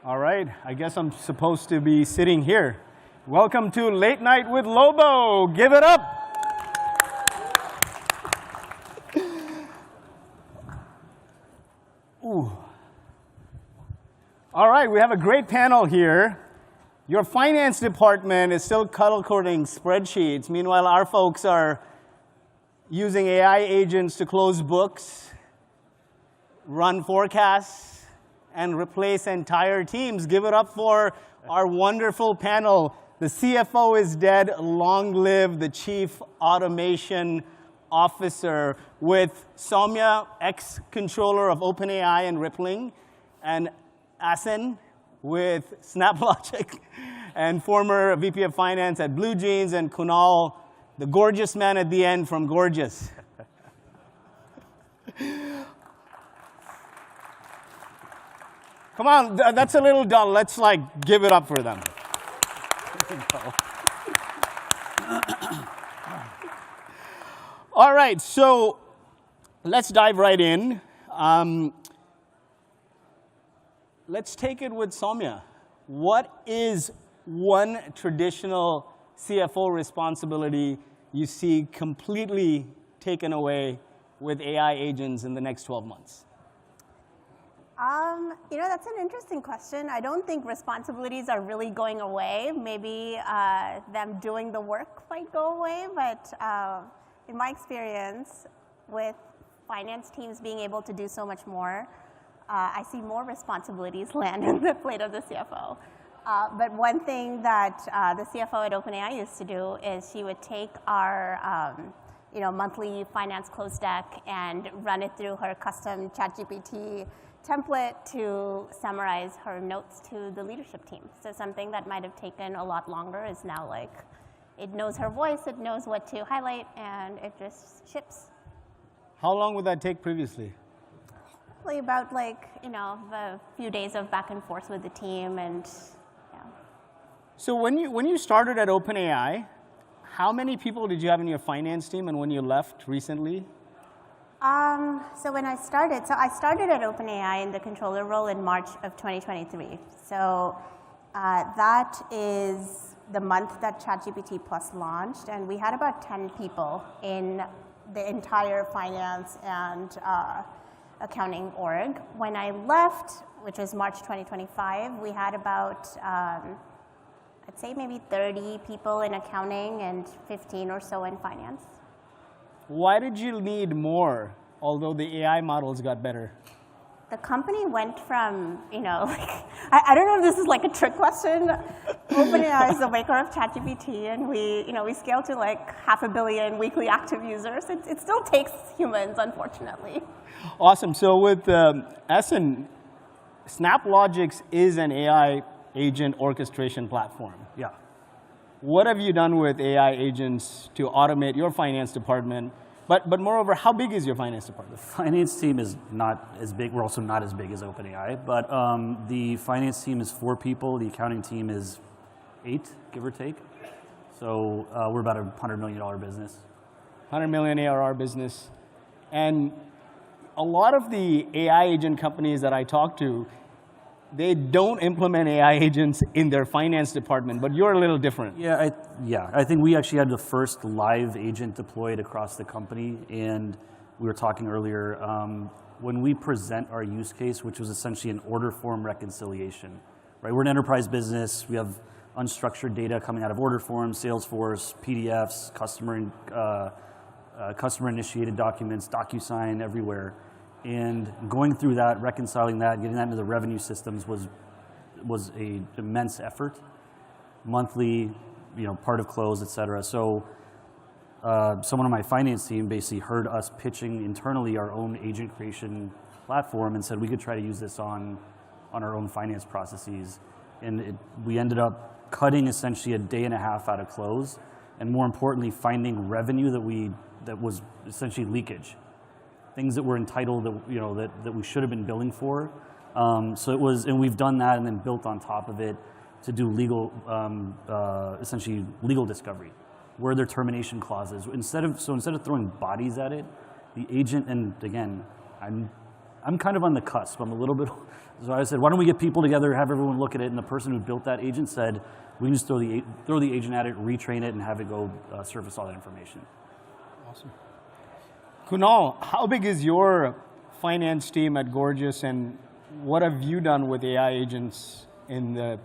All right, I guess I'm supposed to be sitting here. Welcome to Late Night with Lobo. Give it up. Ooh. All right, we have a great panel here. Your finance department is still color-coding spreadsheets. Meanwhile, our folks are using AI agents to close books, run forecasts, and replace entire teams. Give it up for our wonderful panel. The CFO is dead. Long live the Chief Automation Officer, with Soumya, ex-controller of OpenAI and Rippling, and Asen with SnapLogic, and former VP of Finance at Blue Jeans, and Kunal, the gorgeous man at the end from Gorgeous. Come on, that's a little dull. Let's give it up for them. All right, so let's dive right in. Let's take it with Soumya. What is one traditional CFO responsibility you see completely taken away with AI agents in the next 12 months? That's an interesting question. I don't think responsibilities are really going away. Maybe them doing the work might go away, but in my experience with finance teams being able to do so much more, I see more responsibilities land on the plate of the CFO. But one thing that the CFO at OpenAI used to do is she would take our monthly finance close deck and run it through her custom ChatGPT template to summarize her notes to the leadership team. So something that might have taken a lot longer is now it knows her voice, it knows what to highlight, and it just ships. How long would that take previously? Probably about a few days of back and forth with the team, and yeah. So when you started at OpenAI, how many people did you have in your finance team, and when you left recently? So I started at OpenAI in the controller role in March of 2023. So that is the month that ChatGPT Plus launched, and we had about 10 people in the entire finance and accounting org. When I left, which was March 2025, we had about, I'd say maybe 30 people in accounting and 15 or so in finance. Why did you need more, although the AI models got better? The company went from, I don't know if this is a trick question. OpenAI is the maker of ChatGPT, and we scaled to 500 million weekly active users. It still takes humans, unfortunately. Awesome. So with Asen, SnapLogic is an AI agent orchestration platform. Yeah. What have you done with AI agents to automate your finance department? But moreover, how big is your finance department? The finance team is not as big. We're also not as big as OpenAI. But the finance team is 4 people. The accounting team is 8, give or take. So we're about a $100 million business. 100 million ARR business. And a lot of the AI agent companies that I talk to, they don't implement AI agents in their finance department, but you're a little different. Yeah, I think we actually had the first live agent deployed across the company, and we were talking earlier, when we present our use case, which was essentially an order form reconciliation, right? We're an enterprise business. We have unstructured data coming out of order forms, Salesforce, PDFs, customer-initiated documents, DocuSign, everywhere. And going through that, reconciling that, getting that into the revenue systems was an immense effort. Monthly, part of close, et cetera. So someone on my finance team basically heard us pitching internally our own agent creation platform and said we could try to use this on our own finance processes. And we ended up cutting essentially a day and a half out of close, and more importantly, finding revenue that was essentially leakage. Things that were entitled that we should have been billing for. So it was, and we've done that and then built on top of it to do legal, essentially legal discovery. Where are their termination clauses? Instead of throwing bodies at it, the agent, and again, I'm I'm kind of on the cusp. I'm a little bit, so I said, why don't we get people together, have everyone look at it, and the person who built that agent said, we can just throw the agent at it, retrain it, and have it go surface all that information. Awesome. Kunal, how big is your finance team at Gorgias, and what have you done with AI agents in the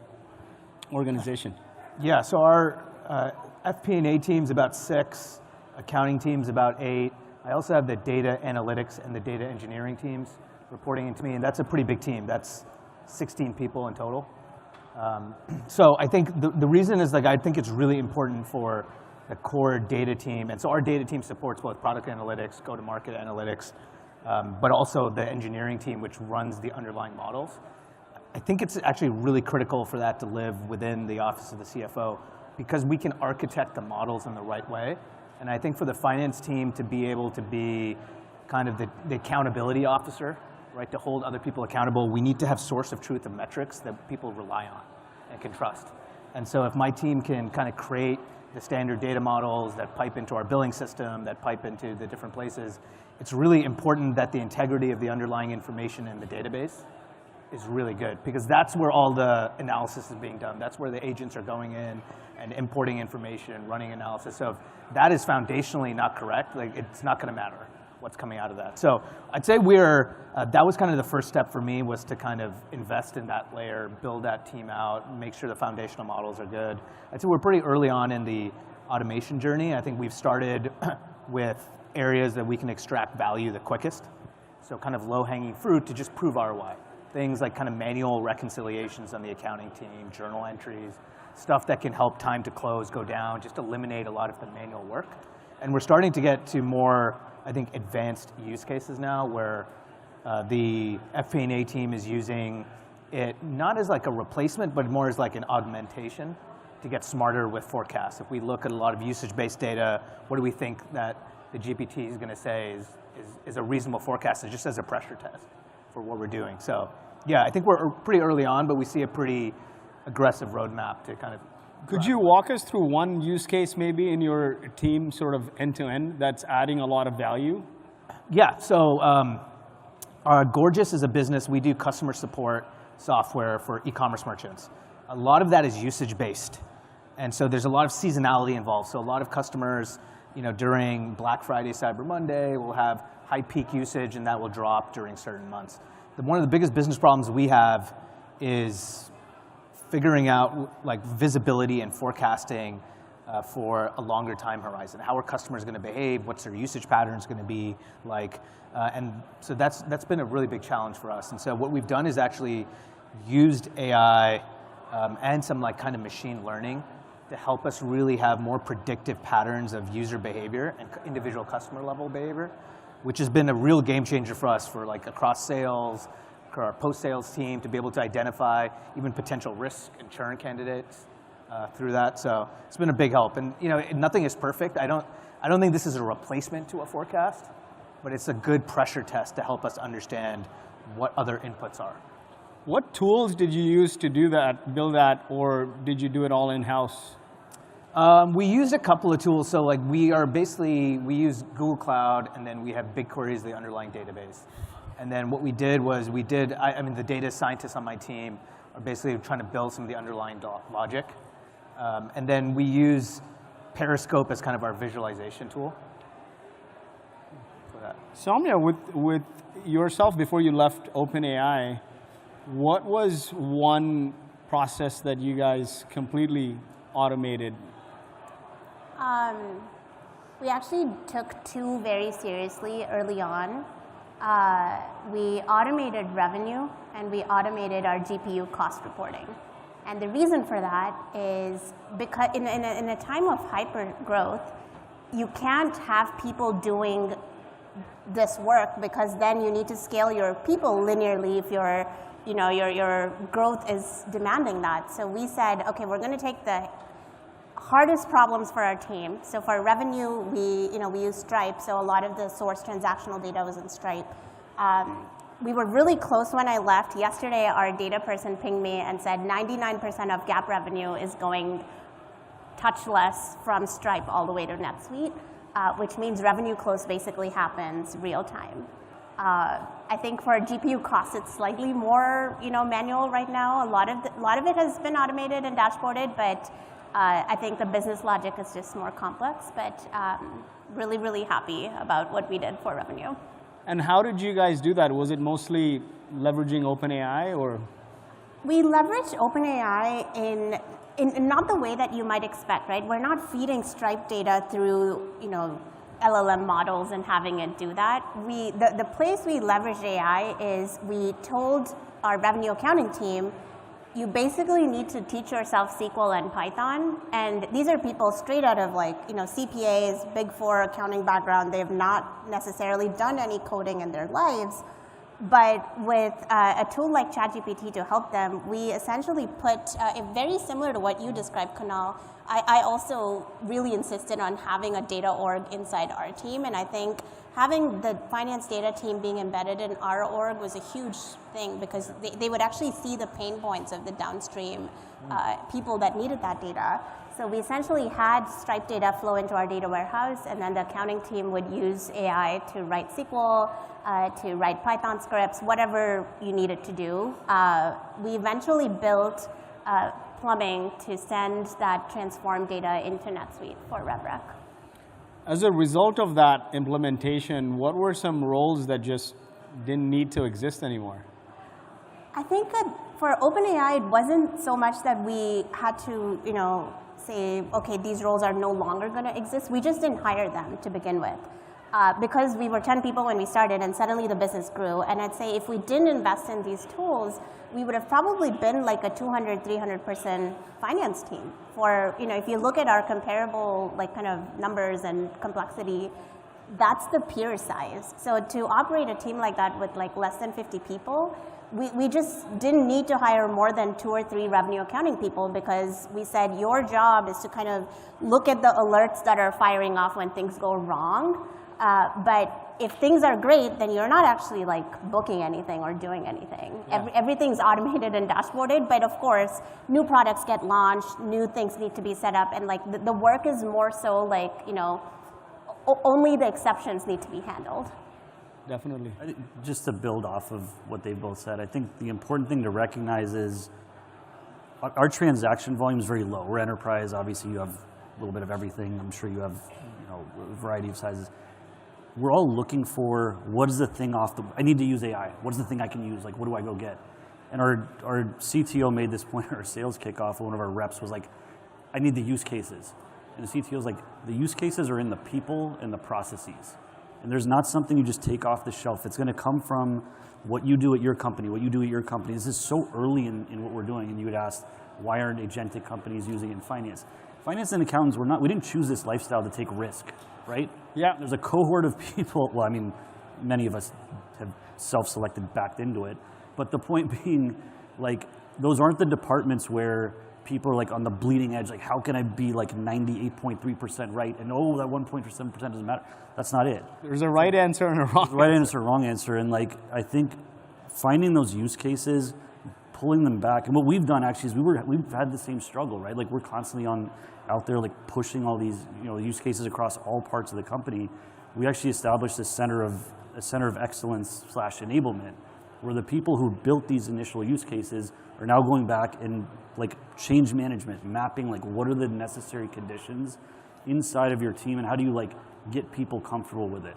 organization? Yeah, so our FP&A team's about 6, accounting team's about 8. I also have the data analytics and the data engineering teams reporting into me, and that's a pretty big team. That's 16 people in total. So I think the reason is, like, I think it's really important for the core data team, and so our data team supports both product analytics, go-to-market analytics, but also the engineering team, which runs the underlying models. I think it's actually really critical for that to live within the office of the CFO, because we can architect the models in the right way. And I think for the finance team to be able to be kind of the accountability officer, right, to hold other people accountable, we need to have source of truth and metrics that people rely on and can trust. And so if my team can kind of create the standard data models that pipe into our billing system, that pipe into the different places, it's really important that the integrity of the underlying information in the database is really good, because that's where all the analysis is being done. That's where the agents are going in and importing information and running analysis. So if that is foundationally not correct, like, it's not going to matter what's coming out of that. So I'd say that was kind of the first step for me, was to kind of invest in that layer, build that team out, make sure the foundational models are good. I'd say we're pretty early on in the automation journey. I think we've started with areas that we can extract value the quickest. So kind of low-hanging fruit to just prove ROI. Things like kind of manual reconciliations on the accounting team, journal entries, stuff that can help time to close go down, just eliminate a lot of the manual work. And we're starting to get to more, I think, advanced use cases now, where the FP&A team is using it not as like a replacement, but more as like an augmentation to get smarter with forecasts. If we look at a lot of usage-based data, what do we think that the GPT is going to say is a reasonable forecast? It's just as a pressure test for what we're doing. So yeah, I think we're pretty early on, but we see a pretty aggressive roadmap to kind of. Could you walk us through one use case maybe in your team, sort of end-to-end, that's adding a lot of value? Yeah, so Gorgias is a business. We do customer support software for e-commerce merchants. A lot of that is usage-based. And so there's a lot of seasonality involved. So a lot of customers, during Black Friday, Cyber Monday, will have high peak usage, and that will drop during certain months. One of the biggest business problems we have is figuring out, like, visibility and forecasting for a longer time horizon. How are customers going to behave? What's their usage patterns going to be like? And so that's been a really big challenge for us. And so what we've done is actually used AI and some like kind of machine learning to help us really have more predictive patterns of user behavior and individual customer level behavior, which has been a real game changer for us, for like across sales, for our post-sales team, to be able to identify even potential risk and churn candidates through that. So it's been a big help. And nothing is perfect. I don't think this is a replacement to a forecast, but it's a good pressure test to help us understand what other inputs are. What tools did you use to do that, build that, or did you do it all in-house? We used a couple of tools. So like we use Google Cloud, and then we have BigQuery as the underlying database. And then what we did was the data scientists on my team are basically trying to build some of the underlying logic. And then we use Periscope as kind of our visualization tool for that. Soumya, with yourself, before you left OpenAI, what was one process that you guys completely automated? We actually took 2 very seriously early on. We automated revenue, and we automated our GPU cost reporting. And the reason for that is because in a time of hyper growth, you can't have people doing this work, because then you need to scale your people linearly if your growth is demanding that. So we said, okay, we're going to take the hardest problems for our team. So for revenue, we use Stripe, so a lot of the source transactional data was in Stripe. We were really close when I left. Yesterday, our data person pinged me and said 99% of GAAP revenue is going touchless from Stripe all the way to NetSuite, which means revenue close basically happens real time. I think for GPU costs, it's slightly more, manual right now. A lot of it has been automated and dashboarded, but I think the business logic is just more complex. But really, really happy about what we did for revenue. And how did you guys do that? Was it mostly leveraging OpenAI or? We leveraged OpenAI in not the way that you might expect, right? We're not feeding Stripe data through, LLM models and having it do that. The place we leveraged AI is we told our revenue accounting team, you basically need to teach yourself SQL and Python. And these are people straight out of CPAs, Big Four accounting background. They have not necessarily done any coding in their lives. But with a tool like ChatGPT to help them, we essentially put, very similar to what you described, Kunal, I also really insisted on having a data org inside our team. And I think having the finance data team being embedded in our org was a huge thing because they would actually see the pain points of the downstream people that needed that data. So we essentially had Stripe data flow into our data warehouse, and then the accounting team would use AI to write SQL, to write Python scripts, whatever you needed to do. We eventually built plumbing to send that transformed data into NetSuite for RevRec. As a result of that implementation, what were some roles that just didn't need to exist anymore? I think that for OpenAI, it wasn't so much that we had to, say, okay, these roles are no longer going to exist. We just didn't hire them to begin with. Because we were 10 people when we started and suddenly the business grew. And I'd say if we didn't invest in these tools, we would have probably been like a 200, 300 person finance team. For, if you look at our comparable kind of numbers and complexity, that's the peer size. So to operate a team like that with less than 50 people, we just didn't need to hire more than 2 or 3 revenue accounting people because we said your job is to kind of look at the alerts that are firing off when things go wrong. But if things are great, then you're not actually booking anything or doing anything. Yeah. Everything's automated and dashboarded, but of course, new products get launched, new things need to be set up, and the work is more so only the exceptions need to be handled. Definitely. Just to build off of what they both said, I think the important thing to recognize is our transaction volume is very low. We're enterprise, obviously you have a little bit of everything. I'm sure you have a variety of sizes. We're all looking for what is the thing I need to use AI. What is the thing I can use? What do I go get? And our CTO made this point at our sales kickoff. One of our reps was like, I need the use cases. And the CTO was like, the use cases are in the people and the processes. And there's not something you just take off the shelf. It's going to come from what you do at your company, what you do at your company. This is so early in what we're doing. And you would ask, why aren't agentic companies using it in finance? Finance and accountants, we didn't choose this lifestyle to take risk, right? Yeah. There's a cohort of people, well, I mean, many of us have self-selected backed into it. But the point being, those aren't the departments where people are on the bleeding edge, how can I be 98.3% right? And that 1.7% doesn't matter. That's not it. There's a right answer and a wrong answer. Right answer, wrong answer. And I think finding those use cases, pulling them back. And what we've done actually is we've had the same struggle, right? We're constantly out there pushing all these use cases across all parts of the company. We actually established a center of excellence / enablement, where the people who built these initial use cases are now going back and change management, mapping what are the necessary conditions inside of your team and how do you get people comfortable with it.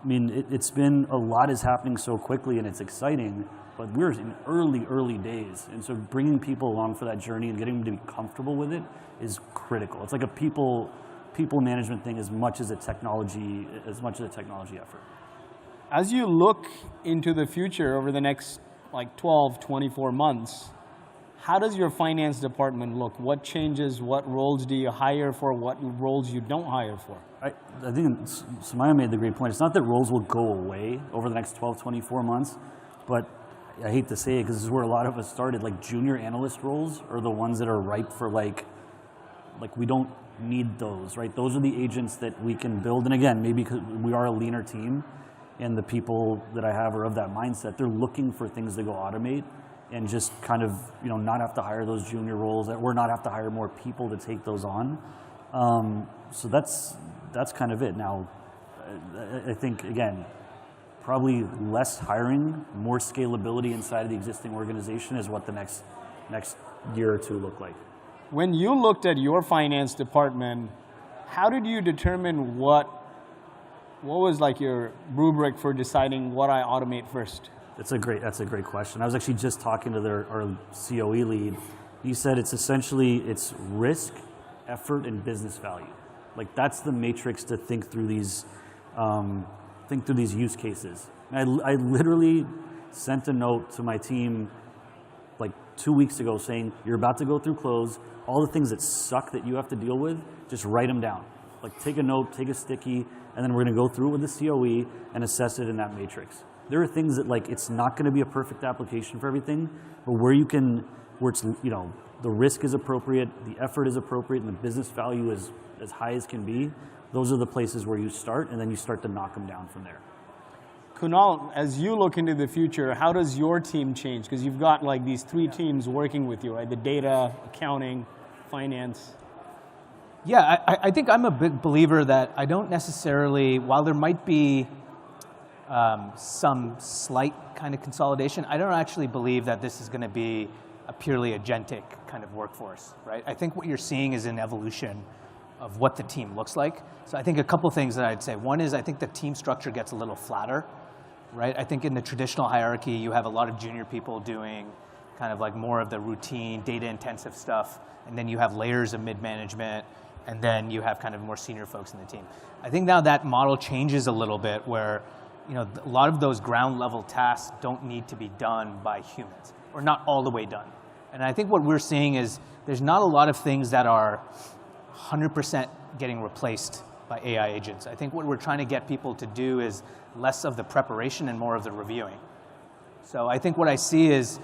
I mean, it's been a lot is happening so quickly and it's exciting, but we're in early days. And so bringing people along for that journey and getting them to be comfortable with it is critical. It's like a people management thing as much as a technology effort. As you look into the future over the next 12, 24 months, how does your finance department look? What changes, what roles do you hire for, what roles you don't hire for? I think Samaya made the great point. It's not that roles will go away over the next 12, 24 months, but I hate to say it because this is where a lot of us started, junior analyst roles are the ones that are ripe for we don't need those, right? Those are the agents that we can build. And again, maybe because we are a leaner team and the people that I have are of that mindset, they're looking for things to go automate and just kind of, not have to hire those junior roles or not have to hire more people to take those on. So that's kind of it. Now, I think, again, probably less hiring, more scalability inside of the existing organization is what the next year or two look like. When you looked at your finance department, how did you determine what was like your rubric for deciding what I automate first? That's a great question. I was actually just talking to our COE lead. He said it's risk, effort, and business value. Like that's the matrix to think through these use cases. And I literally sent a note to my team like 2 weeks ago saying, you're about to go through close, all the things that suck that you have to deal with, just write them down. Like take a note, take a sticky, and then we're gonna go through it with the COE and assess it in that matrix. There are things that like, it's not gonna be a perfect application for everything, but where it's, you know, the risk is appropriate, the effort is appropriate, and the business value is as high as can be, those are the places where you start, and then you start to knock them down from there. Kunal, as you look into the future, how does your team change? Because you've got like these 3 teams working with you, right? The data, accounting, finance. Yeah, I think I'm a big believer that I don't necessarily, while there might be some slight kind of consolidation, I don't actually believe that this is going to be a purely agentic kind of workforce, right? I think what you're seeing is an evolution of what the team looks like. So I think a couple things that I'd say. One is I think the team structure gets a little flatter, right? I think in the traditional hierarchy, you have a lot of junior people doing kind of like more of the routine, data-intensive stuff, and then you have layers of mid-management, and then you have kind of more senior folks in the team. I think now that model changes a little bit where, you know, a lot of those ground level tasks don't need to be done by humans, or not all the way done. And I think what we're seeing is there's not a lot of things that are 100% getting replaced by AI agents. I think what we're trying to get people to do is less of the preparation and more of the reviewing. So I think what I see is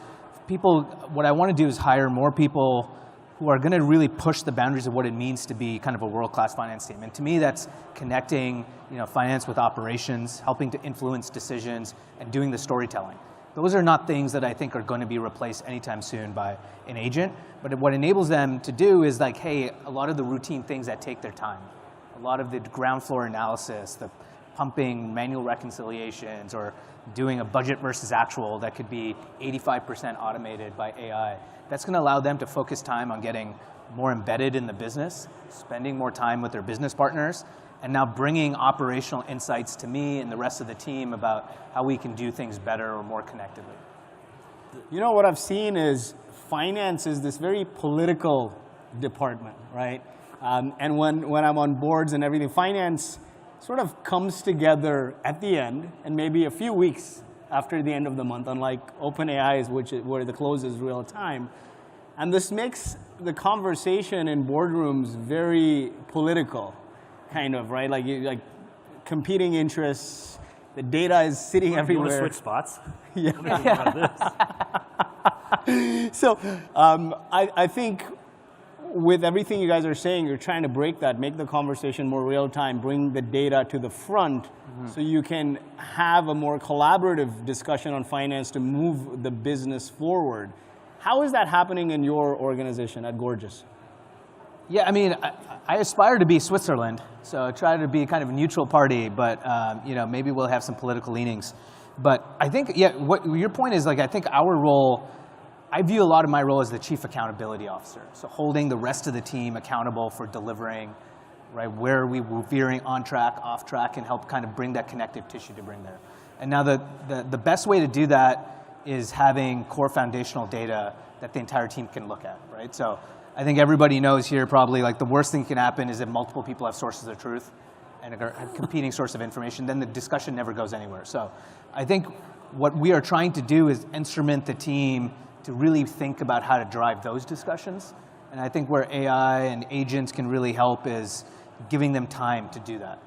what I want to do is hire more people who are going to really push the boundaries of what it means to be kind of a world-class finance team. And to me, that's connecting, you know, finance with operations, helping to influence decisions, and doing the storytelling. Those are not things that I think are going to be replaced anytime soon by an agent. But what enables them to do is like, hey, a lot of the routine things that take their time, a lot of the ground floor analysis, the pumping manual reconciliations, or doing a budget versus actual that could be 85% automated by AI. That's going to allow them to focus time on getting more embedded in the business, spending more time with their business partners, and now bringing operational insights to me and the rest of the team about how we can do things better or more connectively. You know, what I've seen is finance is this very political department, right? And when I'm on boards and everything, finance sort of comes together at the end and maybe a few weeks after the end of the month, unlike OpenAI, where the close is real time. And this makes the conversation in boardrooms very political, kind of, right? Like competing interests, the data is sitting everywhere. You want to switch spots? Yeah. So I think with everything you guys are saying, you're trying to break that, make the conversation more real time, bring the data to the front, so you can have a more collaborative discussion on finance to move the business forward. How is that happening in your organization at Gorgeous? Yeah, I mean, I aspire to be Switzerland, so I try to be kind of a neutral party, but you know, maybe we'll have some political leanings. But I think, yeah, what your point is, like, I think our role, I view a lot of my role as the chief accountability officer. So holding the rest of the team accountable for delivering, right, where we were veering on track, off track, and help kind of bring that connective tissue to bring there. And now the best way to do that is having core foundational data that the entire team can look at, right? So I think everybody knows here probably, like, the worst thing that can happen is if multiple people have sources of truth and a competing source of information, then the discussion never goes anywhere. So I think what we are trying to do is instrument the team to really think about how to drive those discussions. And I think where AI and agents can really help is giving them time to do that,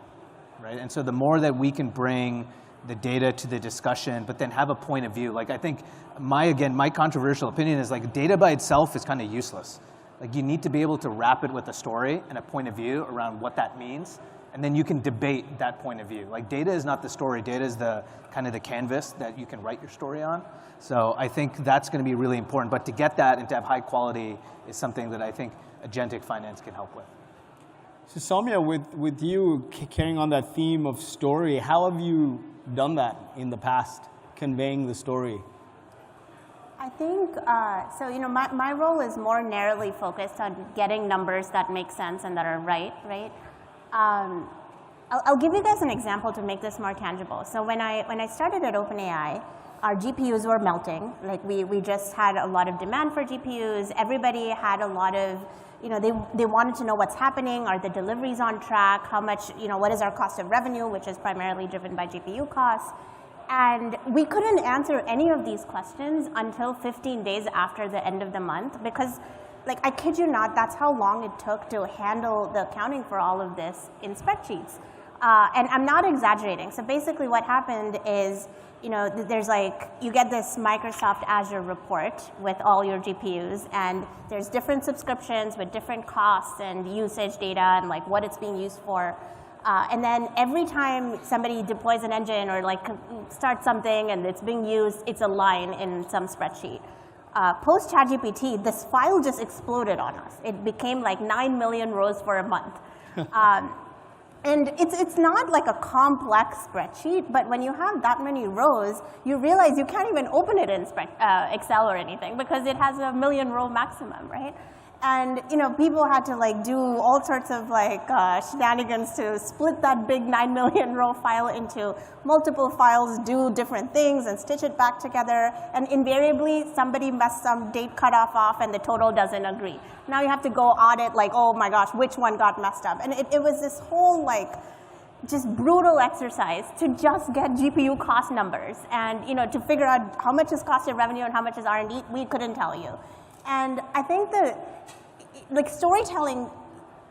right? And so the more that we can bring the data to the discussion, but then have a point of view. Like, I think my controversial opinion is, like, data by itself is kind of useless. Like, you need to be able to wrap it with a story and a point of view around what that means, and then you can debate that point of view. Like, data is not the story. Data is the kind of the canvas that you can write your story on. So I think that's going to be really important. But to get that and to have high quality is something that I think agentic finance can help with. So Soumya, with you carrying on that theme of story, how have you done that in the past, conveying the story? I think, so my role is more narrowly focused on getting numbers that make sense and that are right? I'll give you guys an example to make this more tangible. So when I started at OpenAI, our GPUs were melting. Like we just had a lot of demand for GPUs. Everybody had a lot of, they wanted to know what's happening. Are the deliveries on track? How much, what is our cost of revenue, which is primarily driven by GPU costs? And we couldn't answer any of these questions until 15 days after the end of the month because, like, I kid you not, that's how long it took to handle the accounting for all of this in spreadsheets. And I'm not exaggerating. So basically what happened is, there's you get this Microsoft Azure report with all your GPUs, and there's different subscriptions with different costs and usage data and like what it's being used for. And then every time somebody deploys an engine or starts something and it's being used, it's a line in some spreadsheet. Post ChatGPT, this file just exploded on us. It became like 9 million rows for a month. And it's not like a complex spreadsheet, but when you have that many rows, you realize you can't even open it in Excel or anything because it has a 1 million row maximum, right? And people had to do all sorts of shenanigans to split that big 9 million row file into multiple files, do different things, and stitch it back together. And invariably, somebody messed some date cutoff off, and the total doesn't agree. Now you have to go audit, oh my gosh, which one got messed up? And it was this whole just brutal exercise to just get GPU cost numbers, and to figure out how much is cost of revenue and how much is R&D. We couldn't tell you. And I think that storytelling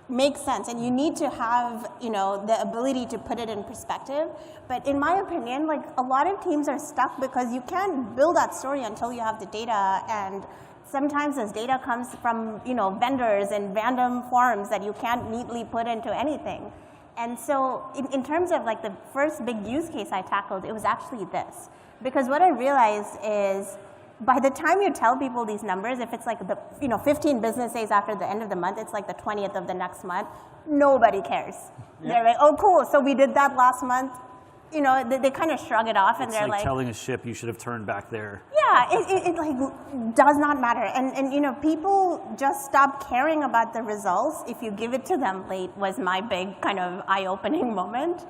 makes sense, and you need to have the ability to put it in perspective. But in my opinion, a lot of teams are stuck because you can't build that story until you have the data, and sometimes this data comes from vendors and random forms that you can't neatly put into anything. And so in terms of the first big use case I tackled, it was actually this. Because what I realized is, by the time you tell people these numbers, if it's the 15 business days after the end of the month, it's the 20th of the next month, nobody cares. Yeah. They're like, oh, cool, so we did that last month. They kind of shrug it off, and they're like telling a ship you should have turned back there. Yeah, it does not matter. And people just stop caring about the results if you give it to them late, was my big kind of eye-opening moment.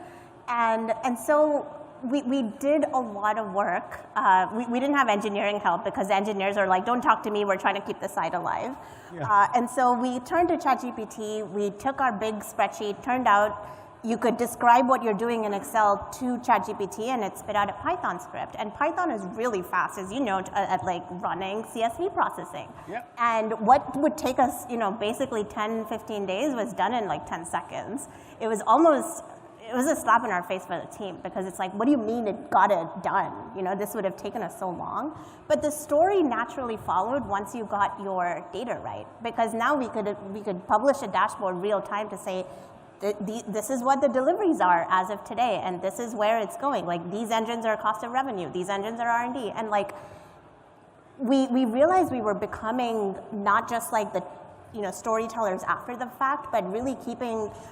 And so we did a lot of work. We didn't have engineering help because the engineers are like, don't talk to me, we're trying to keep the site alive. Yeah. And so we turned to ChatGPT, we took our big spreadsheet, turned out you could describe what you're doing in Excel to ChatGPT, and it spit out a Python script. And Python is really fast, as you know, at running CSV processing. Yep. And what would take us, basically 10, 15 days was done in 10 seconds. It was a slap in our face for the team because it's what do you mean it got it done? This would have taken us so long. But the story naturally followed once you got your data right, because now we could publish a dashboard real time to say, this is what the deliveries are as of today, and this is where it's going. These engines are cost of revenue, these engines are R&D. And we realized we were becoming not just the storytellers after the fact, but really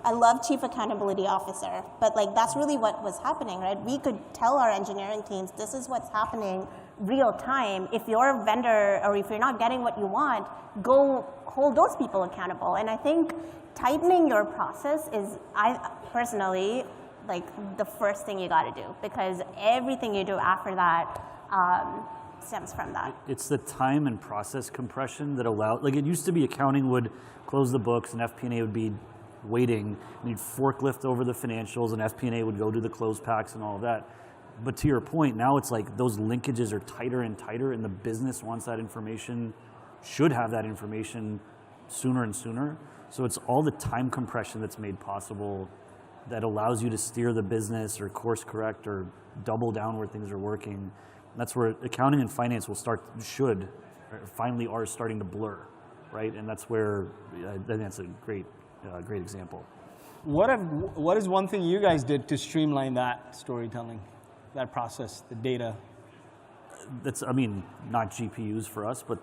I love chief accountability officer, but that's really what was happening, right? We could tell our engineering teams, this is what's happening real time. If you're a vendor or if you're not getting what you want, go hold those people accountable. And I think tightening your process is, I personally, the first thing you got to do, because everything you do after that stems from that. It's the time and process compression that allows, it used to be accounting would close the books and FP&A would be waiting, and you'd forklift over the financials and FP&A would go do the close packs and all of that. But to your point, now it's those linkages are tighter and tighter, and the business wants that information, should have that information sooner and sooner. So it's all the time compression that's made possible that allows you to steer the business or course correct or double down where things are working. And that's where accounting and finance finally are starting to blur, right? And that's where, I think that's a great example. What is one thing you guys did to streamline that storytelling, that process, the data? That's, not GPUs for us, but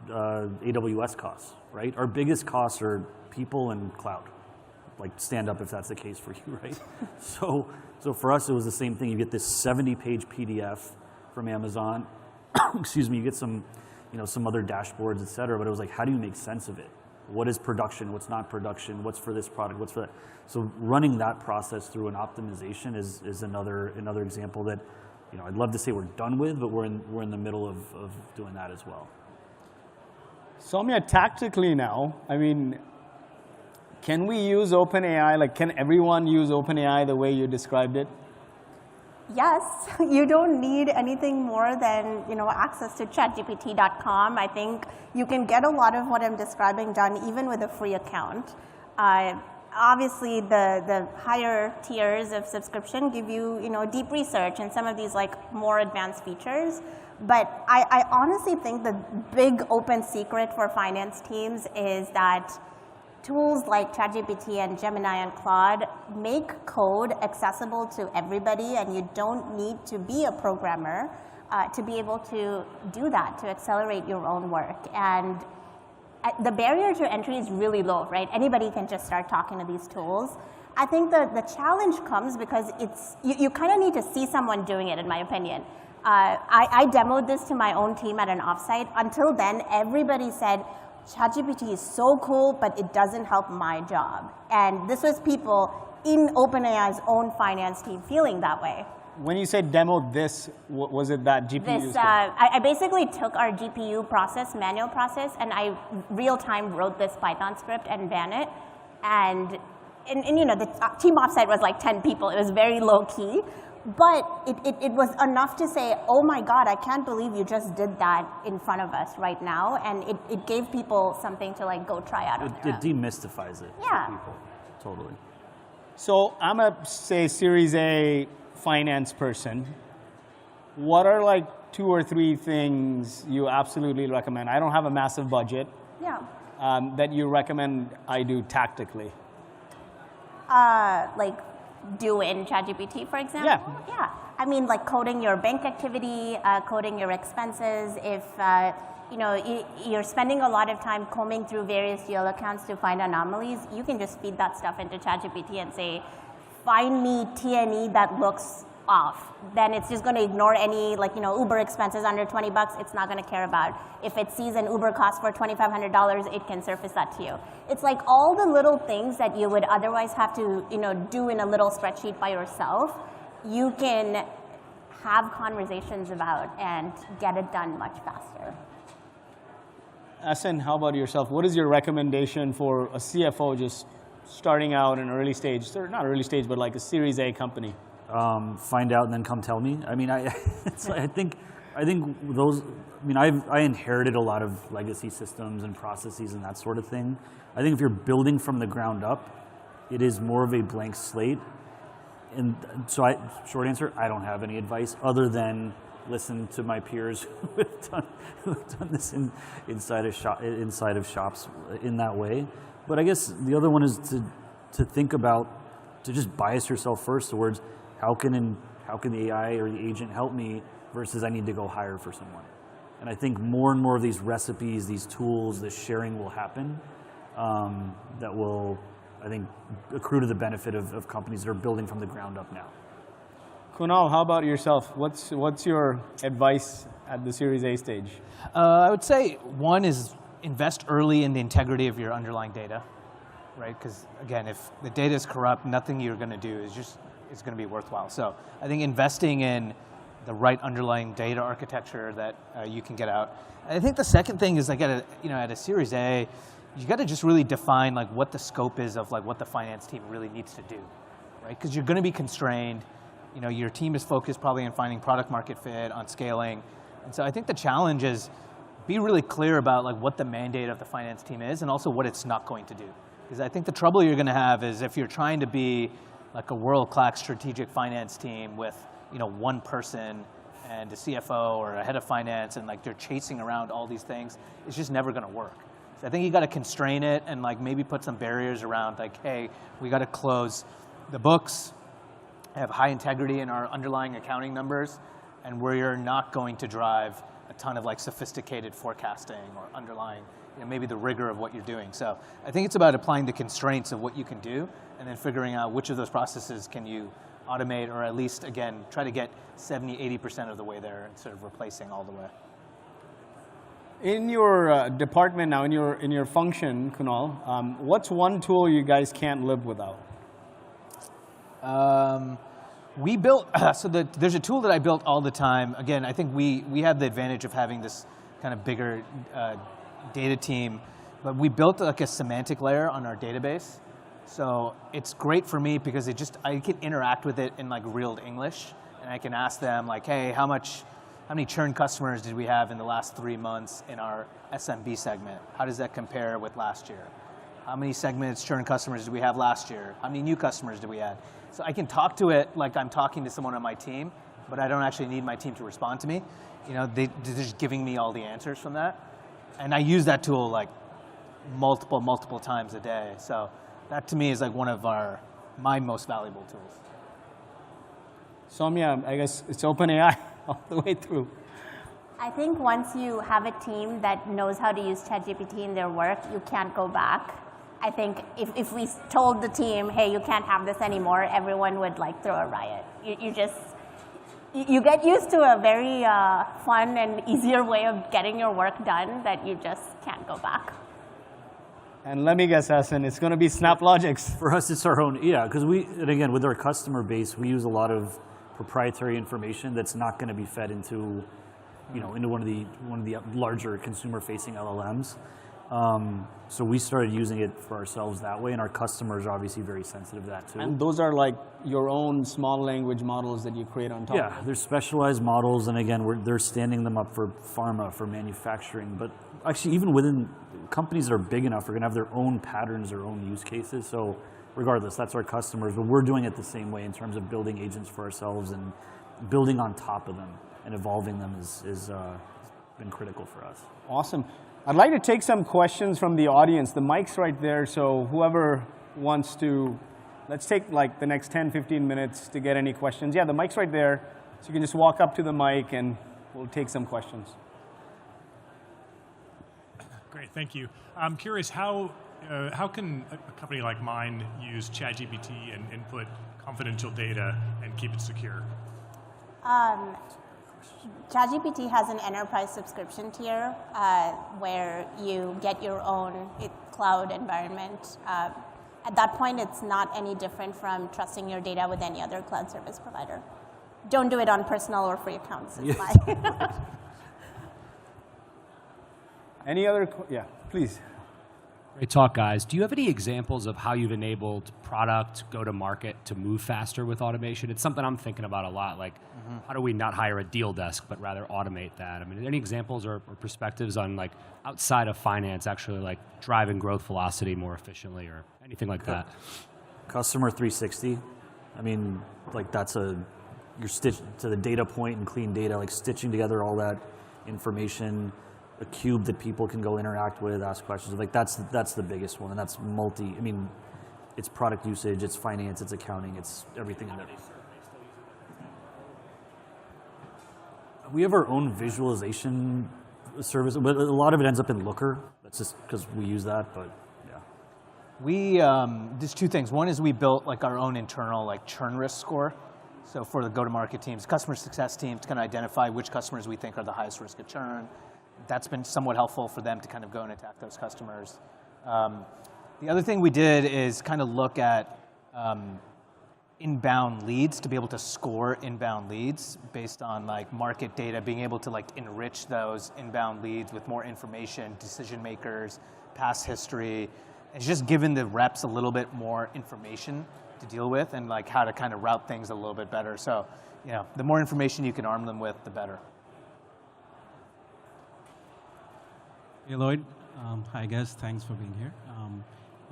AWS costs, right? Our biggest costs are people and cloud. like stand up if that's the case for you, right? So for us, it was the same thing. You get this 70-page PDF from Amazon. Excuse me. You get some, some other dashboards, et cetera. But it was like, how do you make sense of it? What is production? What's not production? What's for this product? What's for that? So running that process through an optimization is another example that, I'd love to say we're done with, but we're in the middle of doing that as well. Soumya, tactically now, I mean, can we use OpenAI? Like, can everyone use OpenAI the way you described it? Yes, you don't need anything more than access to chatgpt.com. I think you can get a lot of what I'm describing done even with a free account. Obviously, the higher tiers of subscription give you deep research and some of these like more advanced features. But I honestly think the big open secret for finance teams is that tools like ChatGPT and Gemini and Claude make code accessible to everybody, and you don't need to be a programmer to be able to do that, to accelerate your own work. And the barrier to entry is really low, right? Anybody can just start talking to these tools. I think the challenge comes because you kind of need to see someone doing it, in my opinion. I demoed this to my own team at an offsite. Until then, everybody said, ChatGPT is so cool, but it doesn't help my job. And this was people in OpenAI's own finance team feeling that way. When you said demo this, was it that GPU? I basically took our GPU process, manual process, and I real-time wrote this Python script and ran it. And the team offsite was like 10 people. It was very low-key. But it was enough to say, oh my God, I can't believe you just did that in front of us right now. And it gave people something to like go try out. It demystifies it for people, totally. So I'm a, say, Series A finance person. What are like 2 or 3 things you absolutely recommend? I don't have a massive budget. Yeah. That you recommend I do tactically? Like do in ChatGPT, for example? Yeah. I mean, like coding your bank activity, coding your expenses. If you're spending a lot of time combing through various GL accounts to find anomalies, you can just feed that stuff into ChatGPT and say, find me T&E that looks off. Then it's just going to ignore any Uber expenses under $20. It's not going to care about. If it sees an Uber cost for $2,500, it can surface that to you. It's like all the little things that you would otherwise have to do in a little spreadsheet by yourself, you can have conversations about and get it done much faster. Asen, how about yourself? What is your recommendation for a CFO just starting out in early stage, not early stage, but like a Series A company? Find out and then come tell me. I mean, I think those. I mean, I inherited a lot of legacy systems and processes and that sort of thing. I think if you're building from the ground up, it is more of a blank slate. And so, short answer, I don't have any advice other than listen to my peers who have done this inside of shops in that way. But I guess the other one is to think about, to just bias yourself first towards how can the AI or the agent help me versus I need to go hire for someone. And I think more and more of these recipes, these tools, this sharing will happen that will, I think, accrue to the benefit of companies that are building from the ground up now. Kunal, how about yourself? What's your advice at the Series A stage? I would say one is invest early in the integrity of your underlying data, right? Because again, if the data is corrupt, nothing you're going to do is going to be worthwhile. So I think investing in the right underlying data architecture that you can get out. I think the second thing is like at a Series A, you got to just really define like what the scope is of like what the finance team really needs to do, right? Because you're going to be constrained. Your team is focused probably on finding product market fit, on scaling. And so I think the challenge is be really clear about like what the mandate of the finance team is and also what it's not going to do. Because I think the trouble you're going to have is if you're trying to be like a world-class strategic finance team with one person and a CFO or a head of finance and like they're chasing around all these things, it's just never going to work. So I think you got to constrain it and like maybe put some barriers around like, hey, we got to close the books, have high integrity in our underlying accounting numbers, and we're not going to drive a ton of like sophisticated forecasting or underlying, maybe the rigor of what you're doing. So I think it's about applying the constraints of what you can do and then figuring out which of those processes can you automate, or at least, again, try to get 70, 80% of the way there instead of replacing all the way. In your department now, in your function, Kunal, what's one tool you guys can't live without? We built, there's a tool that I built all the time. Again, I think we have the advantage of having this kind of bigger data team, but we built like a semantic layer on our database. So it's great for me because I can interact with it in like real English, and I can ask them like, hey, how many churn customers did we have in the last 3 months in our SMB segment? How does that compare with last year? How many segments churn customers did we have last year? How many new customers did we add? So I can talk to it like I'm talking to someone on my team, but I don't actually need my team to respond to me. They're just giving me all the answers from that. And I use that tool like multiple times a day. So that to me is like one of my most valuable tools. Soumya, I guess it's OpenAI all the way through. I think once you have a team that knows how to use ChatGPT in their work, you can't go back. I think if we told the team, hey, you can't have this anymore, everyone would like throw a riot. You get used to a very fun and easier way of getting your work done that you just can't go back. And let me guess, Hassan, it's going to be SnapLogix. For us, it's our own, because and again, with our customer base, we use a lot of proprietary information that's not going to be fed into, into one of the larger consumer-facing LLMs. So we started using it for ourselves that way, and our customers are obviously very sensitive to that too. And those are like your own small language models that you create on top. Yeah, they're specialized models, and again, they're standing them up for pharma, for manufacturing, but actually even within companies that are big enough are going to have their own patterns, their own use cases. So regardless, that's our customers, but we're doing it the same way in terms of building agents for ourselves and building on top of them and evolving them is been critical for us. Awesome. I'd like to take some questions from the audience. The mic's right there, so whoever wants to, let's take like the next 10, 15 minutes to get any questions. Yeah, the mic's right there, so you can just walk up to the mic and we'll take some questions. Great, thank you. I'm curious, how can a company like mine use ChatGPT and input confidential data and keep it secure? ChatGPT has an enterprise subscription tier where you get your own cloud environment. At that point, it's not any different from trusting your data with any other cloud service provider. Don't do it on personal or free accounts. Any other, yeah, please. Great talk, guys. Do you have any examples of how you've enabled product go-to-market to move faster with automation? It's something I'm thinking about a lot, like how do we not hire a deal desk, but rather automate that? I mean, any examples or perspectives on like outside of finance actually like driving growth velocity more efficiently or anything like that? Customer 360. I mean, like you're stitched to the data point and clean data, like stitching together all that information, a cube that people can go interact with, ask questions. Like that's the biggest one, and that's it's product usage, it's finance, it's accounting, it's everything in there. We have our own visualization service, but a lot of it ends up in Looker. That's just because we use that, but yeah. There's two things. One is we built like our own internal like churn risk score. So for the go-to-market teams, customer success teams to kind of identify which customers we think are the highest risk of churn. That's been somewhat helpful for them to kind of go and attack those customers. The other thing we did is kind of look at inbound leads to be able to score inbound leads based on like market data, being able to like enrich those inbound leads with more information, decision makers, past history. It's just given the reps a little bit more information to deal with and like how to kind of route things a little bit better. So, the more information you can arm them with, the better. Hey, Lloyd. Hi, guys. Thanks for being here.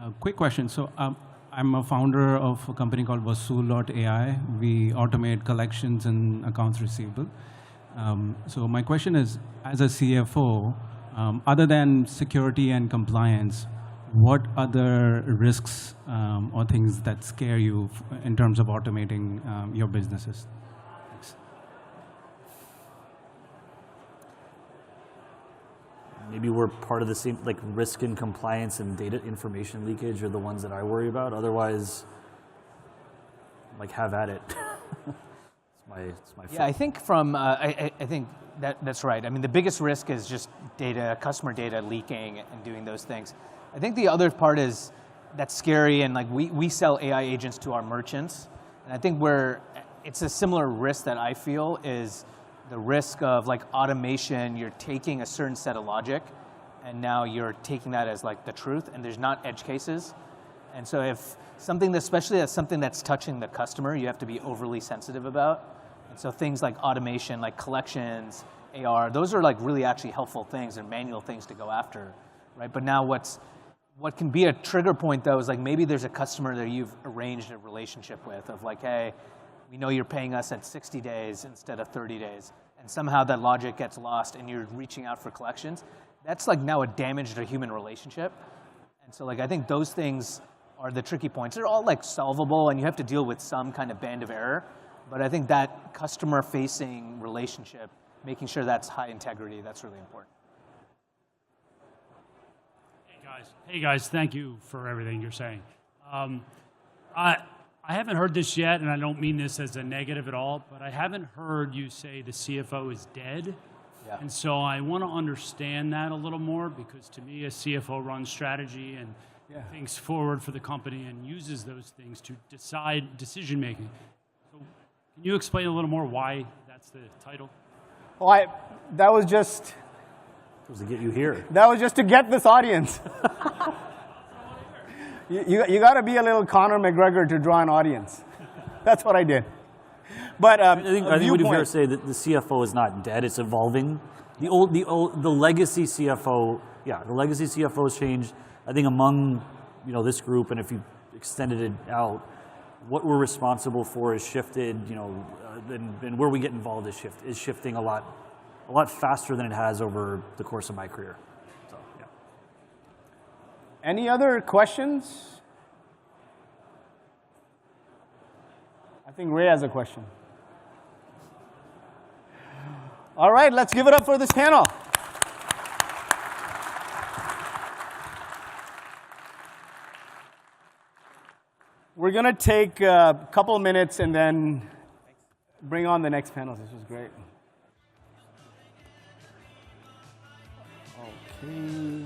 A quick question. So I'm a founder of a company called Vasool.ai. We automate collections and accounts receivable. So my question is, as a CFO, other than security and compliance, what other risks or things that scare you in terms of automating your businesses? Thanks. maybe we're part of the same, like risk and compliance and data information leakage are the ones that I worry about. Otherwise, like have at it. It's my fault. Yeah, I think from, I think that's right. I mean, the biggest risk is just data, customer data leaking and doing those things. I think the other part is that's scary, and like we sell AI agents to our merchants, and I think it's a similar risk that I feel is the risk of like automation. You're taking a certain set of logic, and now you're taking that as like the truth, and there's not edge cases. And so if something, especially as something that's touching the customer, you have to be overly sensitive about. And so things like automation, like collections, AR, those are like really actually helpful things and manual things to go after, right? But now what can be a trigger point though is like maybe there's a customer that you've arranged a relationship with of like, hey, we know you're paying us at 60 days instead of 30 days. And somehow that logic gets lost and you're reaching out for collections. That's like now a damage to a human relationship. And so like I think those things are the tricky points. They're all like solvable and you have to deal with some kind of band of error. But I think that customer-facing relationship, making sure that's high integrity, that's really important. Hey guys, thank you for everything you're saying. I haven't heard this yet, and I don't mean this as a negative at all, but I haven't heard you say the CFO is dead. Yeah. And so I want to understand that a little more, because to me, a CFO runs strategy and thinks forward for the company and uses those things to decide decision-making. So can you explain a little more why that's the title? Well, that was just... It was to get you here. That was just to get this audience. you got to be a little Conor McGregor to draw an audience. That's what I did. But I think it would be fair to say that the CFO is not dead; it's evolving. The legacy CFO, the legacy CFO has changed. I think among this group, and if you extended it out, what we're responsible for is shifted. And where we get involved is shifting a lot faster than it has over the course of my career. So, yeah. Any other questions? I think Ray has a question. All right, let's give it up for this panel. We're going to take a couple of minutes and then bring on the next panel. This was great. Okay.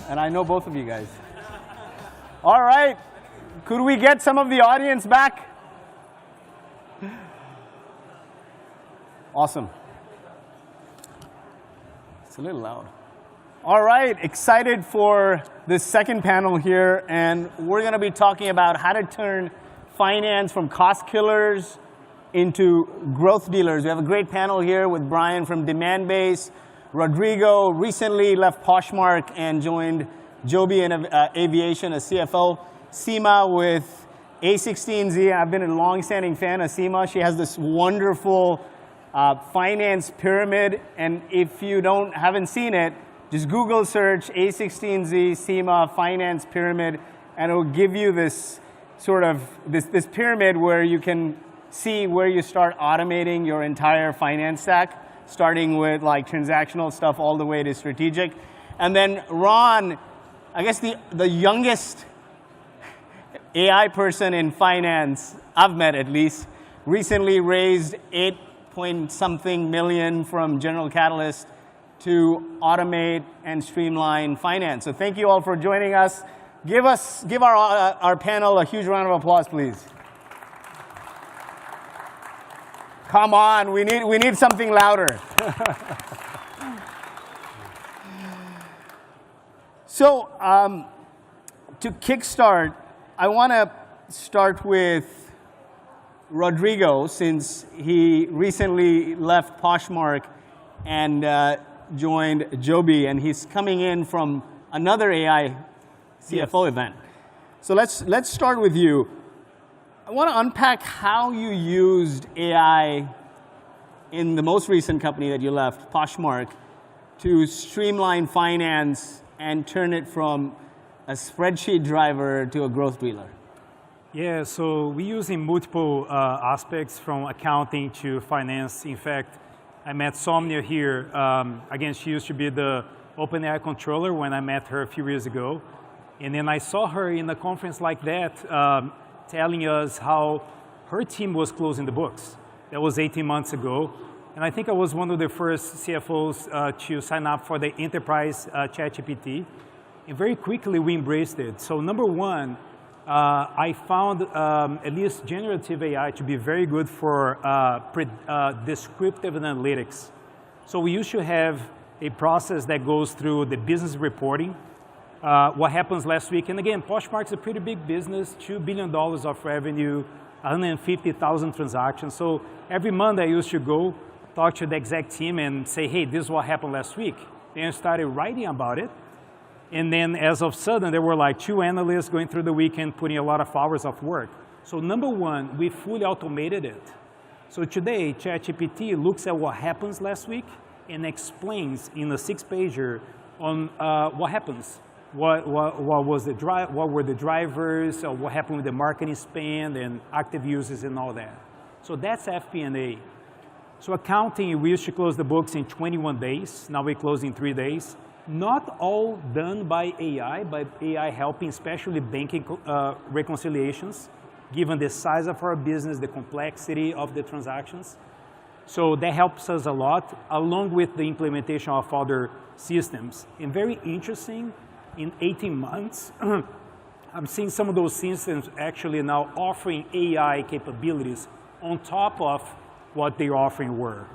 And I know both of you guys. All right. Could we get some of the audience back? Awesome. It's a little loud. All right, excited for this second panel here, and we're going to be talking about how to turn finance from cost killers into growth dealers. We have a great panel here with Brian from Demandbase, Rodrigo recently left Poshmark and joined Joby in Aviation as CFO, Seema with A16Z. I've been a long-standing fan of Seema. She has this wonderful finance pyramid, and if you haven't seen it, just Google search A16Z Seema finance pyramid, and it will give you this sort of this pyramid where you can see where you start automating your entire finance stack, starting with like transactional stuff all the way to strategic. And then Ron, I guess the youngest AI person in finance I've met, at least, recently raised 8-point-something million from General Catalyst to automate and streamline finance. So thank you all for joining us. Give our panel a huge round of applause, please. Come on, we need something louder. So to kickstart, I want to start with Rodrigo, since he recently left Poshmark and joined Joby, and he's coming in from another AI CFO event. So let's start with you. I want to unpack how you used AI in the most recent company that you left, Poshmark, to streamline finance and turn it from a spreadsheet driver to a growth dealer. Yeah, so we're using multiple aspects from accounting to finance. In fact, I met Somnia here. Again, she used to be the OpenAI controller when I met her a few years ago. And then I saw her in a conference like that telling us how her team was closing the books. That was 18 months ago. And I think I was one of the first CFOs to sign up for the enterprise ChatGPT. And very quickly, we embraced it. So number one, I found at least generative AI to be very good for descriptive analytics. So we used to have a process that goes through the business reporting, what happens last week. And again, Poshmark's a pretty big business, $2 billion of revenue, 150,000 transactions. So every Monday I used to go talk to the exec team and say, hey, this is what happened last week. Then I started writing about it. And then as of sudden, there were like 2 analysts going through the weekend, putting a lot of hours of work. So number one, we fully automated it. So today, ChatGPT looks at what happens last week and explains in a 6-pager on what happens. What were the drivers, or what happened with the marketing spend and active users and all that. So that's FP&A. So accounting, we used to close the books in 21 days. Now we close in 3 days. Not all done by AI, but AI helping, especially banking reconciliations, given the size of our business, the complexity of the transactions. So that helps us a lot, along with the implementation of other systems. And very interesting, in 18 months, I'm seeing some of those systems actually now offering AI capabilities on top of what their offering were.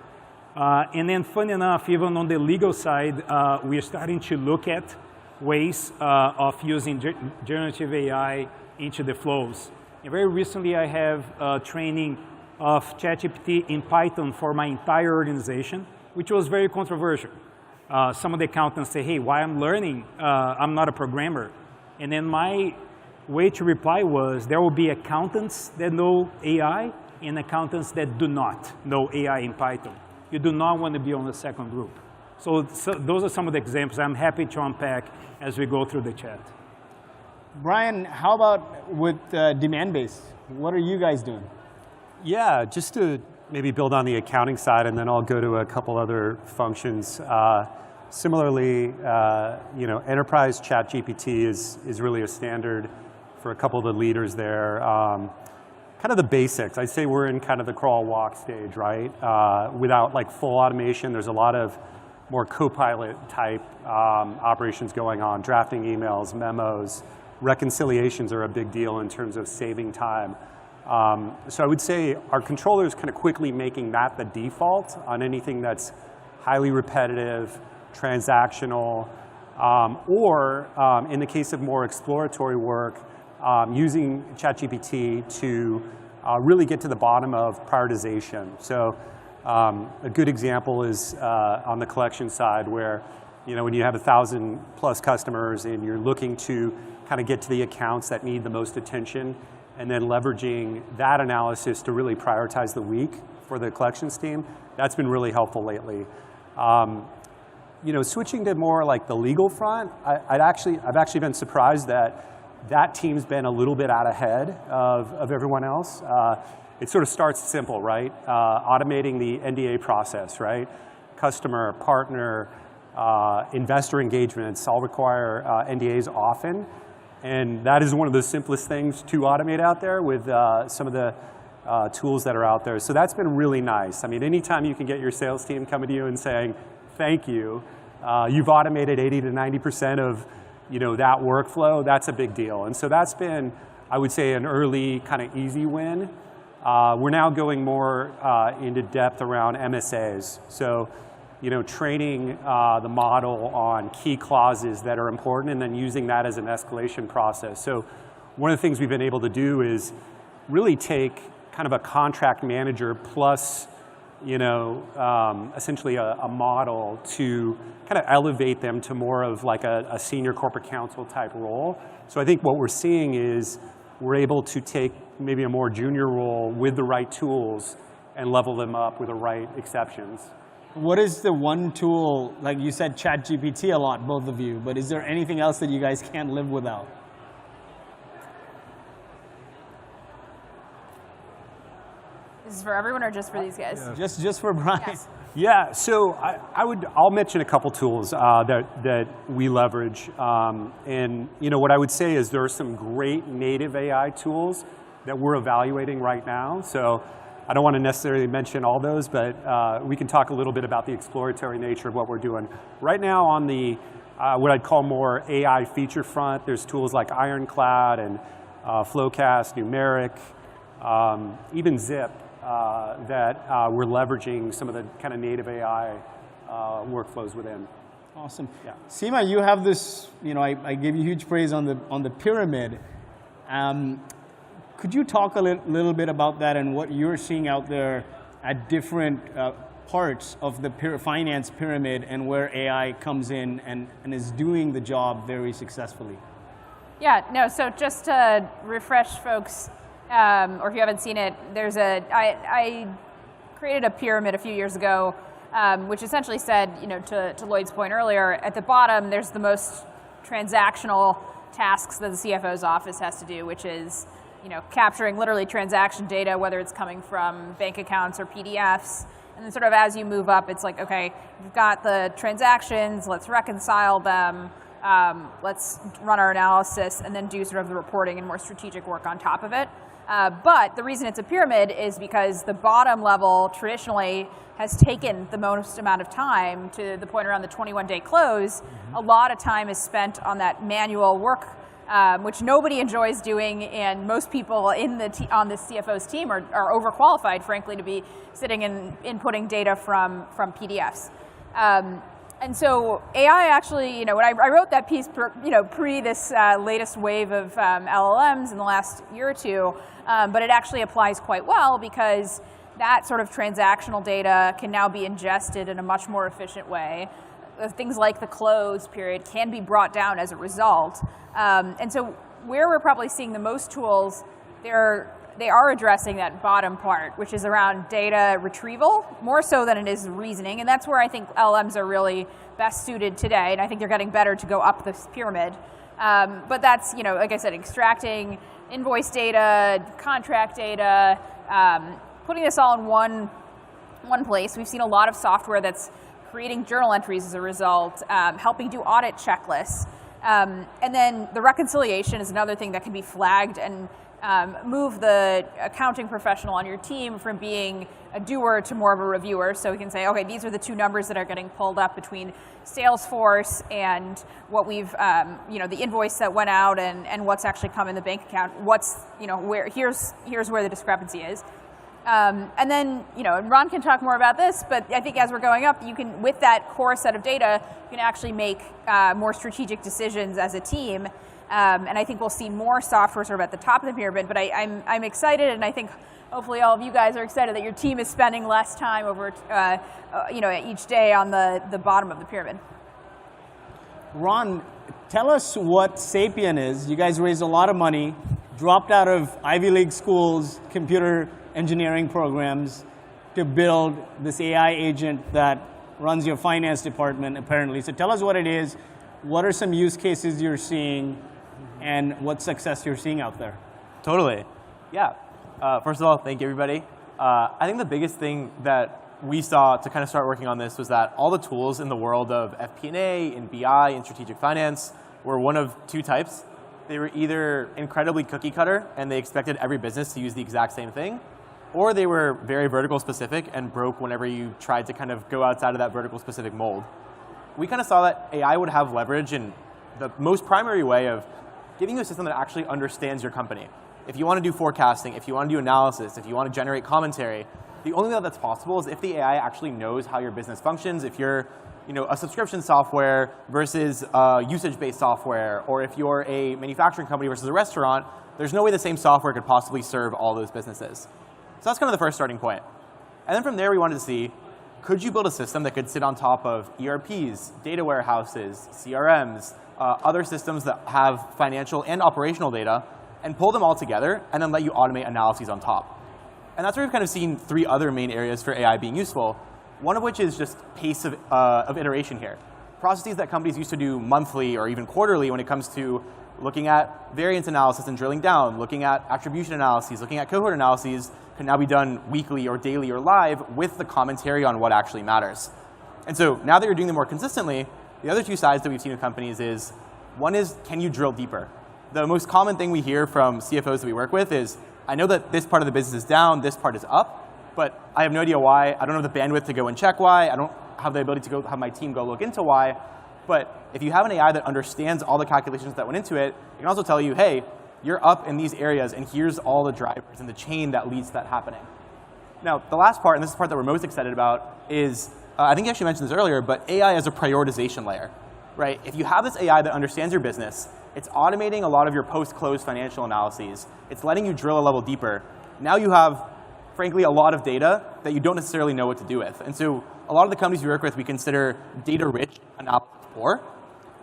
And then funny enough, even on the legal side, we're starting to look at ways of using generative AI into the flows. And very recently, I have training of ChatGPT in Python for my entire organization, which was very controversial. Some of the accountants say, hey, why I'm learning? I'm not a programmer. And then my way to reply was, there will be accountants that know AI and accountants that do not know AI in Python. You do not want to be on the second group. So those are some of the examples I'm happy to unpack as we go through the chat. Brian, how about with Demandbase? What are you guys doing? Yeah, just to maybe build on the accounting side, and then I'll go to a couple other functions. Similarly, enterprise ChatGPT is really a standard for a couple of the leaders there. Kind of the basics. I'd say we're in kind of the crawl walk stage, right? Without like full automation, there's a lot of more co-pilot type operations going on, drafting emails, memos, reconciliations are a big deal in terms of saving time. So I would say our controller is kind of quickly making that the default on anything that's highly repetitive, transactional, or in the case of more exploratory work, using ChatGPT to really get to the bottom of prioritization. So a good example is on the collection side where, when you have 1,000+ customers and you're looking to kind of get to the accounts that need the most attention, and then leveraging that analysis to really prioritize the week for the collections team, that's been really helpful lately. Switching to more like the legal front, I've actually been surprised that team's been a little bit out ahead of everyone else. It sort of starts simple, right? Automating the NDA process, right? Customer, partner, investor engagements all require NDAs often. And that is one of the simplest things to automate out there with some of the tools that are out there. So that's been really nice. I mean, anytime you can get your sales team coming to you and saying, thank you, you've automated 80 to 90% of that workflow, that's a big deal. And so that's been, I would say, an early kind of easy win. We're now going more into depth around MSAs. So, training the model on key clauses that are important and then using that as an escalation process. So one of the things we've been able to do is really take kind of a contract manager plus, essentially a model to kind of elevate them to more of like a senior corporate counsel type role. So I think what we're seeing is we're able to take maybe a more junior role with the right tools and level them up with the right exceptions. What is the one tool, like you said ChatGPT a lot, both of you, but is there anything else that you guys can't live without? This is for everyone or just for these guys? Yeah. Just for Brian. Yes. Yeah, so I'll mention a couple tools that we leverage. And what I would say is there are some great native AI tools that we're evaluating right now. So I don't want to necessarily mention all those, but we can talk a little bit about the exploratory nature of what we're doing. Right now on the, what I'd call more AI feature front, there's tools like Ironclad and Flowcast, Numeric, even Zip, that we're leveraging some of the kind of native AI workflows within. Awesome. Yeah. Seema, you have this, I gave you huge praise on the pyramid. Could you talk a little bit about that and what you're seeing out there at different parts of the finance pyramid and where AI comes in and is doing the job very successfully? Yeah, no, so just to refresh folks, or if you haven't seen it, I created a pyramid a few years ago, which essentially said, to Lloyd's point earlier, at the bottom there's the most transactional tasks that the CFO's office has to do, which is capturing literally transaction data, whether it's coming from bank accounts or PDFs. And then sort of as you move up, it's like, okay, we've got the transactions, let's reconcile them, let's run our analysis, and then do sort of the reporting and more strategic work on top of it. But the reason it's a pyramid is because the bottom level traditionally has taken the most amount of time, to the point around the 21-day close. Mm-hmm. A lot of time is spent on that manual work, which nobody enjoys doing, and most people on the CFO's team are overqualified, frankly, to be sitting and inputting data from PDFs. And so AI actually, when I wrote that piece, pre this latest wave of LLMs in the last year or two, but it actually applies quite well because that sort of transactional data can now be ingested in a much more efficient way. Things like the close period can be brought down as a result. And so where we're probably seeing the most tools, they are addressing that bottom part, which is around data retrieval, more so than it is reasoning. And that's where I think LLMs are really best suited today. And I think they're getting better to go up this pyramid. But that's, like I said, extracting invoice data, contract data, putting this all in one place. We've seen a lot of software that's creating journal entries as a result, helping do audit checklists. And then the reconciliation is another thing that can be flagged and move the accounting professional on your team from being a doer to more of a reviewer. So we can say, okay, these are the two numbers that are getting pulled up between Salesforce and what we've, the invoice that went out and what's actually come in the bank account. What's, here's where the discrepancy is. And then, and Ron can talk more about this, but I think as we're going up, you can, with that core set of data, you can actually make more strategic decisions as a team. And I think we'll see more software sort of at the top of the pyramid, but I'm excited, and I think hopefully all of you guys are excited that your team is spending less time over, each day on the bottom of the pyramid. Ron, tell us what Sapien is. You guys raised a lot of money, dropped out of Ivy League schools, computer engineering programs to build this AI agent that runs your finance department, apparently. So tell us what it is, what are some use cases you're seeing, and what success you're seeing out there. Totally. Yeah. First of all, thank you, everybody. I think the biggest thing that we saw to kind of start working on this was that all the tools in the world of FP&A and BI and strategic finance were one of two types. They were either incredibly cookie cutter and they expected every business to use the exact same thing, or they were very vertical specific and broke whenever you tried to kind of go outside of that vertical specific mold. We kind of saw that AI would have leverage in the most primary way of giving you a system that actually understands your company. If you want to do forecasting, if you want to do analysis, if you want to generate commentary, the only way that's possible is if the AI actually knows how your business functions, if you're a subscription software versus usage-based software, or if you're a manufacturing company versus a restaurant, there's no way the same software could possibly serve all those businesses. So that's kind of the first starting point. And then from there, we wanted to see, could you build a system that could sit on top of ERPs, data warehouses, CRMs, other systems that have financial and operational data, and pull them all together, and then let you automate analyses on top. And that's where we've kind of seen three other main areas for AI being useful, one of which is just pace of iteration here. Processes that companies used to do monthly or even quarterly when it comes to looking at variance analysis and drilling down, looking at attribution analyses, looking at cohort analyses, can now be done weekly or daily or live with the commentary on what actually matters. And so now that you're doing them more consistently, the other two sides that we've seen with companies is, one is, can you drill deeper? The most common thing we hear from CFOs that we work with is, I know that this part of the business is down, this part is up, but I have no idea why. I don't have the bandwidth to go and check why. I don't have the ability to go have my team go look into why. But if you have an AI that understands all the calculations that went into it, it can also tell you, hey, you're up in these areas, and here's all the drivers and the chain that leads to that happening. Now, the last part, and this is the part that we're most excited about, is, I think you actually mentioned this earlier, but AI as a prioritization layer, right? If you have this AI that understands your business, it's automating a lot of your post-close financial analyses. It's letting you drill a level deeper. Now you have, frankly, a lot of data that you don't necessarily know what to do with. And so a lot of the companies we work with, we consider data-rich analysis poor.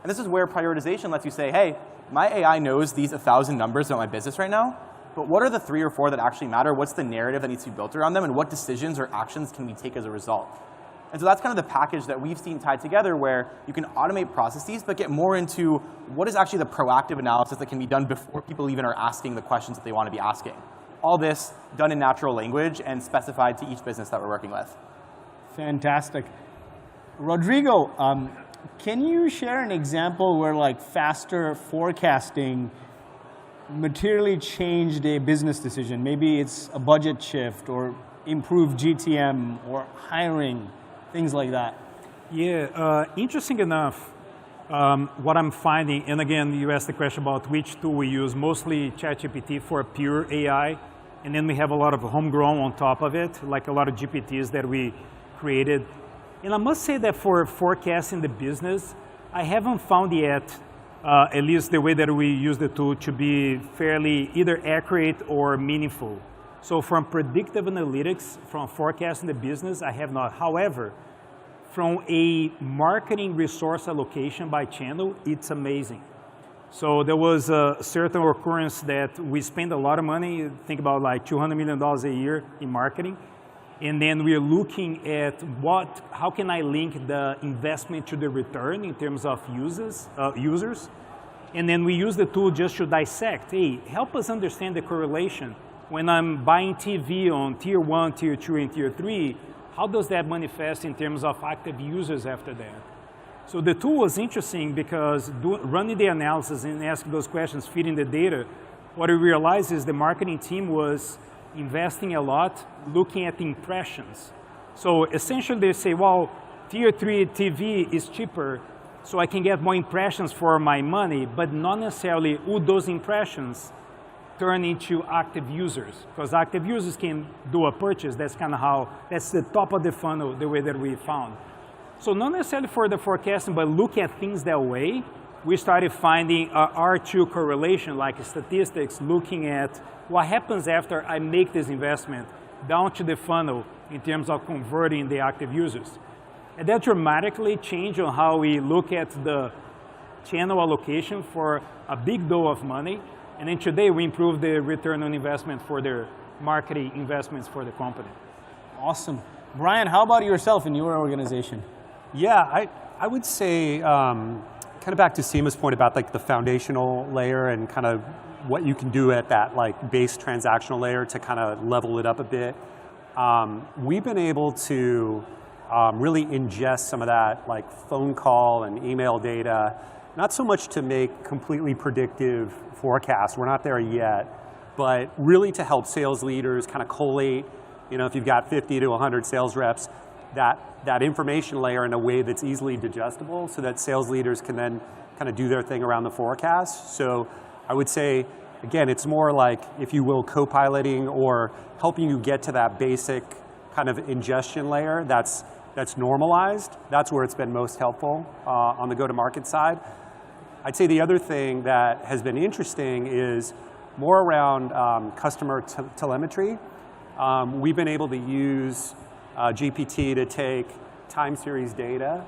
And this is where prioritization lets you say, hey, my AI knows these 1,000 numbers about my business right now, but what are the 3 or 4 that actually matter? What's the narrative that needs to be built around them, and what decisions or actions can we take as a result? And so that's kind of the package that we've seen tied together, where you can automate processes, but get more into what is actually the proactive analysis that can be done before people even are asking the questions that they want to be asking. All this done in natural language and specified to each business that we're working with. Fantastic. Rodrigo, can you share an example where faster forecasting materially changed a business decision? Maybe it's a budget shift or improved GTM or hiring, things like that. Yeah, interesting enough, what I'm finding, and again, you asked the question about which tool we use, mostly ChatGPT for pure AI, and then we have a lot of homegrown on top of it, like a lot of GPTs that we created. And I must say that for forecasting the business, I haven't found yet, at least the way that we use the tool, to be fairly either accurate or meaningful. So from predictive analytics, from forecasting the business, I have not. However, from a marketing resource allocation by channel, it's amazing. So there was a certain occurrence that we spend a lot of money, think about like $200 million a year in marketing. And then we're looking at how can I link the investment to the return in terms of users. And then we use the tool just to dissect, hey, help us understand the correlation. When I'm buying TV on tier 1, tier 2, and tier 3, how does that manifest in terms of active users after that? So the tool was interesting because running the analysis and asking those questions, feeding the data, what we realized is the marketing team was investing a lot looking at impressions. So essentially they say, well, tier 3 TV is cheaper, so I can get more impressions for my money, but not necessarily would those impressions turn into active users, because active users can do a purchase. That's kind of how, that's the top of the funnel, the way that we found. So not necessarily for the forecasting, but look at things that way, we started finding R2 correlation, like statistics, looking at what happens after I make this investment down to the funnel in terms of converting the active users. And that dramatically changed on how we look at the channel allocation for a big dough of money. And then today we improved the return on investment for their marketing investments for the company. Awesome. Brian, how about yourself in your organization? Yeah, I would say, kind of back to Seema's point about like the foundational layer and kind of what you can do at that like base transactional layer to kind of level it up a bit. We've been able to really ingest some of that like phone call and email data, not so much to make completely predictive forecasts, we're not there yet, but really to help sales leaders kind of collate, you know, if you've got 50 to 100 sales reps, that information layer in a way that's easily digestible so that sales leaders can then kind of do their thing around the forecast. So I would say, again, it's more like, if you will, co-piloting or helping you get to that basic kind of ingestion layer that's normalized. That's where it's been most helpful on the go-to-market side. I'd say the other thing that has been interesting is more around customer telemetry. We've been able to use GPT to take time series data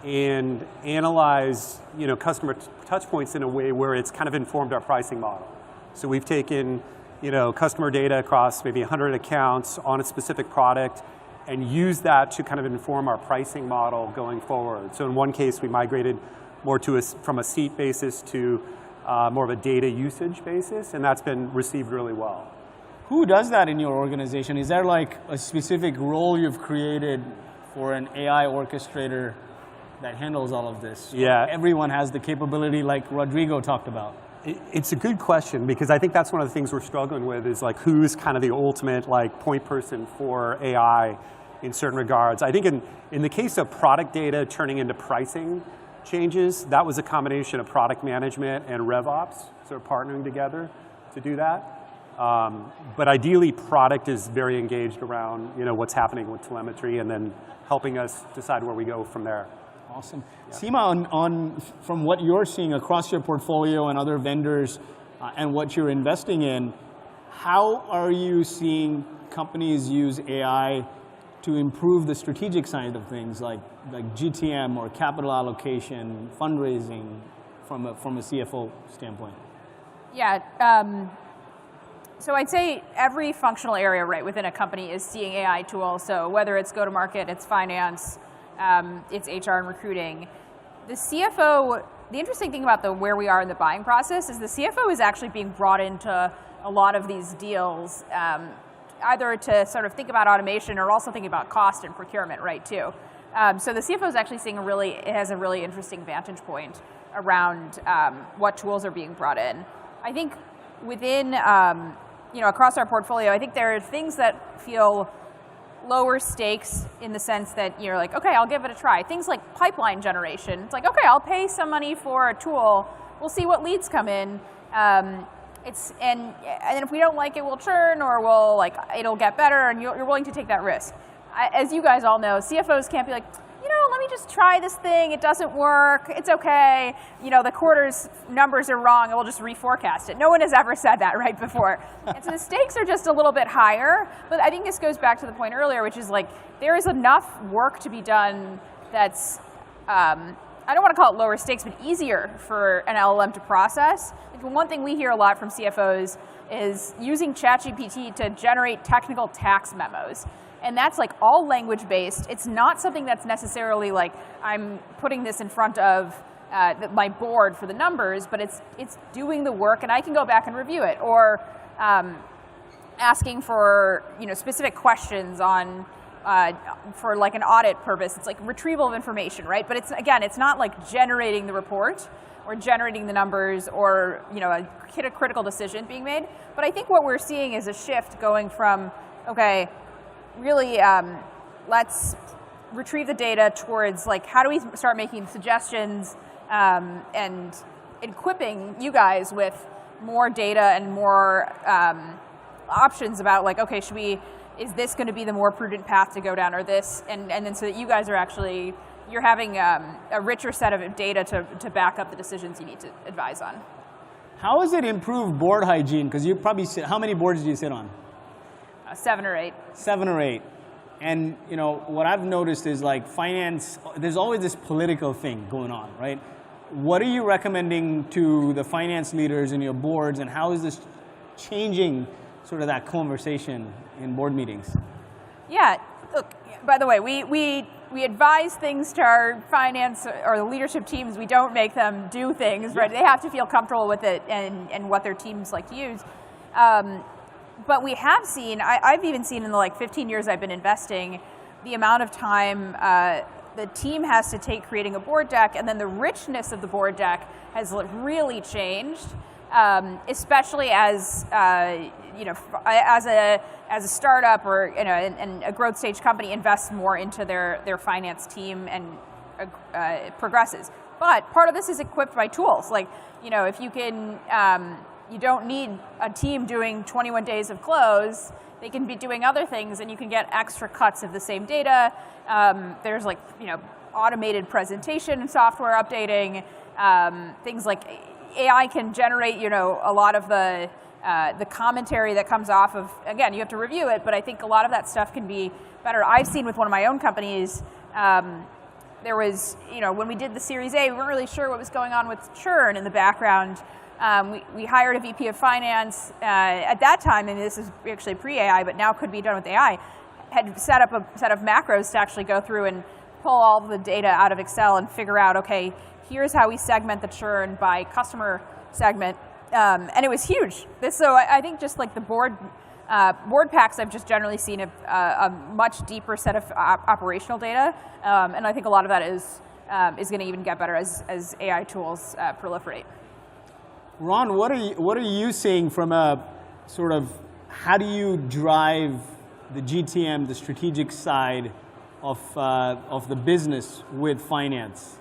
and analyze, you know, customer touch points in a way where it's kind of informed our pricing model. So we've taken, you know, customer data across maybe 100 accounts on a specific product and used that to kind of inform our pricing model going forward. So in one case, we migrated more to from a seat basis to more of a data usage basis, and that's been received really well. Who does that in your organization? Is there like a specific role you've created for an AI orchestrator that handles all of this? Yeah. Everyone has the capability like Rodrigo talked about. It's a good question, because I think that's one of the things we're struggling with is like who's kind of the ultimate like point person for AI in certain regards. I think in the case of product data turning into pricing changes, that was a combination of product management and RevOps, sort of partnering together to do that. But ideally, product is very engaged around, you know, what's happening with telemetry and then helping us decide where we go from there. Awesome. Yeah. Seema, from what you're seeing across your portfolio and other vendors and what you're investing in, how are you seeing companies use AI to improve the strategic side of things like GTM or capital allocation, fundraising from a CFO standpoint? Yeah. So I'd say every functional area right within a company is seeing AI tools. So whether it's go-to-market, it's finance, it's HR and recruiting. The CFO, the interesting thing about where we are in the buying process is the CFO is actually being brought into a lot of these deals, either to sort of think about automation or also thinking about cost and procurement, right, too. So the CFO is actually seeing it has a really interesting vantage point around what tools are being brought in. I think within, across our portfolio, I think there are things that feel lower stakes in the sense that you're like, okay, I'll give it a try. Things like pipeline generation. It's like, okay, I'll pay some money for a tool. We'll see what leads come in. And if we don't like it, we'll churn, or it'll get better, and you're willing to take that risk. As you guys all know, CFOs can't be like, let me just try this thing. It doesn't work. It's okay. The quarter's numbers are wrong, and we'll just reforecast it. No one has ever said that right before. And so the stakes are just a little bit higher. But I think this goes back to the point earlier, which is like there is enough work to be done that's, I don't want to call it lower stakes, but easier for an LLM to process. Like one thing we hear a lot from CFOs is using ChatGPT to generate technical tax memos. And that's like all language-based. It's not something that's necessarily like I'm putting this in front of my board for the numbers, but it's doing the work, and I can go back and review it, or asking for specific questions on for like an audit purpose. It's like retrieval of information, right? But it's not like generating the report. or generating the numbers or a critical decision being made. But I think what we're seeing is a shift going from, okay, really let's retrieve the data towards like how do we start making suggestions and equipping you guys with more data and more options about like, okay, is this going to be the more prudent path to go down or this, and then so that you guys are actually, you're having a richer set of data to back up the decisions you need to advise on. How has it improved board hygiene? Because you probably sit, how many boards do you sit on? 7 or 8. 7 or 8. And what I've noticed is like finance, there's always this political thing going on, right? What are you recommending to the finance leaders in your boards, and how is this changing sort of that conversation in board meetings? Yeah, look, by the way, we advise things to our finance or the leadership teams. We don't make them do things, right? They have to feel comfortable with it and what their teams like to use. But we have seen, I've even seen in the like 15 years I've been investing, the amount of time the team has to take creating a board deck, and then the richness of the board deck has really changed, especially as as a startup or and a growth stage company invests more into their finance team and progresses. But part of this is equipped by tools. Like if you can, you don't need a team doing 21 days of close. They can be doing other things, and you can get extra cuts of the same data. There's like automated presentation software updating, things like AI can generate a lot of the commentary that comes off of, again, you have to review it, but I think a lot of that stuff can be better. I've seen with one of my own companies, there was, when we did the Series A, we weren't really sure what was going on with churn in the background. We hired a VP of finance at that time, and this is actually pre-AI, but now could be done with AI, had set up a set of macros to actually go through and pull all the data out of Excel and figure out, okay, here's how we segment the churn by customer segment. And it was huge. So I think just like the board packs, I've just generally seen a much deeper set of operational data. And I think a lot of that is going to even get better as AI tools proliferate. Ron, what are you seeing from a sort of, how do you drive the GTM, the strategic side of the business with finance?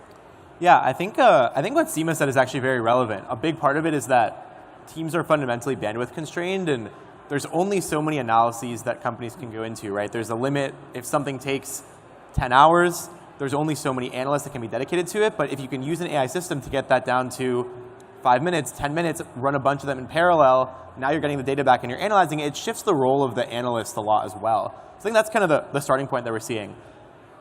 Yeah, I think what Seema said is actually very relevant. A big part of it is that teams are fundamentally bandwidth constrained, and there's only so many analyses that companies can go into, right? There's a limit. If something takes 10 hours, there's only so many analysts that can be dedicated to it. But if you can use an AI system to get that down to 5 minutes, 10 minutes, run a bunch of them in parallel, now you're getting the data back and you're analyzing it, it shifts the role of the analyst a lot as well. So I think that's kind of the starting point that we're seeing.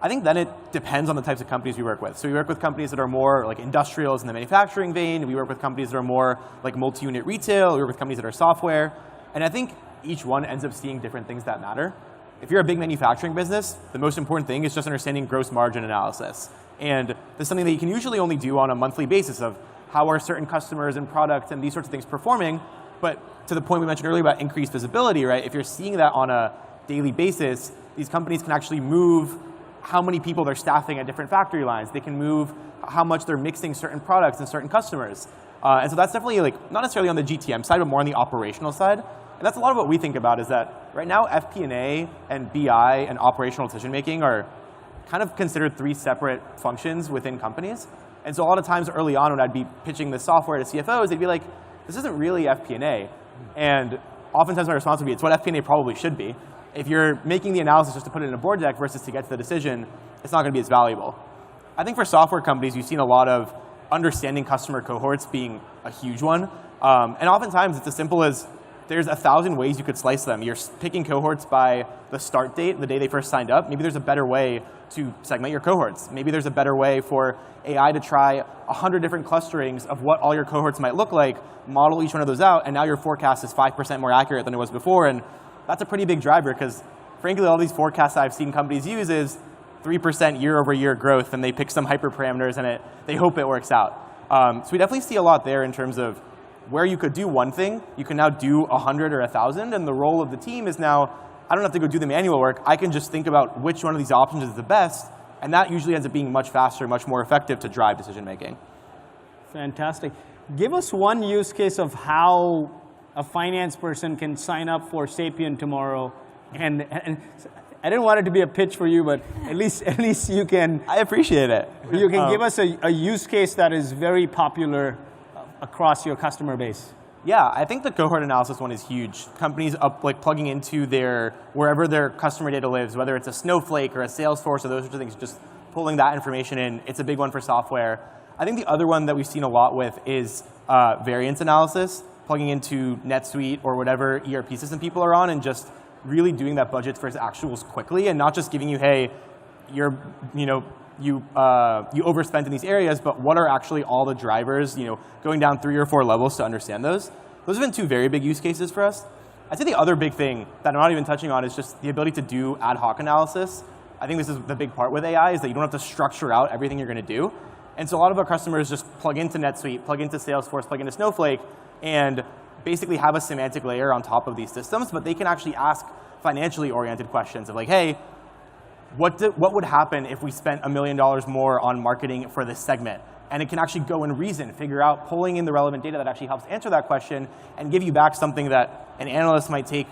I think then it depends on the types of companies we work with. So we work with companies that are more like industrials in the manufacturing vein. We work with companies that are more like multi-unit retail. We work with companies that are software. And I think each one ends up seeing different things that matter. If you're a big manufacturing business, the most important thing is just understanding gross margin analysis. And this is something that you can usually only do on a monthly basis of how are certain customers and products and these sorts of things performing. But to the point we mentioned earlier about increased visibility, right? If you're seeing that on a daily basis, these companies can actually move how many people they're staffing at different factory lines. They can move how much they're mixing certain products and certain customers. And so that's definitely like, not necessarily on the GTM side, but more on the operational side. And that's a lot of what we think about, is that right now FP&A and BI and operational decision making are kind of considered 3 separate functions within companies. And so a lot of times early on when I'd be pitching this software to CFOs, they'd be like, this isn't really FP&A. And oftentimes my response would be, it's what FP&A probably should be. If you're making the analysis just to put it in a board deck versus to get to the decision, it's not going to be as valuable. I think for software companies, you've seen a lot of understanding customer cohorts being a huge one. And oftentimes it's as simple as there's 1,000 ways you could slice them. You're picking cohorts by the start date, the day they first signed up. Maybe there's a better way to segment your cohorts. Maybe there's a better way for AI to try 100 different clusterings of what all your cohorts might look like, model each one of those out, and now your forecast is 5% more accurate than it was before. And that's a pretty big driver, because frankly, all these forecasts I've seen companies use is 3% year-over-year growth, and they pick some hyperparameters and they hope it works out. So we definitely see a lot there in terms of where you could do one thing, you can now do 100 or 1,000, and the role of the team is now, I don't have to go do the manual work, I can just think about which one of these options is the best, and that usually ends up being much faster, much more effective to drive decision making. Fantastic. Give us one use case of how a finance person can sign up for Sapient tomorrow. And I didn't want it to be a pitch for you, but at least you can. I appreciate it. You can give us a use case that is very popular across your customer base. Yeah, I think the cohort analysis one is huge. Companies plugging into wherever their customer data lives, whether it's a Snowflake or a Salesforce or those sorts of things, just pulling that information in. It's a big one for software. I think the other one that we've seen a lot with is variance analysis, plugging into NetSuite or whatever ERP system people are on, and just really doing that budget versus actuals quickly, and not just giving you, hey, you overspent in these areas, but what are actually all the drivers, going down 3 or 4 levels to understand those. Those have been 2 very big use cases for us. I'd say the other big thing that I'm not even touching on is just the ability to do ad hoc analysis. I think this is the big part with AI, is that you don't have to structure out everything you're going to do. And so a lot of our customers just plug into NetSuite, plug into Salesforce, plug into Snowflake, and basically have a semantic layer on top of these systems, but they can actually ask financially oriented questions of like, hey, what would happen if we spent $1 million more on marketing for this segment? And it can actually go and reason, figure out, pulling in the relevant data that actually helps answer that question and give you back something that an analyst might take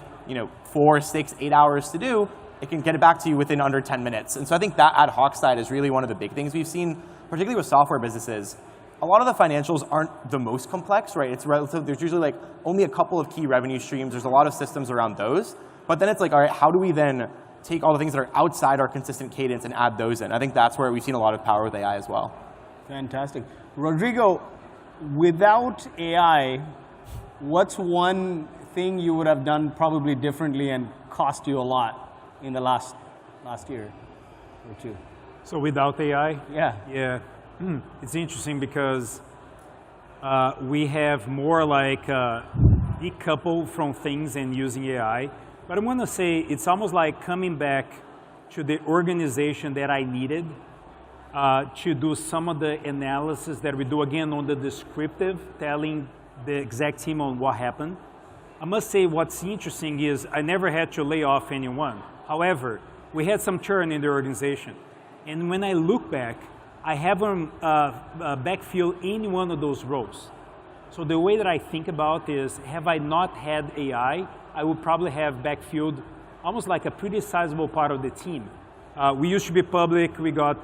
4, 6, 8 hours to do. It can get it back to you within under 10 minutes. And so I think that ad hoc side is really one of the big things we've seen, particularly with software businesses. A lot of the financials aren't the most complex, right? It's relative. There's usually only a couple of key revenue streams. There's a lot of systems around those. But then it's all right, how do we then take all the things that are outside our consistent cadence and add those in? I think that's where we've seen a lot of power with AI as well. Fantastic. Rodrigo, without AI, what's one thing you would have done probably differently and cost you a lot in the last year or 2? So without AI? Yeah. Yeah. It's interesting because we have more decouple from things and using AI. But I'm going to say it's almost like coming back to the organization that I needed to do some of the analysis that we do, again, on the descriptive, telling the exec team on what happened. I must say what's interesting is I never had to lay off anyone. However, we had some churn in the organization. And when I look back, I haven't backfilled any one of those roles. So the way that I think about is, have I not had AI, I would probably have backfilled almost like a pretty sizable part of the team. We used to be public, we got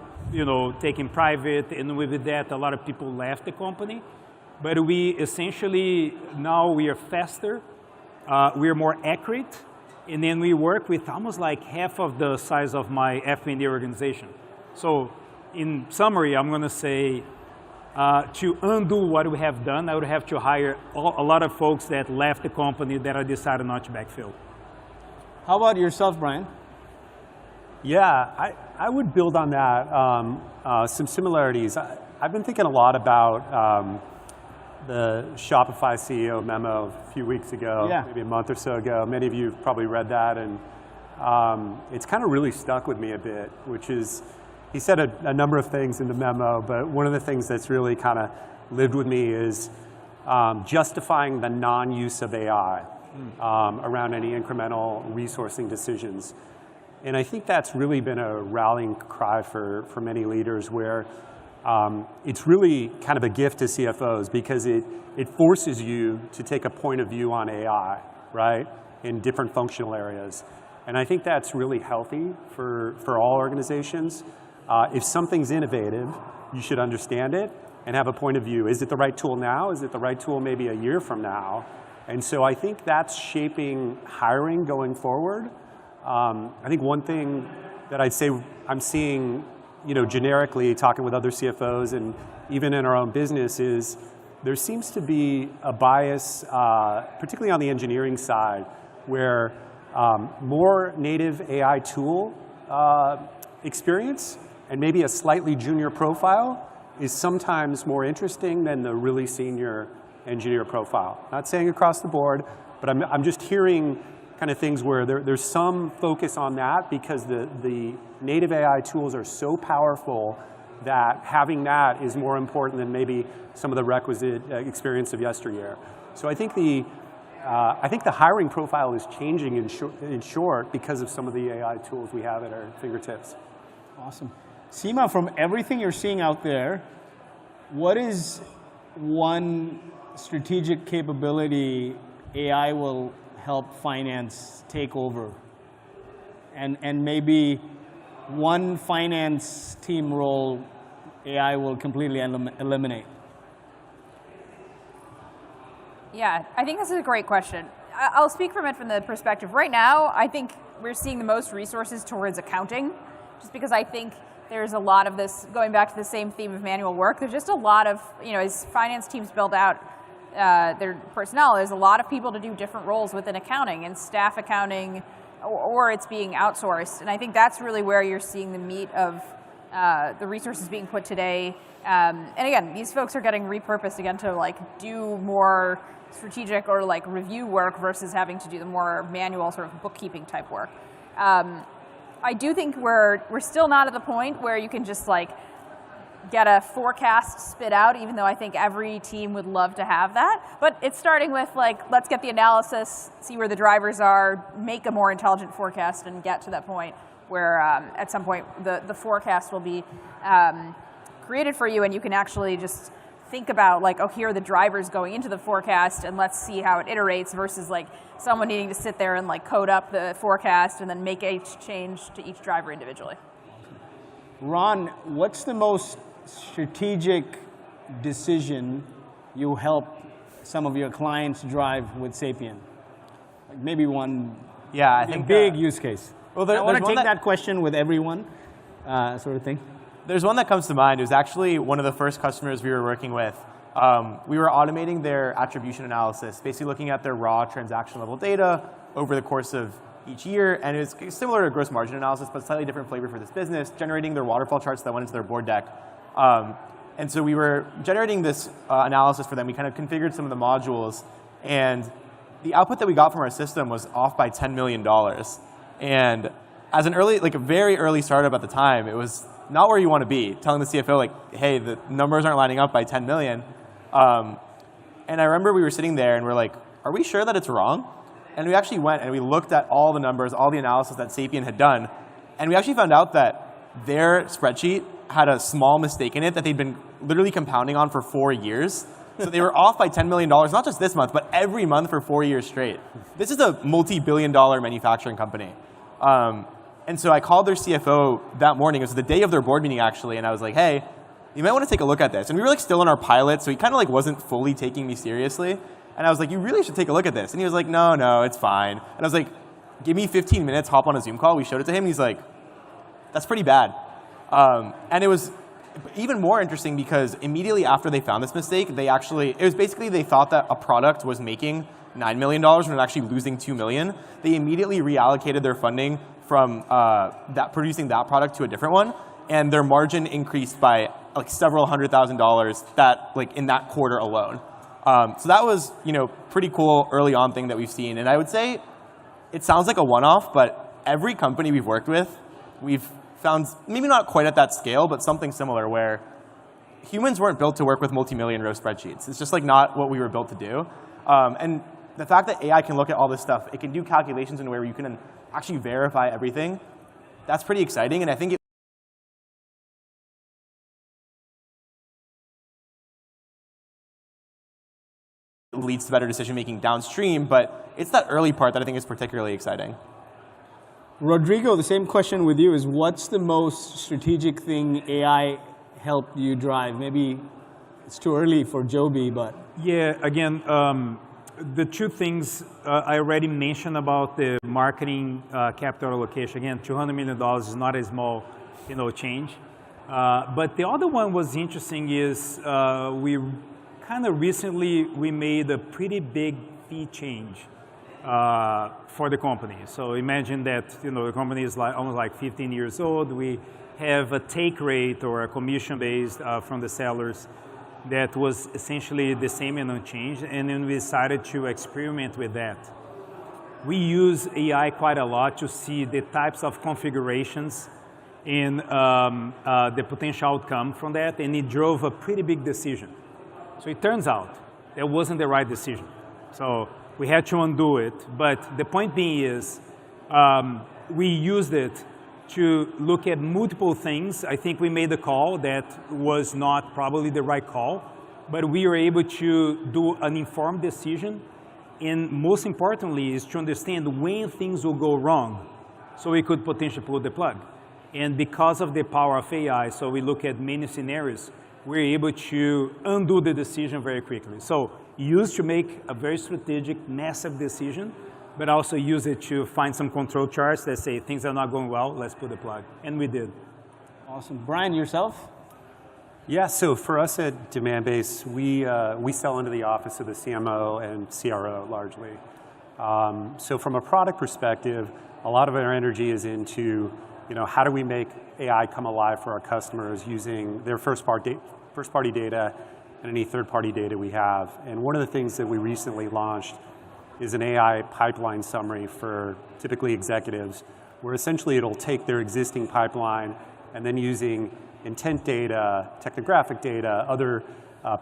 taken private, and with that a lot of people left the company. But we essentially, now we are faster, we are more accurate, and then we work with almost like half of the size of my FP&A organization. So in summary, I'm going to say, to undo what we have done, I would have to hire a lot of folks that left the company that I decided not to backfill. How about yourself, Brian? Yeah, I would build on that. Some similarities. I've been thinking a lot about the Shopify CEO memo a few weeks ago, maybe a month or so ago. Many of you have probably read that, and it's kind of really stuck with me a bit, which is, he said a number of things in the memo, but one of the things that's really kind of lived with me is justifying the non-use of AI around any incremental resourcing decisions. And I think that's really been a rallying cry for many leaders, where it's really kind of a gift to CFOs, because it forces you to take a point of view on AI, right, in different functional areas. And I think that's really healthy for all organizations. If something's innovative, you should understand it and have a point of view. Is it the right tool now? Is it the right tool maybe a year from now? And so I think that's shaping hiring going forward. I think one thing that I'd say I'm seeing, generically talking with other CFOs and even in our own business, is there seems to be a bias, particularly on the engineering side, where more native AI tool experience and maybe a slightly junior profile is sometimes more interesting than the really senior engineer profile. Not saying across the board, but I'm just hearing kind of things where there's some focus on that, because the native AI tools are so powerful that having that is more important than maybe some of the requisite experience of yesteryear. So I think the hiring profile is changing in short because of some of the AI tools we have at our fingertips. Awesome. Seema, from everything you're seeing out there, what is one strategic capability AI will help finance take over? And maybe one finance team role AI will completely eliminate? Yeah, I think this is a great question. I'll speak from it from the perspective. Right now, I think we're seeing the most resources towards accounting, just because I think there's a lot of this, going back to the same theme of manual work, there's just a lot of, as finance teams build out their personnel, there's a lot of people to do different roles within accounting and staff accounting, or it's being outsourced. And I think that's really where you're seeing the meat of the resources being put today. And again, these folks are getting repurposed again to do more strategic or review work versus having to do the more manual sort of bookkeeping type work. I do think we're still not at the point where you can just get a forecast spit out, even though I think every team would love to have that. But it's starting with let's get the analysis, see where the drivers are, make a more intelligent forecast, and get to that point where at some point the forecast will be created for you, and you can actually just think about oh, here are the drivers going into the forecast, and let's see how it iterates, versus someone needing to sit there and code up the forecast and then make each change to each driver individually. Ron, what's the most strategic decision you help some of your clients drive with Sapien? Maybe one I think big use case. Well, I want to take that question with everyone, sort of thing. There's one that comes to mind. It was actually one of the first customers we were working with. We were automating their attribution analysis, basically looking at their raw transaction level data over the course of each year, and it was similar to gross margin analysis, but slightly different flavor for this business, generating their waterfall charts that went into their board deck. And so we were generating this analysis for them. We kind of configured some of the modules, and the output that we got from our system was off by $10 million. And as a very early startup at the time, it was not where you want to be, telling the CFO, hey, the numbers aren't lining up by 10 million. And I remember we were sitting there and we're like, are we sure that it's wrong? And we actually went and we looked at all the numbers, all the analysis that Sapien had done, and we actually found out that their spreadsheet had a small mistake in it that they'd been literally compounding on for 4 years. So they were off by $10 million, not just this month, but every month for 4 years straight. This is a multi-billion-dollar manufacturing company. And so I called their CFO that morning. It was the day of their board meeting, actually, and I was like, hey, you might want to take a look at this. And we were still in our pilot, so he kind of wasn't fully taking me seriously. And I was like, you really should take a look at this. And he was like, no, it's fine. And I was like, give me 15 minutes, hop on a Zoom call. We showed it to him, and he's like, that's pretty bad. And it was even more interesting because immediately after they found this mistake, they thought that a product was making $9 million when it was actually losing $2 million. They immediately reallocated their funding from producing that product to a different one, and their margin increased by several $100,000 in that quarter alone. So that was pretty cool early on thing that we've seen, and I would say it sounds like a one-off, but every company we've worked with, we've found maybe not quite at that scale, but something similar where humans weren't built to work with multi-million row spreadsheets. It's just not what we were built to do, and the fact that AI can look at all this stuff, it can do calculations in a way where you can actually verify everything, that's pretty exciting, and I think it leads to better decision making downstream, but it's that early part that I think is particularly exciting. Rodrigo, the same question with you is, what's the most strategic thing AI helped you drive? Maybe it's too early for Joby, but. Yeah, again, the two things I already mentioned about the marketing capital allocation. Again, $200 million is not a small change. But the other one was interesting is we kind of recently we made a pretty big fee change for the company. So imagine that the company is almost 15 years old. We have a take rate or a commission based from the sellers that was essentially the same and unchanged, and then we decided to experiment with that. We use AI quite a lot to see the types of configurations and the potential outcome from that, and it drove a pretty big decision. So it turns out that wasn't the right decision. So we had to undo it, but the point being is we used it to look at multiple things. I think we made a call that was not probably the right call, but we are able to do an informed decision, and most importantly is to understand when things will go wrong, so we could potentially pull the plug. And because of the power of AI, so we look at many scenarios, we're able to undo the decision very quickly. So use to make a very strategic, massive decision, but also use it to find some control charts that say things are not going well, let's pull the plug. And we did. Awesome. Brian, yourself? Yeah, so for us at Demandbase, we sell into the office of the CMO and CRO largely. So from a product perspective, a lot of our energy is into, how do we make AI come alive for our customers using their first-party data and any third-party data we have. And one of the things that we recently launched is an AI pipeline summary for typically executives, where essentially it'll take their existing pipeline and then using intent data, technographic data, other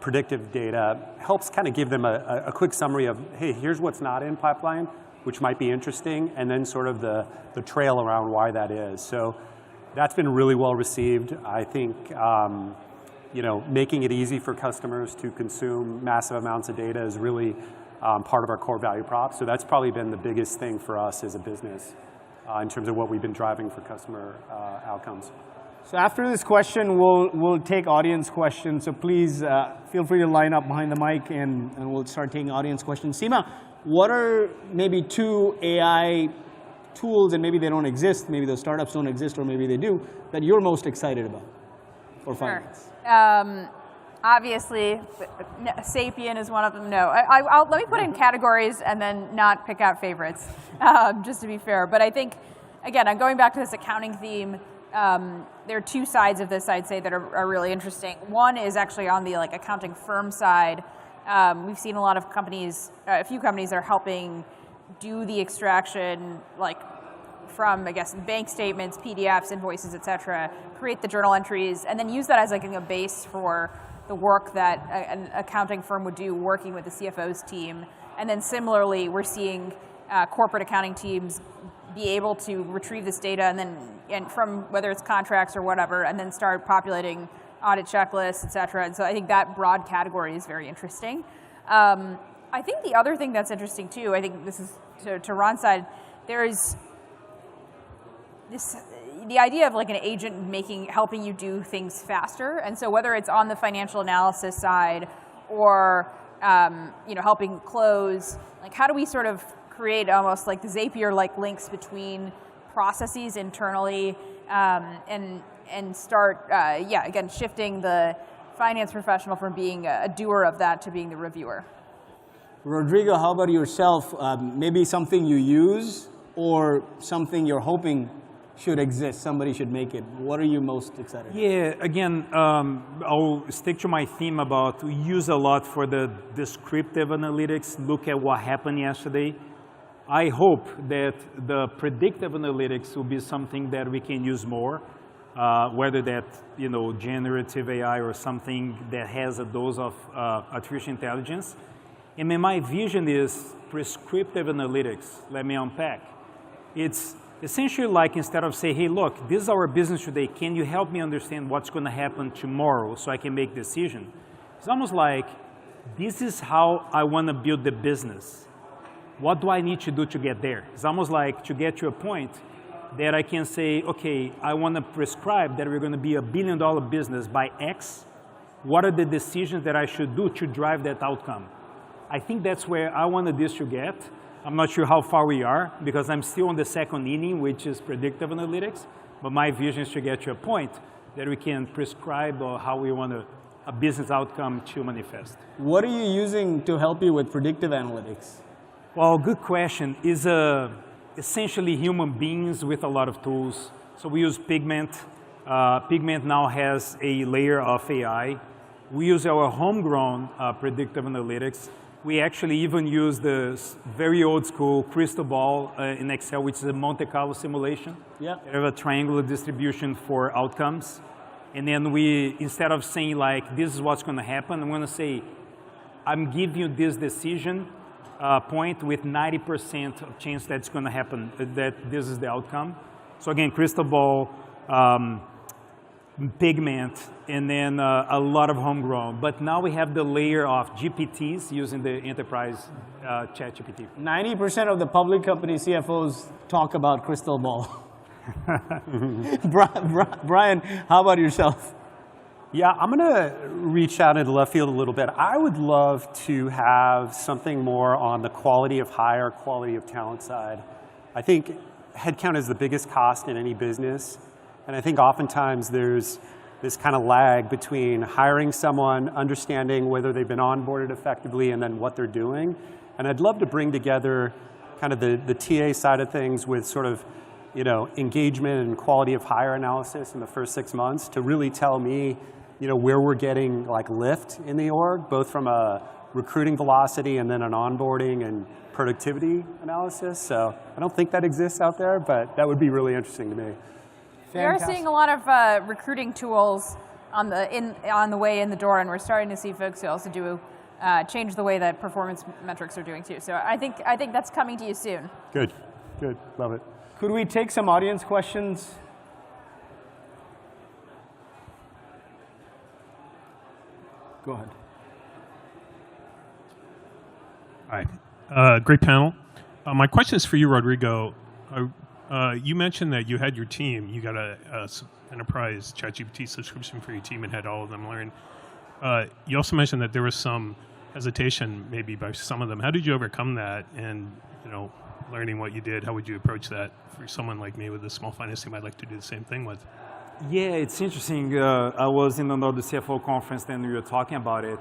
predictive data, helps kind of give them a quick summary of, hey, here's what's not in pipeline, which might be interesting, and then sort of the trail around why that is. So that's been really well received. I think making it easy for customers to consume massive amounts of data is really part of our core value prop. So that's probably been the biggest thing for us as a business in terms of what we've been driving for customer outcomes. So after this question, we'll take audience questions. So please feel free to line up behind the mic, and we'll start taking audience questions. Seema, what are maybe 2 AI tools, and maybe they don't exist, maybe those startups don't exist, or maybe they do, that you're most excited about for finance? Sure. Obviously, Sapien is one of them. No, let me put in categories and then not pick out favorites, just to be fair. But I think, again, I'm going back to this accounting theme. There are 2 sides of this, I'd say, that are really interesting. One is actually on the accounting firm side. We've seen a lot of companies, a few companies are helping do the extraction, from, I guess, bank statements, PDFs, invoices, et cetera, create the journal entries, and then use that as a base for the work that an accounting firm would do working with the CFO's team. And then similarly, we're seeing corporate accounting teams be able to retrieve this data and from whether it's contracts or whatever, and then start populating audit checklists, et cetera. And so I think that broad category is very interesting. I think the other thing that's interesting too, I think this is to Ron's side, there is the idea of an agent helping you do things faster. And so whether it's on the financial analysis side or helping close, how do we sort of create almost the Zapier-like links between processes internally and start, again, shifting the finance professional from being a doer of that to being the reviewer. Rodrigo, how about yourself? Maybe something you use or something you're hoping should exist, somebody should make it. What are you most excited about? Yeah, again, I'll stick to my theme about we use a lot for the descriptive analytics, look at what happened yesterday. I hope that the predictive analytics will be something that we can use more, whether that, generative AI or something that has a dose of artificial intelligence. And my vision is prescriptive analytics. Let me unpack. It's essentially instead of saying, hey, look, this is our business today. Can you help me understand what's going to happen tomorrow so I can make a decision? It's almost like, this is how I want to build the business. What do I need to do to get there? It's almost like to get to a point that I can say, okay, I want to prescribe that we're going to be $1 billion business by X. What are the decisions that I should do to drive that outcome? I think that's where I wanted this to get. I'm not sure how far we are because I'm still on the second inning, which is predictive analytics. But my vision is to get to a point that we can prescribe how we want a business outcome to manifest. What are you using to help you with predictive analytics? Well, good question. Is essentially human beings with a lot of tools. So we use Pigment. Pigment now has a layer of AI. We use our homegrown predictive analytics. We actually even use the very old school crystal ball in Excel, which is a Monte Carlo simulation. Yeah. We have a triangular distribution for outcomes. And then we, instead of saying this is what's going to happen, I'm going to say, I'm giving you this decision point with 90% of chance that's going to happen, that this is the outcome. So again, crystal ball, pigment, and then a lot of homegrown. But now we have the layer of GPTs using the enterprise ChatGPT. 90% of the public company CFOs talk about crystal ball. Brian, how about yourself? Yeah, I'm going to reach out into left field a little bit. I would love to have something more on the quality of hire, quality of talent side. I think headcount is the biggest cost in any business. And I think oftentimes there's this kind of lag between hiring someone, understanding whether they've been onboarded effectively, and then what they're doing. And I'd love to bring together kind of the TA side of things with sort of, you know, engagement and quality of hire analysis in the first 6 months to really tell me, you know, where we're getting like lift in the org, both from a recruiting velocity and then an onboarding and productivity analysis. So I don't think that exists out there, but that would be really interesting to me. We are seeing a lot of recruiting tools on the way in the door, and we're starting to see folks who also do change the way that performance metrics are doing too. So I think that's coming to you soon. Good, good, love it. Could we take some audience questions? Go ahead. Hi, great panel. My question is for you, Rodrigo. You mentioned that you had your team, you got a enterprise ChatGPT subscription for your team and had all of them learn. You also mentioned that there was some hesitation maybe by some of them. How did you overcome that? And, you know, learning what you did, how would you approach that for someone like me with a small finance team I'd like to do the same thing with? Yeah, it's interesting. I was in another CFO conference and we were talking about it.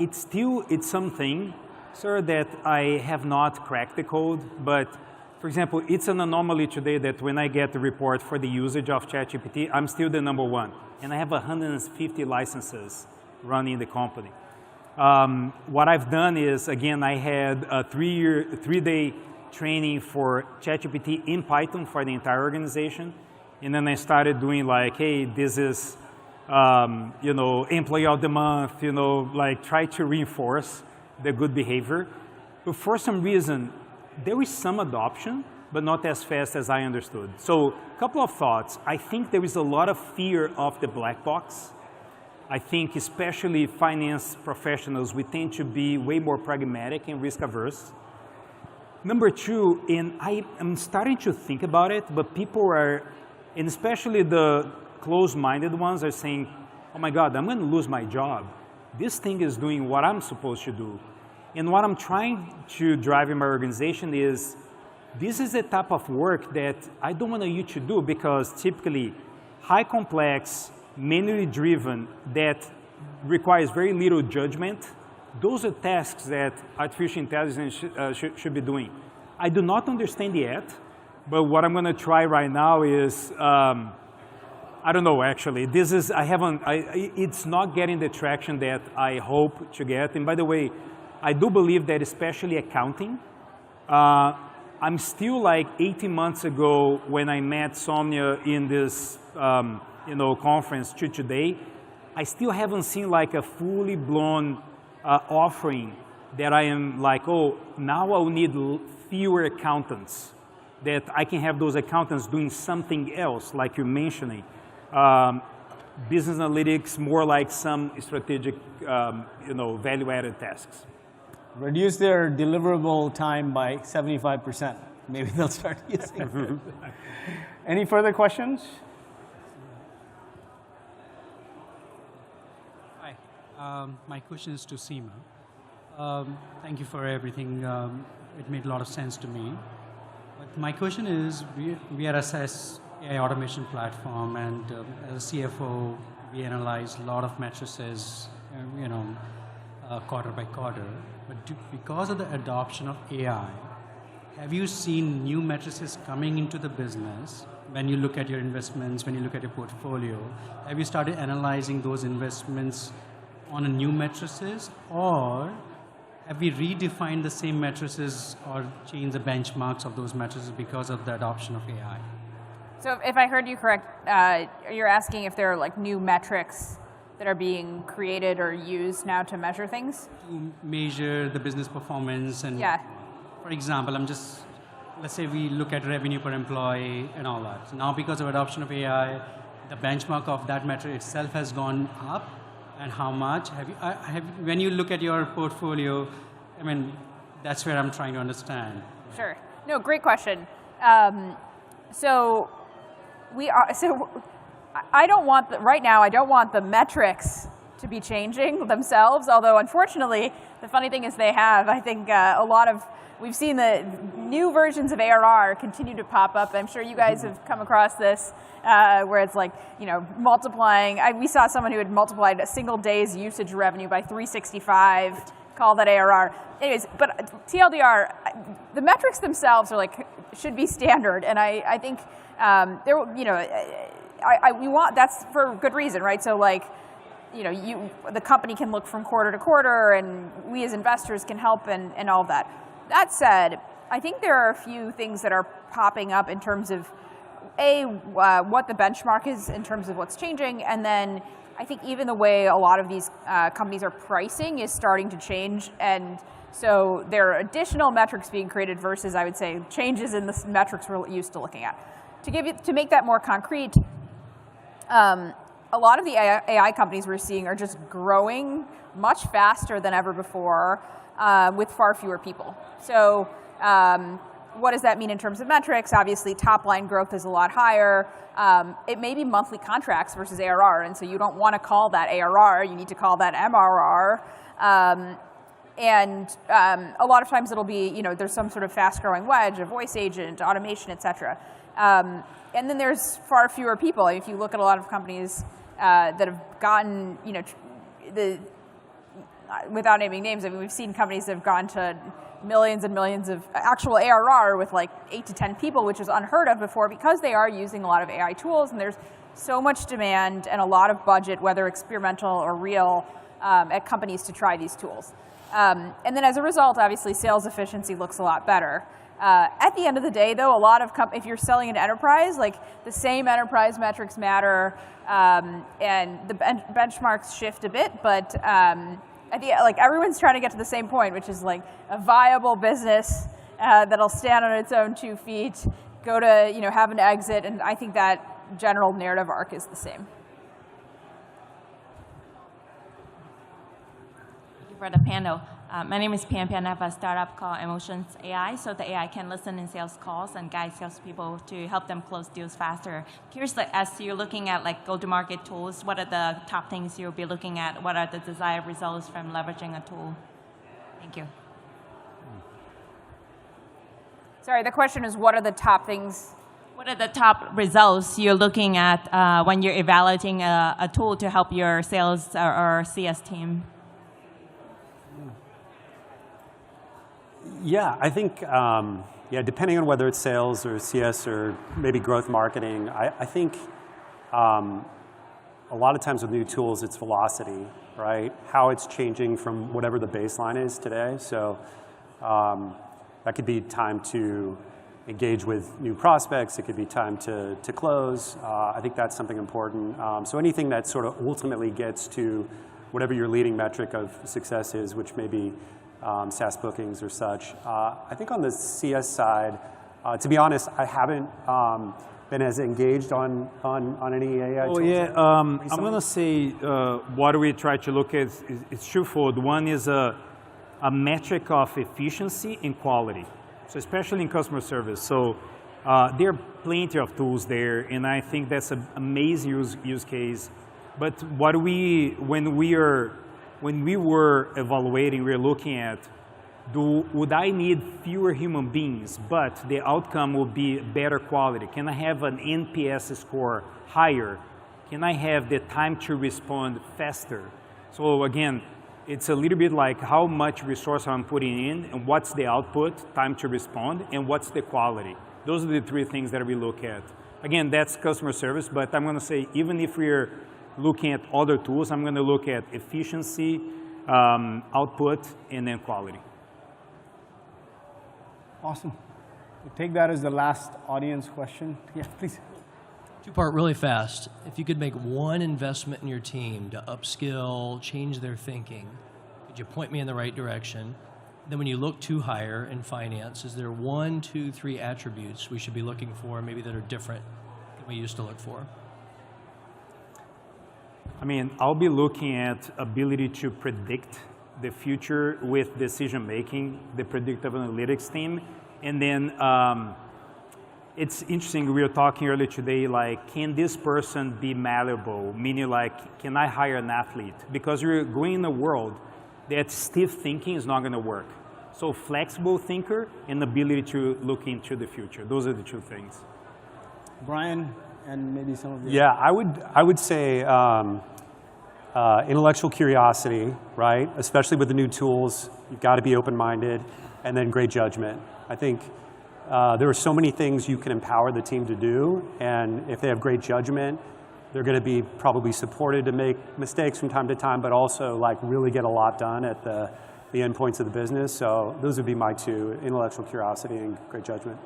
It's something, sir, that I have not cracked the code, but for example, it's an anomaly today that when I get the report for the usage of ChatGPT, I'm still the #1. And I have 150 licenses running in the company. What I've done is, again, I had a 3-day training for ChatGPT in Python for the entire organization. And then I started doing like, hey, this is, you know, employee of the month, you know, like try to reinforce the good behavior. But for some reason, there is some adoption, but not as fast as I understood. So a couple of thoughts. I think there is a lot of fear of the black box. I think especially finance professionals, we tend to be way more pragmatic and risk averse. Number two, and I'm starting to think about it, but people are, and especially the close-minded ones are saying, oh my God, I'm going to lose my job. This thing is doing what I'm supposed to do. And what I'm trying to drive in my organization is, this is a type of work that I don't want you to do because typically high complex, manually driven, that requires very little judgment, those are tasks that artificial intelligence should be doing. I do not understand yet, but what I'm going to try right now is, I don't know actually. This is, it's not getting the traction that I hope to get. And by the way, I do believe that especially accounting, I'm still like 18 months ago when I met Soumya in this you know, conference to today, I still haven't seen like a fully blown offering that I am like, oh, now I'll need fewer accountants, that I can have those accountants doing something else, like you're mentioning. Business analytics, more like some strategic, you know, value-added tasks. Reduce their deliverable time by 75%. Maybe they'll start using it. Any further questions? Hi, my question is to Seema. Thank you for everything. It made a lot of sense to me. But my question is, we are a SaaS AI automation platform, and as a CFO, we analyze a lot of matrices, you know, quarter by quarter. But because of the adoption of AI, have you seen new matrices coming into the business? When you look at your investments, when you look at your portfolio, have you started analyzing those investments on a new matrices, or have we redefined the same matrices or changed the benchmarks of those matrices because of the adoption of AI? So if I heard you correct, you're asking if there are like new metrics that are being created or used now to measure things? To measure the business performance and, yeah. For example, let's say we look at revenue per employee and all that. So now because of adoption of AI, the benchmark of that metric itself has gone up, and how much? When you look at your portfolio, I mean, that's where I'm trying to understand. Sure. No, great question. So I don't want right now. I don't want the metrics to be changing themselves. Although unfortunately, the funny thing is they have. I think we've seen the new versions of ARR continue to pop up. I'm sure you guys have come across this, where it's like, multiplying. We saw someone who had multiplied a single day's usage revenue by 365. Call that ARR. Anyways, but TLDR, the metrics themselves are should be standard, and I think we want, that's for good reason, right? So the company can look from quarter to quarter, and we as investors can help and all of that. That said, I think there are a few things that are popping up in terms of what the benchmark is in terms of what's changing, and then I think even the way a lot of these companies are pricing is starting to change, and so there are additional metrics being created versus, I would say, changes in the metrics we're used to looking at. To make that more concrete, a lot of the AI companies we're seeing are just growing much faster than ever before with far fewer people. So what does that mean in terms of metrics? Obviously, top line growth is a lot higher. It may be monthly contracts versus ARR, and so you don't want to call that ARR. You need to call that MRR. And a lot of times it'll be, there's some sort of fast-growing wedge, a voice agent, automation, et cetera. And then there's far fewer people. If you look at a lot of companies that have gotten, without naming names, I mean, we've seen companies that have gone to millions and millions of actual ARR with 8 to 10 people, which is unheard of before, because they are using a lot of AI tools, and there's so much demand and a lot of budget, whether experimental or real, at companies to try these tools. And then as a result, obviously, sales efficiency looks a lot better. At the end of the day, though, a lot of if you're selling an enterprise, the same enterprise metrics matter, and the benchmarks shift a bit, but everyone's trying to get to the same point, which is a viable business that'll stand on its own 2 feet, go to have an exit, and I think that general narrative arc is the same. Thank you for the panel. My name is Pian Pian. I have a startup called Emotions AI. So the AI can listen in sales calls and guide salespeople to help them close deals faster. Curious, as you're looking at go-to-market tools, what are the top things you'll be looking at? What are the desired results from leveraging a tool? Thank you. Sorry, the question is, what are the top things? What are the top results you're looking at when you're evaluating a tool to help your sales or CS team? Yeah, I think, depending on whether it's sales or CS or maybe growth marketing, I think a lot of times with new tools, it's velocity, right? How it's changing from whatever the baseline is today. So that could be time to engage with new prospects. It could be time to close. I think that's something important. So anything that sort of ultimately gets to whatever your leading metric of success is, which may be SaaS bookings or such. I think on the CS side, to be honest, I haven't been as engaged on any AI tools. I'm going to say what we try to look at is twofold. One is a metric of efficiency and quality, so especially in customer service. So there are plenty of tools there, and I think that's an amazing use case. But when we were evaluating, we were looking at, would I need fewer human beings, but the outcome will be better quality? Can I have an NPS score higher? Can I have the time to respond faster? So again, it's a little bit like how much resource I'm putting in, and what's the output, time to respond, and what's the quality. Those are the 3 things that we look at. Again, that's customer service, but I'm going to say, even if we're looking at other tools, I'm going to look at efficiency, output, and then quality. Awesome. We'll take that as the last audience question. Yeah, please. 2-part really fast. If you could make one investment in your team to upskill, change their thinking, could you point me in the right direction? Then when you look to hire in finance, is there 1, 2, 3 attributes we should be looking for, maybe that are different than we used to look for? I mean, I'll be looking at ability to predict the future with decision making, the predictive analytics team, and then it's interesting. We were talking earlier today, like, can this person be malleable? Meaning, like, can I hire an athlete? Because we're going in a world that stiff thinking is not going to work. So flexible thinker and ability to look into the future. Those are the two things. Brian, and maybe some of you. Yeah, I would say intellectual curiosity, right? Especially with the new tools, you've got to be open-minded, and then great judgment. I think there are so many things you can empower the team to do, and if they have great judgment, they're going to be probably supported to make mistakes from time to time, but also like really get a lot done at the endpoints of the business. So those would be my two: intellectual curiosity and great judgment.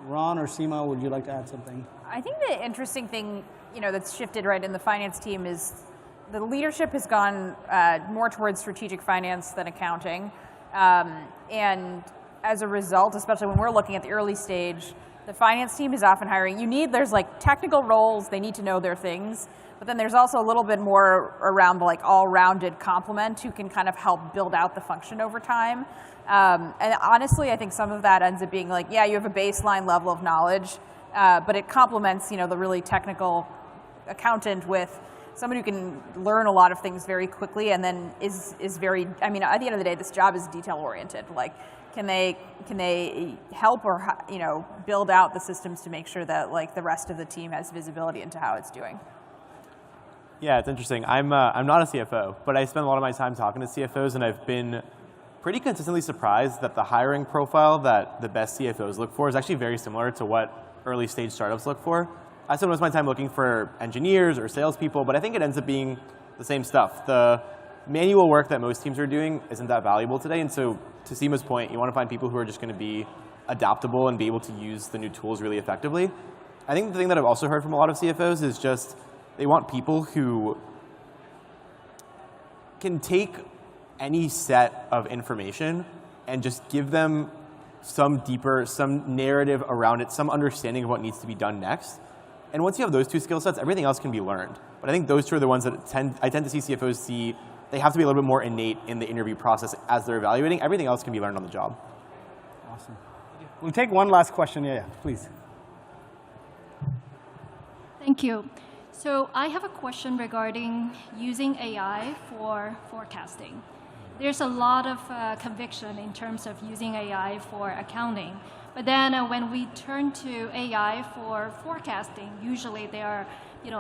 Ron or Seema, would you like to add something? I think the interesting thing, that's shifted right in the finance team is the leadership has gone more towards strategic finance than accounting, and as a result, especially when we're looking at the early stage, the finance team is often hiring. There's like technical roles, they need to know their things, but then there's also a little bit more around the like all-rounded complement who can kind of help build out the function over time. And honestly, I think some of that ends up being like, yeah, you have a baseline level of knowledge, but it complements, the really technical accountant with somebody who can learn a lot of things very quickly and then is very, at the end of the day, this job is detail-oriented. Like, can they help or build out the systems to make sure that like the rest of the team has visibility into how it's doing? Yeah, it's interesting. I'm not a CFO, but I spend a lot of my time talking to CFOs, and I've been pretty consistently surprised that the hiring profile that the best CFOs look for is actually very similar to what early stage startups look for. I spend most of my time looking for engineers or salespeople, but I think it ends up being the same stuff. The manual work that most teams are doing isn't that valuable today, and so to Seema's point, you want to find people who are just going to be adaptable and be able to use the new tools really effectively. I think the thing that I've also heard from a lot of CFOs is just they want people who can any set of information and just give them some narrative around it, some understanding of what needs to be done next. And once you have those two skill sets, everything else can be learned. But I think those two are the ones that I tend to see CFOs see. They have to be a little bit more innate in the interview process as they're evaluating. Everything else can be learned on the job. Awesome. We'll take one last question. Yeah, please. Thank you. So I have a question regarding using AI for forecasting. There's a lot of conviction in terms of using AI for accounting. But then when we turn to AI for forecasting, usually there are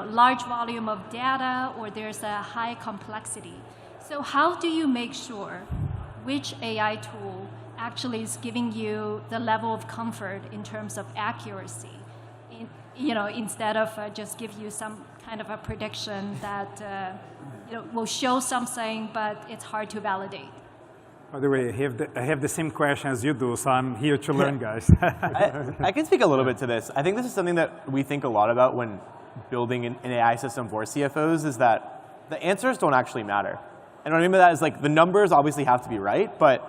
large volume of data or there's a high complexity. So how do you make sure which AI tool actually is giving you the level of comfort in terms of accuracy, instead of just give you some kind of a prediction that will show something, but it's hard to validate? By the way, I have the same question as you do, so I'm here to learn, guys. I can speak a little bit to this. I think this is something that we think a lot about when building an AI system for CFOs, is that the answers don't actually matter. And what I mean by that is like the numbers obviously have to be right, but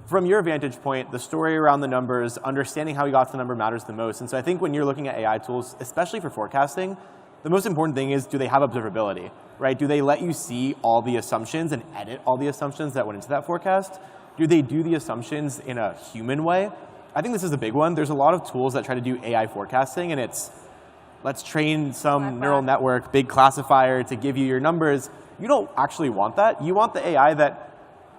from your vantage point, the story around the numbers, understanding how we got to the number matters the most. And so I think when you're looking at AI tools, especially for forecasting, the most important thing is, do they have observability, right? Do they let you see all the assumptions and edit all the assumptions that went into that forecast? Do they do the assumptions in a human way? I think this is a big one. There's a lot of tools that try to do AI forecasting, and it's, let's train some neural network, big classifier to give you your numbers. You don't actually want that. You want the AI that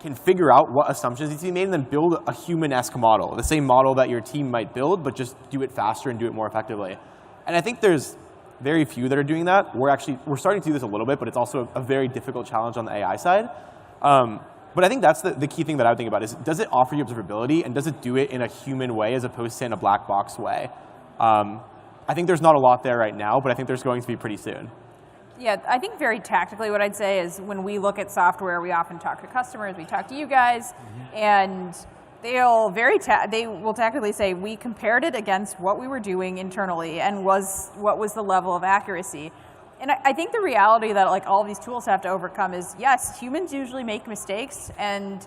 can figure out what assumptions need to be made and then build a human-esque model, the same model that your team might build, but just do it faster and do it more effectively. And I think there's very few that are doing that. We're starting to do this a little bit, but it's also a very difficult challenge on the AI side. But I think that's the key thing that I would think about is, does it offer you observability, and does it do it in a human way as opposed to in a black box way? I think there's not a lot there right now, but I think there's going to be pretty soon. Yeah, I think very tactically what I'd say is when we look at software, we often talk to customers, we talk to you guys, and they will tactically say, we compared it against what we were doing internally and what was the level of accuracy. And I think the reality that like all these tools have to overcome is, yes, humans usually make mistakes, and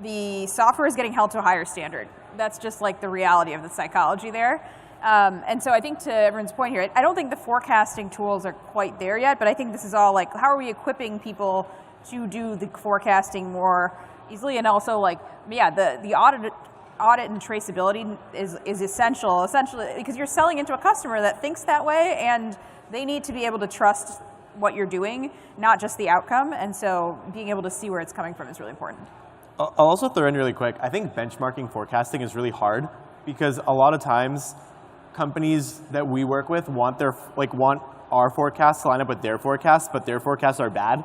the software is getting held to a higher standard. That's just like the reality of the psychology there. And so I think to everyone's point here, I don't think the forecasting tools are quite there yet, but I think this is all like, how are we equipping people to do the forecasting more easily? And also like, yeah, the audit and traceability is essentially, because you're selling into a customer that thinks that way, and they need to be able to trust what you're doing, not just the outcome. And so being able to see where it's coming from is really important. I'll also throw in really quick, I think benchmarking forecasting is really hard because a lot of times companies that we work with want our forecasts to line up with their forecasts, but their forecasts are bad.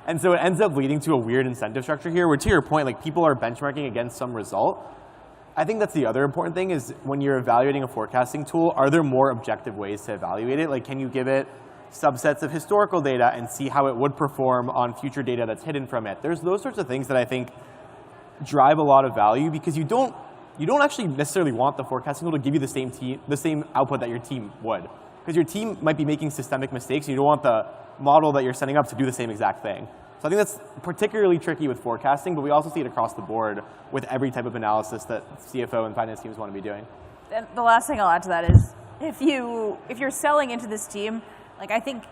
And so it ends up leading to a weird incentive structure here where, to your point, like people are benchmarking against some result. I think that's the other important thing is when you're evaluating a forecasting tool, are there more objective ways to evaluate it? Like, can you give it subsets of historical data and see how it would perform on future data that's hidden from it? There's those sorts of things that I think drive a lot of value because you don't actually necessarily want the forecasting tool to give you the same output that your team would. Because your team might be making systemic mistakes and you don't want the model that you're setting up to do the same exact thing. So I think that's particularly tricky with forecasting, but we also see it across the board with every type of analysis that CFO and finance teams want to be doing. And the last thing I'll add to that is if you're selling into this team, like I think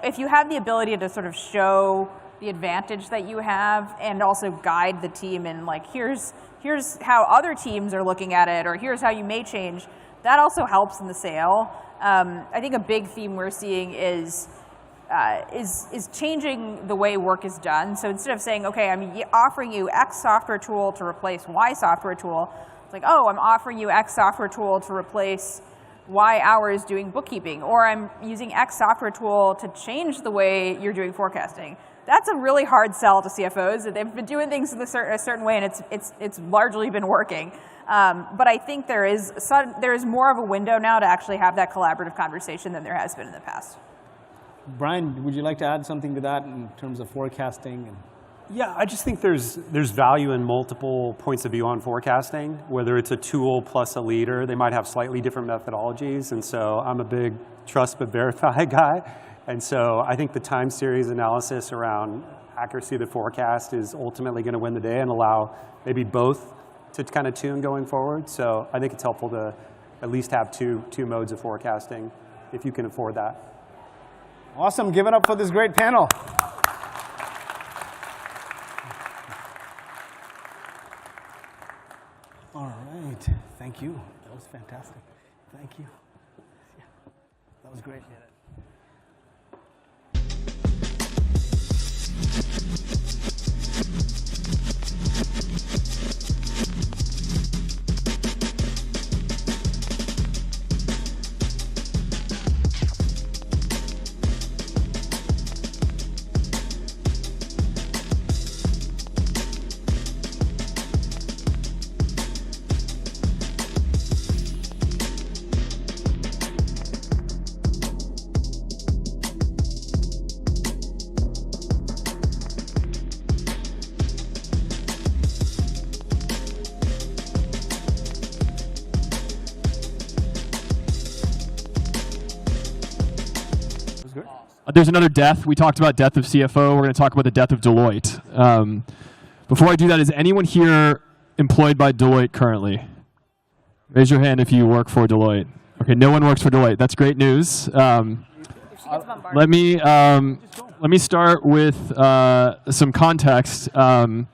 if you have the ability to sort of show the advantage that you have and also guide the team in like here's how other teams are looking at it, or here's how you may change, that also helps in the sale. I think a big theme we're seeing is changing the way work is done. So instead of saying, okay, I'm offering you X software tool to replace Y software tool, it's like, oh, I'm offering you X software tool to replace Y hours doing bookkeeping, or I'm using X software tool to change the way you're doing forecasting. That's a really hard sell to CFOs. They've been doing things in a certain way, and it's largely been working. But I think there is more of a window now to actually have that collaborative conversation than there has been in the past. Brian, would you like to add something to that in terms of forecasting? Yeah, I just think there's value in multiple points of view on forecasting, whether it's a tool plus a leader. They might have slightly different methodologies, and so I'm a big trust but verify guy. And so I think the time series analysis around accuracy of the forecast is ultimately going to win the day and allow maybe both to kind of tune going forward. So I think it's helpful to at least have two modes of forecasting if you can afford that. Awesome. Give it up for this great panel. All right. Thank you. That was fantastic. Thank you. Yeah, that was great. There's another death. We talked about death of CFO. We're going to talk about the death of Deloitte. Before I do that, is anyone here employed by Deloitte currently? Raise your hand if you work for Deloitte. Okay, no one works for Deloitte. That's great news. Let me start with some context. I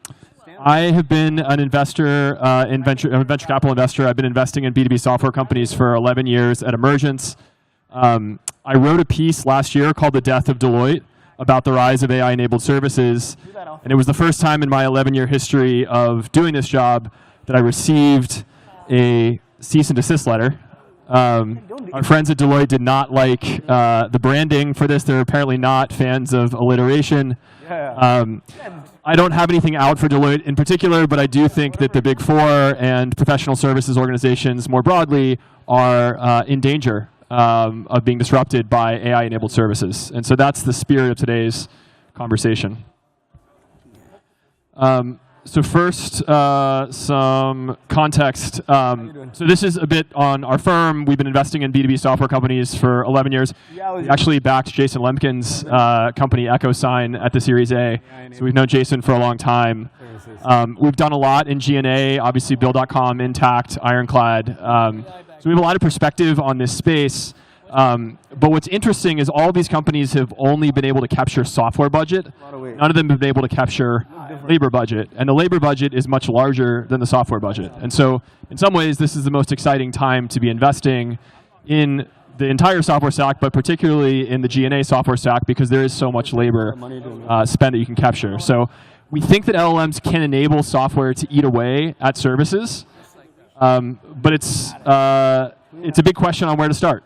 have been an investor I'm a venture capital investor. I've been investing in B2B software companies for 11 years at Emergence. I wrote a piece last year called The Death of Deloitte about the rise of AI-enabled services. And it was the first time in my 11-year history of doing this job that I received a cease and desist letter. Our friends at Deloitte did not like the branding for this. They're apparently not fans of alliteration. I don't have anything out for Deloitte in particular, but I do think that the Big Four and professional services organizations more broadly are in danger of being disrupted by AI-enabled services. And so that's the spirit of today's conversation. So first, some context. So this is a bit on our firm. We've been investing in B2B software companies for 11 years. We actually backed Jason Lemkin's company, EchoSign, at the Series A. So we've known Jason for a long time. We've done a lot in G&A, obviously Bill.com, Intact, Ironclad. So we have a lot of perspective on this space. But what's interesting is all these companies have only been able to capture software budget. None of them have been able to capture labor budget. And the labor budget is much larger than the software budget. And so in some ways, this is the most exciting time to be investing in the entire software stack, but particularly in the G&A software stack, because there is so much labor spend that you can capture. So we think that LLMs can enable software to eat away at services. But it's a big question on where to start.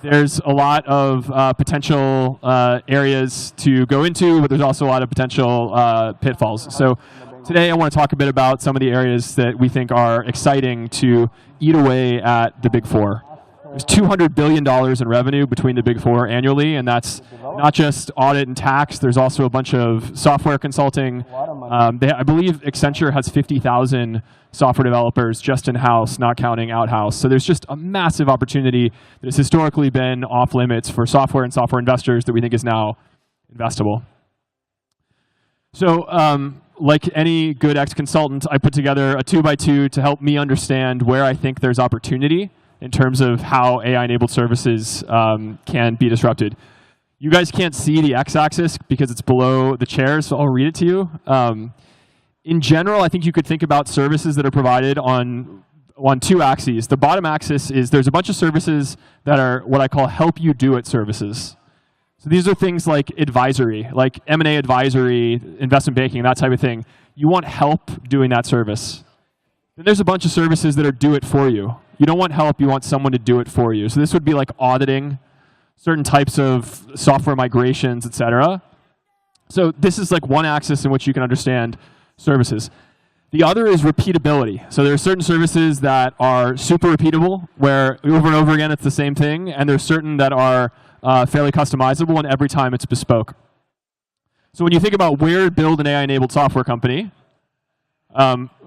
There's a lot of potential areas to go into, but there's also a lot of potential pitfalls. So today I want to talk a bit about some of the areas that we think are exciting to eat away at the Big Four. There's $200 billion in revenue between the Big Four annually, and that's not just audit and tax. There's also a bunch of software consulting. I believe Accenture has 50,000 software developers just in-house, not counting out-house. So there's just a massive opportunity that has historically been off limits for software and software investors that we think is now investable. So like any good ex-consultant, I put together a 2x2 to help me understand where I think there's opportunity in terms of how AI-enabled services can be disrupted. You guys can't see the x-axis because it's below the chairs, so I'll read it to you. In general, I think you could think about services that are provided on two axes. The bottom axis is there's a bunch of services that are what I call help you do it services. So these are things like advisory, like M&A advisory, investment banking, that type of thing. You want help doing that service. Then there's a bunch of services that are do it for you. You don't want help, you want someone to do it for you. So this would be like auditing, certain types of software migrations, et cetera. So this is like one axis in which you can understand services. The other is repeatability. So there are certain services that are super repeatable, where over and over again it's the same thing, and there's certain that are fairly customizable, and every time it's bespoke. So when you think about where to build an AI-enabled software company,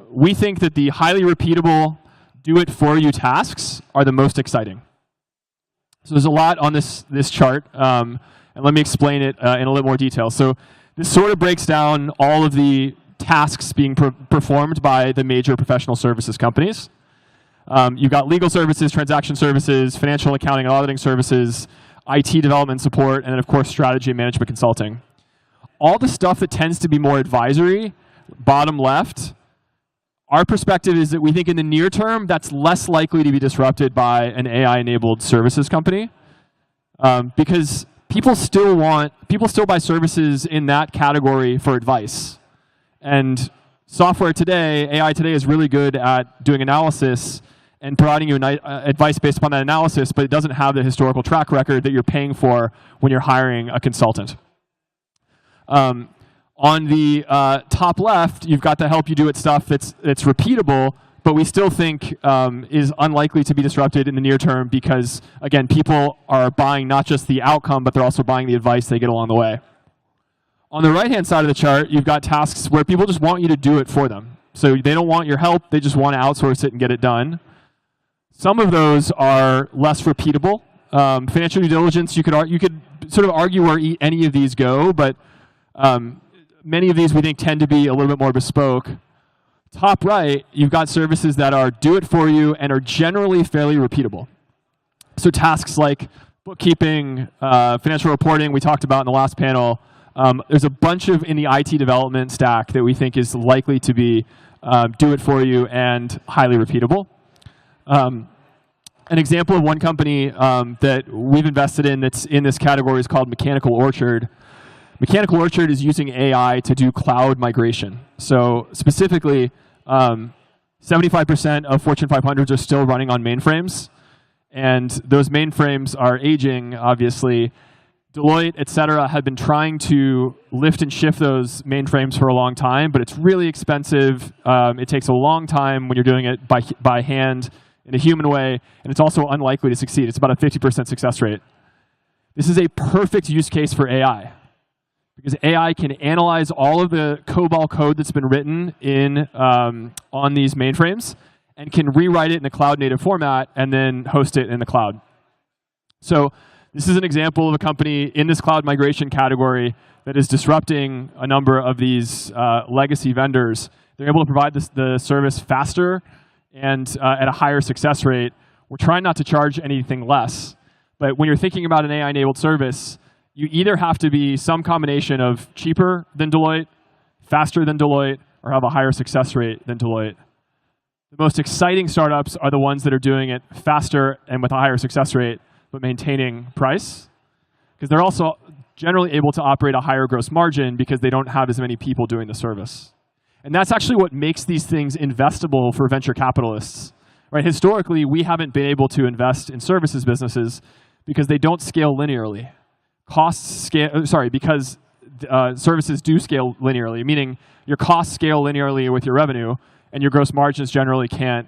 we think that the highly repeatable, do-it-for-you tasks are the most exciting. So there's a lot on this chart, and let me explain it in a little more detail. So this sort of breaks down all of the tasks being performed by the major professional services companies. You've got legal services, transaction services, financial accounting and auditing services, IT development support, and then of course strategy and management consulting. All the stuff that tends to be more advisory, bottom left, our perspective is that we think in the near term that's less likely to be disrupted by an AI-enabled services company, because people still buy services in that category for advice. And software today, AI today, is really good at doing analysis and providing you advice based upon that analysis, but it doesn't have the historical track record that you're paying for when you're hiring a consultant. On the top left, you've got the help you do it stuff that's repeatable, but we still think is unlikely to be disrupted in the near term because, again, people are buying not just the outcome, but they're also buying the advice they get along the way. On the right-hand side of the chart, you've got tasks where people just want you to do it for them. So they don't want your help, they just want to outsource it and get it done. Some of those are less repeatable. Financial due diligence, you could sort of argue where any of these go, but many of these we think tend to be a little bit more bespoke. Top right, you've got services that are do it for you and are generally fairly repeatable. So tasks like bookkeeping, financial reporting, we talked about in the last panel. There's a bunch in the IT development stack that we think is likely to be do it for you and highly repeatable. An example of one company that we've invested in that's in this category is called Mechanical Orchard. Mechanical Orchard is using AI to do cloud migration. So specifically, 75% of Fortune 500s are still running on mainframes. And those mainframes are aging, obviously. Deloitte, et cetera, have been trying to lift and shift those mainframes for a long time, but it's really expensive. It takes a long time when you're doing it by hand in a human way, and it's also unlikely to succeed. It's about a 50% success rate. This is a perfect use case for AI, because AI can analyze all of the COBOL code that's been written on these mainframes and can rewrite it in a cloud-native format and then host it in the cloud. So this is an example of a company in this cloud migration category that is disrupting a number of these legacy vendors. They're able to provide the service faster and at a higher success rate, we're trying not to charge anything less. But when you're thinking about an AI-enabled service, you either have to be some combination of cheaper than Deloitte, faster than Deloitte, or have a higher success rate than Deloitte. The most exciting startups are the ones that are doing it faster and with a higher success rate, but maintaining price, because they're also generally able to operate a higher gross margin because they don't have as many people doing the service. And that's actually what makes these things investable for venture capitalists. Right? Historically, we haven't been able to invest in services businesses because they don't scale linearly. Because services do scale linearly, meaning your costs scale linearly with your revenue, and your gross margins generally can't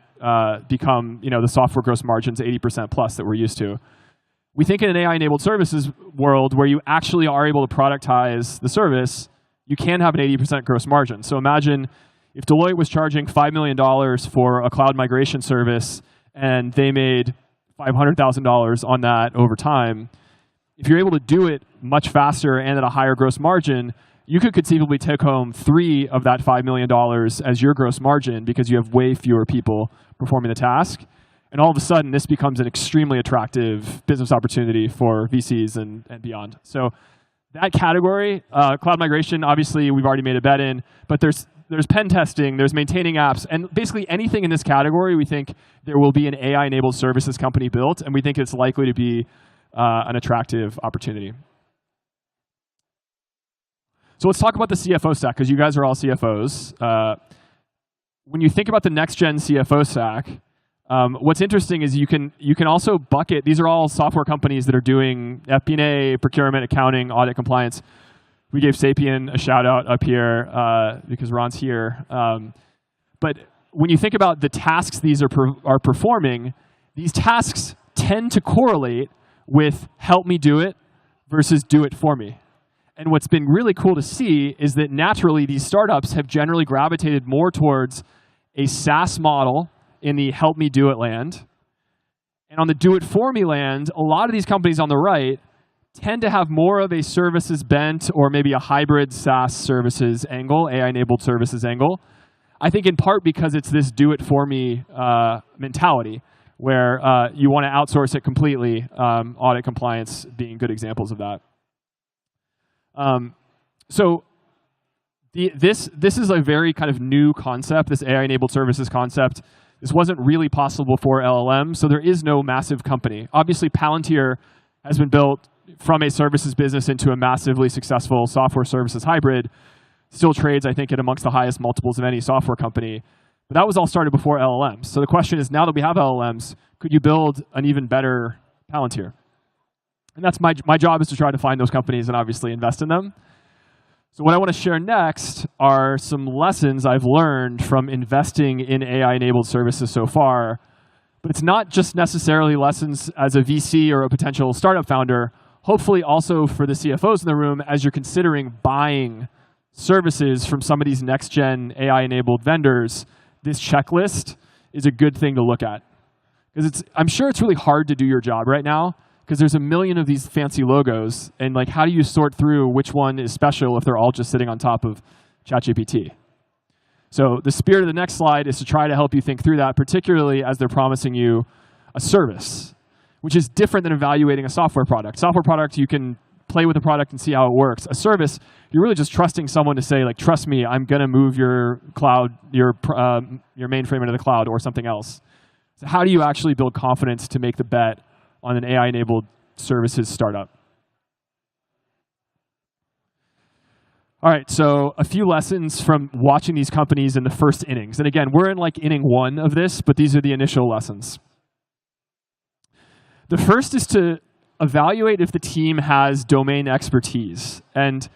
become the software gross margins 80% plus that we're used to. We think in an AI-enabled services world where you actually are able to productize the service, you can have an 80% gross margin. So imagine if Deloitte was charging $5 million for a cloud migration service and they made $500,000 on that over time. If you're able to do it much faster and at a higher gross margin, you could conceivably take home 3 of that $5 million as your gross margin because you have way fewer people performing the task. And all of a sudden, this becomes an extremely attractive business opportunity for VCs and beyond. So that category, cloud migration, obviously we've already made a bet in, but there's pen testing, there's maintaining apps, and basically anything in this category, we think there will be an AI-enabled services company built, and we think it's likely to be an attractive opportunity. So let's talk about the CFO stack, because you guys are all CFOs. When you think about the next-gen CFO stack, what's interesting is you can also bucket, these are all software companies that are doing FP&A, procurement, accounting, audit, compliance. We gave Sapien a shout out up here because Ron's here. But when you think about the tasks these are performing, these tasks tend to correlate with help me do it versus do it for me. And what's been really cool to see is that naturally these startups have generally gravitated more towards a SaaS model in the help me do it land. And on the do it for me land, a lot of these companies on the right tend to have more of a services bent or maybe a hybrid SaaS services angle, AI-enabled services angle. I think in part because it's this do it for me mentality where you want to outsource it completely, audit compliance being good examples of that. This is a very kind of new concept, this AI-enabled services concept. This wasn't really possible before LLM, so there is no massive company. Obviously, Palantir has been built from a services business into a massively successful software services hybrid. Still trades, I think, at amongst the highest multiples of any software company. But that was all started before LLMs. So the question is, now that we have LLMs, could you build an even better Palantir? And that's my job is to try to find those companies and obviously invest in them. So what I want to share next are some lessons I've learned from investing in AI-enabled services so far. But it's not just necessarily lessons as a VC or a potential startup founder, hopefully also for the CFOs in the room as you're considering buying services from some of these next-gen AI-enabled vendors. This checklist is a good thing to look at. Because I'm sure it's really hard to do your job right now, because there's a million of these fancy logos, and like, how do you sort through which one is special if they're all just sitting on top of ChatGPT? So the spirit of the next slide is to try to help you think through that, particularly as they're promising you a service, which is different than evaluating a software product. Software product, you can play with the product and see how it works. A service, you're really just trusting someone to say, like, trust me, I'm going to move your cloud, your mainframe into the cloud or something else. So how do you actually build confidence to make the bet on an AI-enabled services startup? All right, so a few lessons from watching these companies in the first innings. And again, we're in like inning 1 of this, but these are the initial lessons. The first is to evaluate if the team has domain expertise. And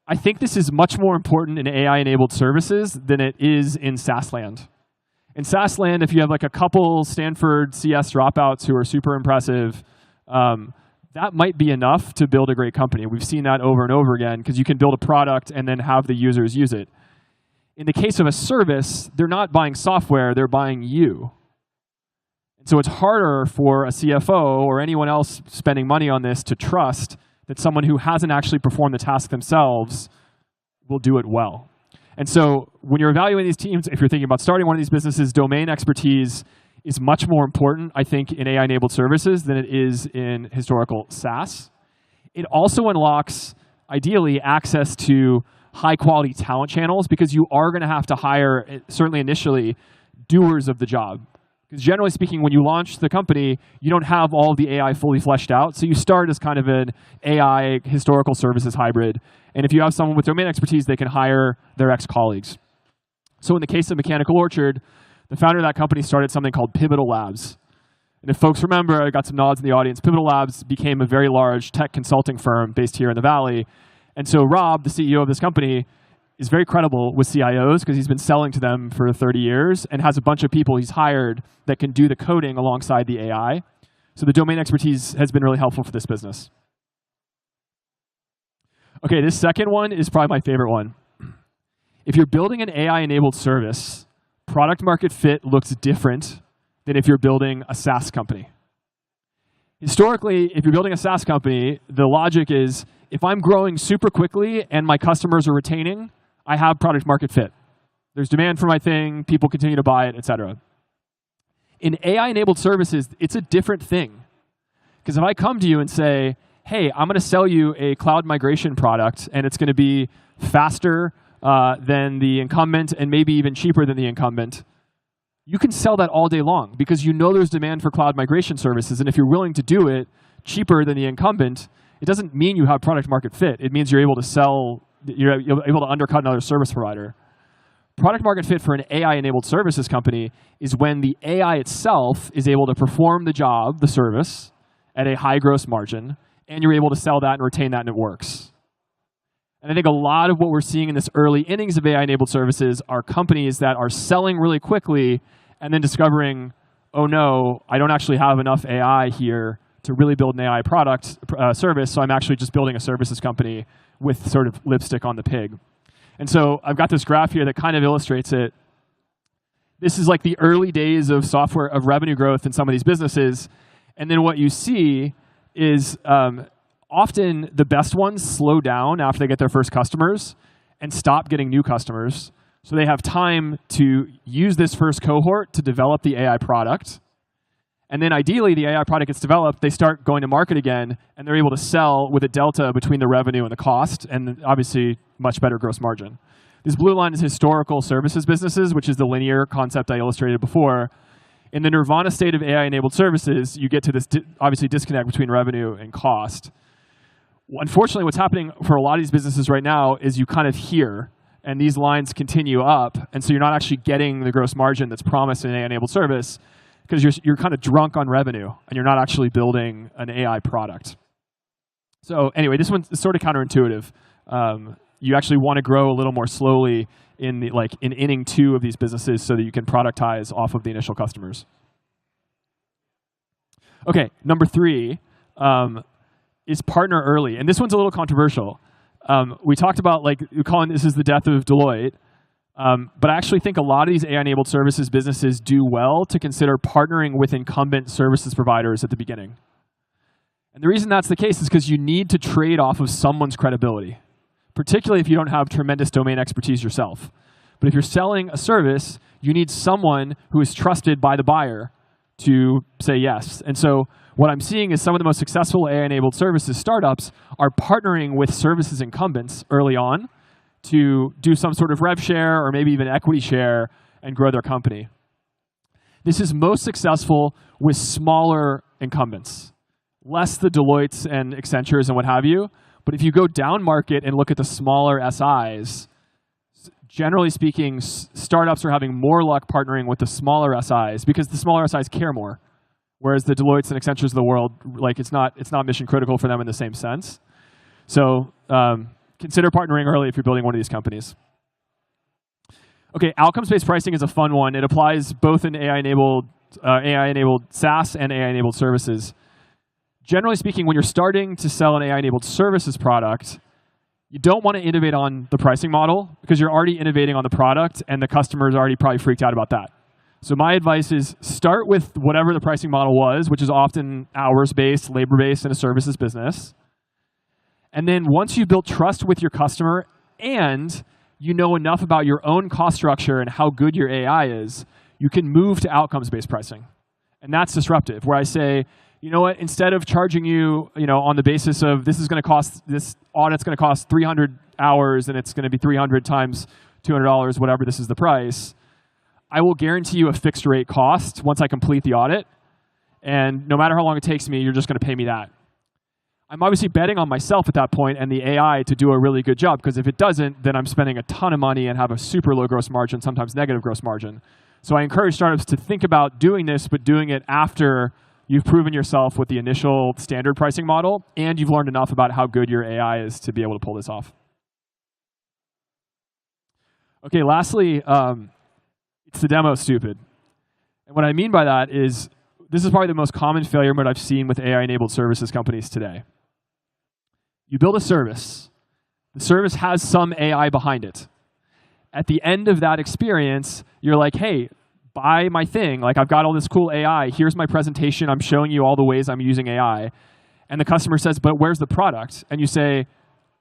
I think this is much more important in AI-enabled services than it is in SaaS land. In SaaS land, if you have like a couple Stanford CS dropouts who are super impressive, that might be enough to build a great company. We've seen that over and over again because you can build a product and then have the users use it. In the case of a service, they're not buying software, they're buying you. And so it's harder for a CFO or anyone else spending money on this to trust that someone who hasn't actually performed the task themselves will do it well. And so when you're evaluating these teams, if you're thinking about starting one of these businesses, domain expertise is much more important, I think, in AI-enabled services than it is in historical SaaS. It also unlocks, ideally, access to high-quality talent channels, because you are going to have to hire, certainly initially, doers of the job. Because generally speaking, when you launch the company, you don't have all of the AI fully fleshed out. So you start as kind of an AI historical services hybrid. And if you have someone with domain expertise, they can hire their ex-colleagues. So in the case of Mechanical Orchard, the founder of that company started something called Pivotal Labs. And if folks remember, I got some nods in the audience, Pivotal Labs became a very large tech consulting firm based here in the Valley. And so Rob, the CEO of this company, is very credible with CIOs because he's been selling to them for 30 years and has a bunch of people he's hired that can do the coding alongside the AI. So the domain expertise has been really helpful for this business. Okay, this second one is probably my favorite one. If you're building an AI-enabled service, product market fit looks different than if you're building a SaaS company. Historically, if you're building a SaaS company, the logic is if I'm growing super quickly and my customers are retaining, I have product market fit. There's demand for my thing, people continue to buy it, et cetera. In AI-enabled services, it's a different thing. Because if I come to you and say, hey, I'm going to sell you a cloud migration product, and it's going to be faster than the incumbent and maybe even cheaper than the incumbent, you can sell that all day long because you know there's demand for cloud migration services. And if you're willing to do it cheaper than the incumbent, it doesn't mean you have product market fit. It means you're able to sell, you're able to undercut another service provider. Product market fit for an AI-enabled services company is when the AI itself is able to perform the job, the service, at a high gross margin, and you're able to sell that and retain that, and it works. And I think a lot of what we're seeing in this early innings of AI-enabled services are companies that are selling really quickly and then discovering, oh no, I don't actually have enough AI here to really build an AI product service, so I'm actually just building a services company with sort of lipstick on the pig. And so I've got this graph here that kind of illustrates it. This is like the early days of software, of revenue growth in some of these businesses. And then what you see is often the best ones slow down after they get their first customers and stop getting new customers. So they have time to use this first cohort to develop the AI product. And then ideally, the AI product gets developed, they start going to market again, and they're able to sell with a delta between the revenue and the cost, and obviously much better gross margin. This blue line is historical services businesses, which is the linear concept I illustrated before. In the nirvana state of AI-enabled services, you get to this obviously disconnect between revenue and cost. Unfortunately, what's happening for a lot of these businesses right now is you kind of hear, and these lines continue up, and so you're not actually getting the gross margin that's promised in an AI-enabled service, because you're kind of drunk on revenue, and you're not actually building an AI product. So anyway, this one's sort of counterintuitive. You actually want to grow a little more slowly in inning 2 of these businesses so that you can productize off of the initial customers. Okay, number 3 is partner early, and this one's a little controversial. We talked about calling this is the death of Deloitte. But I actually think a lot of these AI-enabled services businesses do well to consider partnering with incumbent services providers at the beginning. And the reason that's the case is because you need to trade off of someone's credibility, particularly if you don't have tremendous domain expertise yourself. But if you're selling a service, you need someone who is trusted by the buyer to say yes. And so what I'm seeing is some of the most successful AI-enabled services startups are partnering with services incumbents early on to do some sort of rev share or maybe even equity share and grow their company. This is most successful with smaller incumbents, less the Deloittes and Accentures and what have you. But if you go down market and look at the smaller SIs, generally speaking, startups are having more luck partnering with the smaller SIs because the smaller SIs care more, whereas the Deloittes and Accentures of the world, it's not mission critical for them in the same sense. So consider partnering early if you're building one of these companies. Okay, outcomes-based pricing is a fun one. It applies both in AI-enabled SaaS and AI-enabled services. Generally speaking, when you're starting to sell an AI-enabled services product, you don't want to innovate on the pricing model because you're already innovating on the product and the customer's already probably freaked out about that. So my advice is start with whatever the pricing model was, which is often hours-based, labor-based in a services business. And then once you've built trust with your customer and you know enough about your own cost structure and how good your AI is, you can move to outcomes-based pricing. And that's disruptive, where I say, you know what, instead of charging you, on the basis of this audit's going to cost 300 hours and it's going to be 300 times $200, whatever, this is the price, I will guarantee you a fixed rate cost once I complete the audit. And no matter how long it takes me, you're just going to pay me that. I'm obviously betting on myself at that point and the AI to do a really good job, because if it doesn't, then I'm spending a ton of money and have a super low gross margin, sometimes negative gross margin. So I encourage startups to think about doing this, but doing it after you've proven yourself with the initial standard pricing model and you've learned enough about how good your AI is to be able to pull this off. Okay, lastly, it's the demo stupid. And what I mean by that is, this is probably the most common failure mode I've seen with AI-enabled services companies today. You build a service. The service has some AI behind it. At the end of that experience, you're like, hey, buy my thing. Like, I've got all this cool AI. Here's my presentation. I'm showing you all the ways I'm using AI. And the customer says, but where's the product? And you say,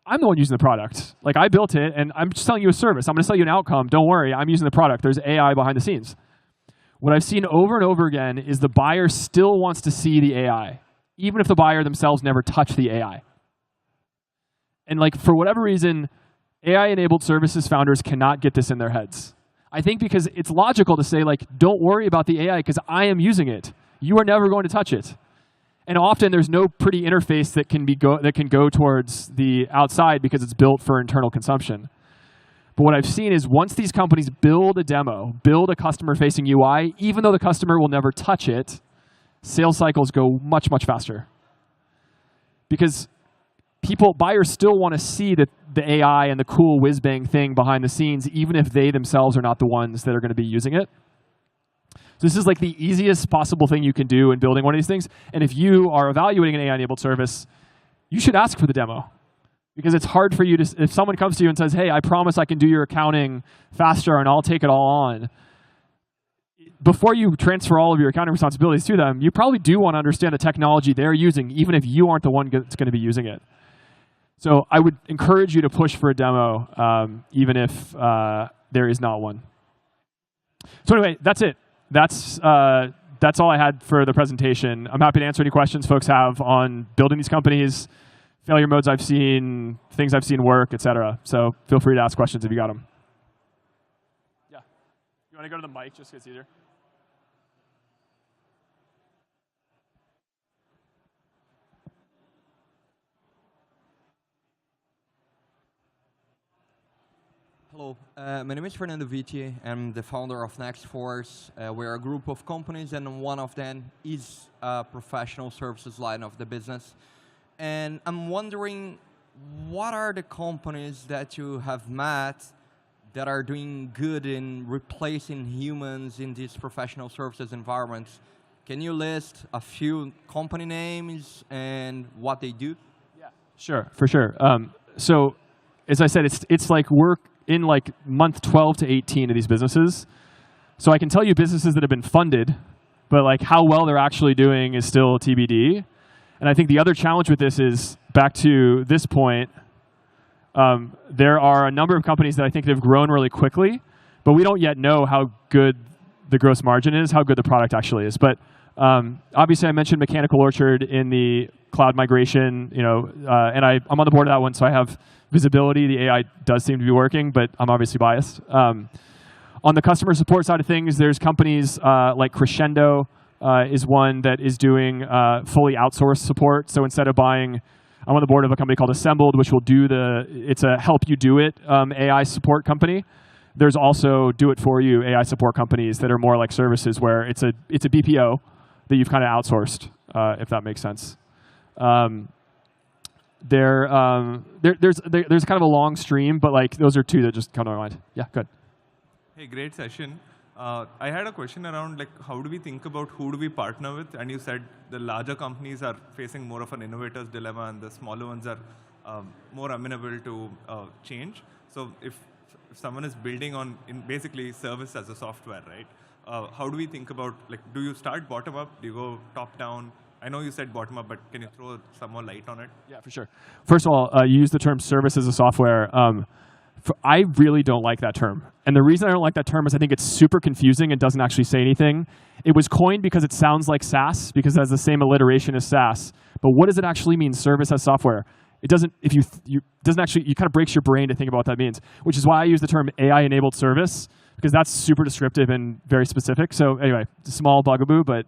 I'm the one using the product. Like, I built it, and I'm just selling you a service. I'm going to sell you an outcome. Don't worry, I'm using the product. There's AI behind the scenes. What I've seen over and over again is the buyer still wants to see the AI, even if the buyer themselves never touched the AI. And like, for whatever reason, AI-enabled services founders cannot get this in their heads. I think because it's logical to say, like, don't worry about the AI because I am using it. You are never going to touch it. And often there's no pretty interface that can go towards the outside because it's built for internal consumption. But what I've seen is once these companies build a demo, build a customer-facing UI, even though the customer will never touch it, sales cycles go much, much faster. Because buyers still want to see the AI and the cool whiz-bang thing behind the scenes, even if they themselves are not the ones that are going to be using it. So this is like the easiest possible thing you can do in building one of these things. And if you are evaluating an AI-enabled service, you should ask for the demo. Because it's hard for you to, if someone comes to you and says, hey, I promise I can do your accounting faster and I'll take it all on, before you transfer all of your accounting responsibilities to them, you probably do want to understand the technology they're using, even if you aren't the one that's going to be using it. So I would encourage you to push for a demo, even if there is not one. So anyway, that's it. That's all I had for the presentation. I'm happy to answer any questions folks have on building these companies, failure modes I've seen, things I've seen work, et cetera. So feel free to ask questions if you got them. Yeah. You want to go to the mic just because it's easier? Hello, my name is Fernando Vitti. I'm the founder of NextForce. We're a group of companies, and one of them is a professional services line of the business. And I'm wondering, what are the companies that you have met that are doing good in replacing humans in these professional services environments? Can you list a few company names and what they do? Yeah, sure, for sure. So as I said, it's like work in like month 12 to 18 of these businesses. So I can tell you businesses that have been funded, but like how well they're actually doing is still TBD. And I think the other challenge with this is, back to this point, there are a number of companies that I think have grown really quickly, but we don't yet know how good the gross margin is, how good the product actually is. But obviously I mentioned Mechanical Orchard in the cloud migration, and I'm on the board of that one, so I have visibility. The AI does seem to be working, but I'm obviously biased. On the customer support side of things, there's companies like Crescendo is one that is doing fully outsourced support. So instead of buying, I'm on the board of a company called Assembled, which will do it's a help you do it AI support company. There's also do it for you AI support companies that are more like services, where it's a BPO that you've kind of outsourced, if that makes sense. There's kind of a long stream, but like those are two that just come to my mind. Yeah, good. Hey, great session. I had a question around like how do we think about who do we partner with? And you said the larger companies are facing more of an innovator's dilemma, and the smaller ones are more amenable to change. So if someone is building on basically service as a software, right? How do we think about, like, do you start bottom up? Do you go top down? I know you said bottom up, but can you throw some more light on it? Yeah, for sure. First of all, you use the term service as a software. I really don't like that term. And the reason I don't like that term is I think it's super confusing and doesn't actually say anything. It was coined because it sounds like SaaS, because it has the same alliteration as SaaS. But what does it actually mean, service as software? It doesn't, if you doesn't actually, it kind of breaks your brain to think about what that means, which is why I use the term AI-enabled service, because that's super descriptive and very specific. So anyway, it's a small bugaboo, but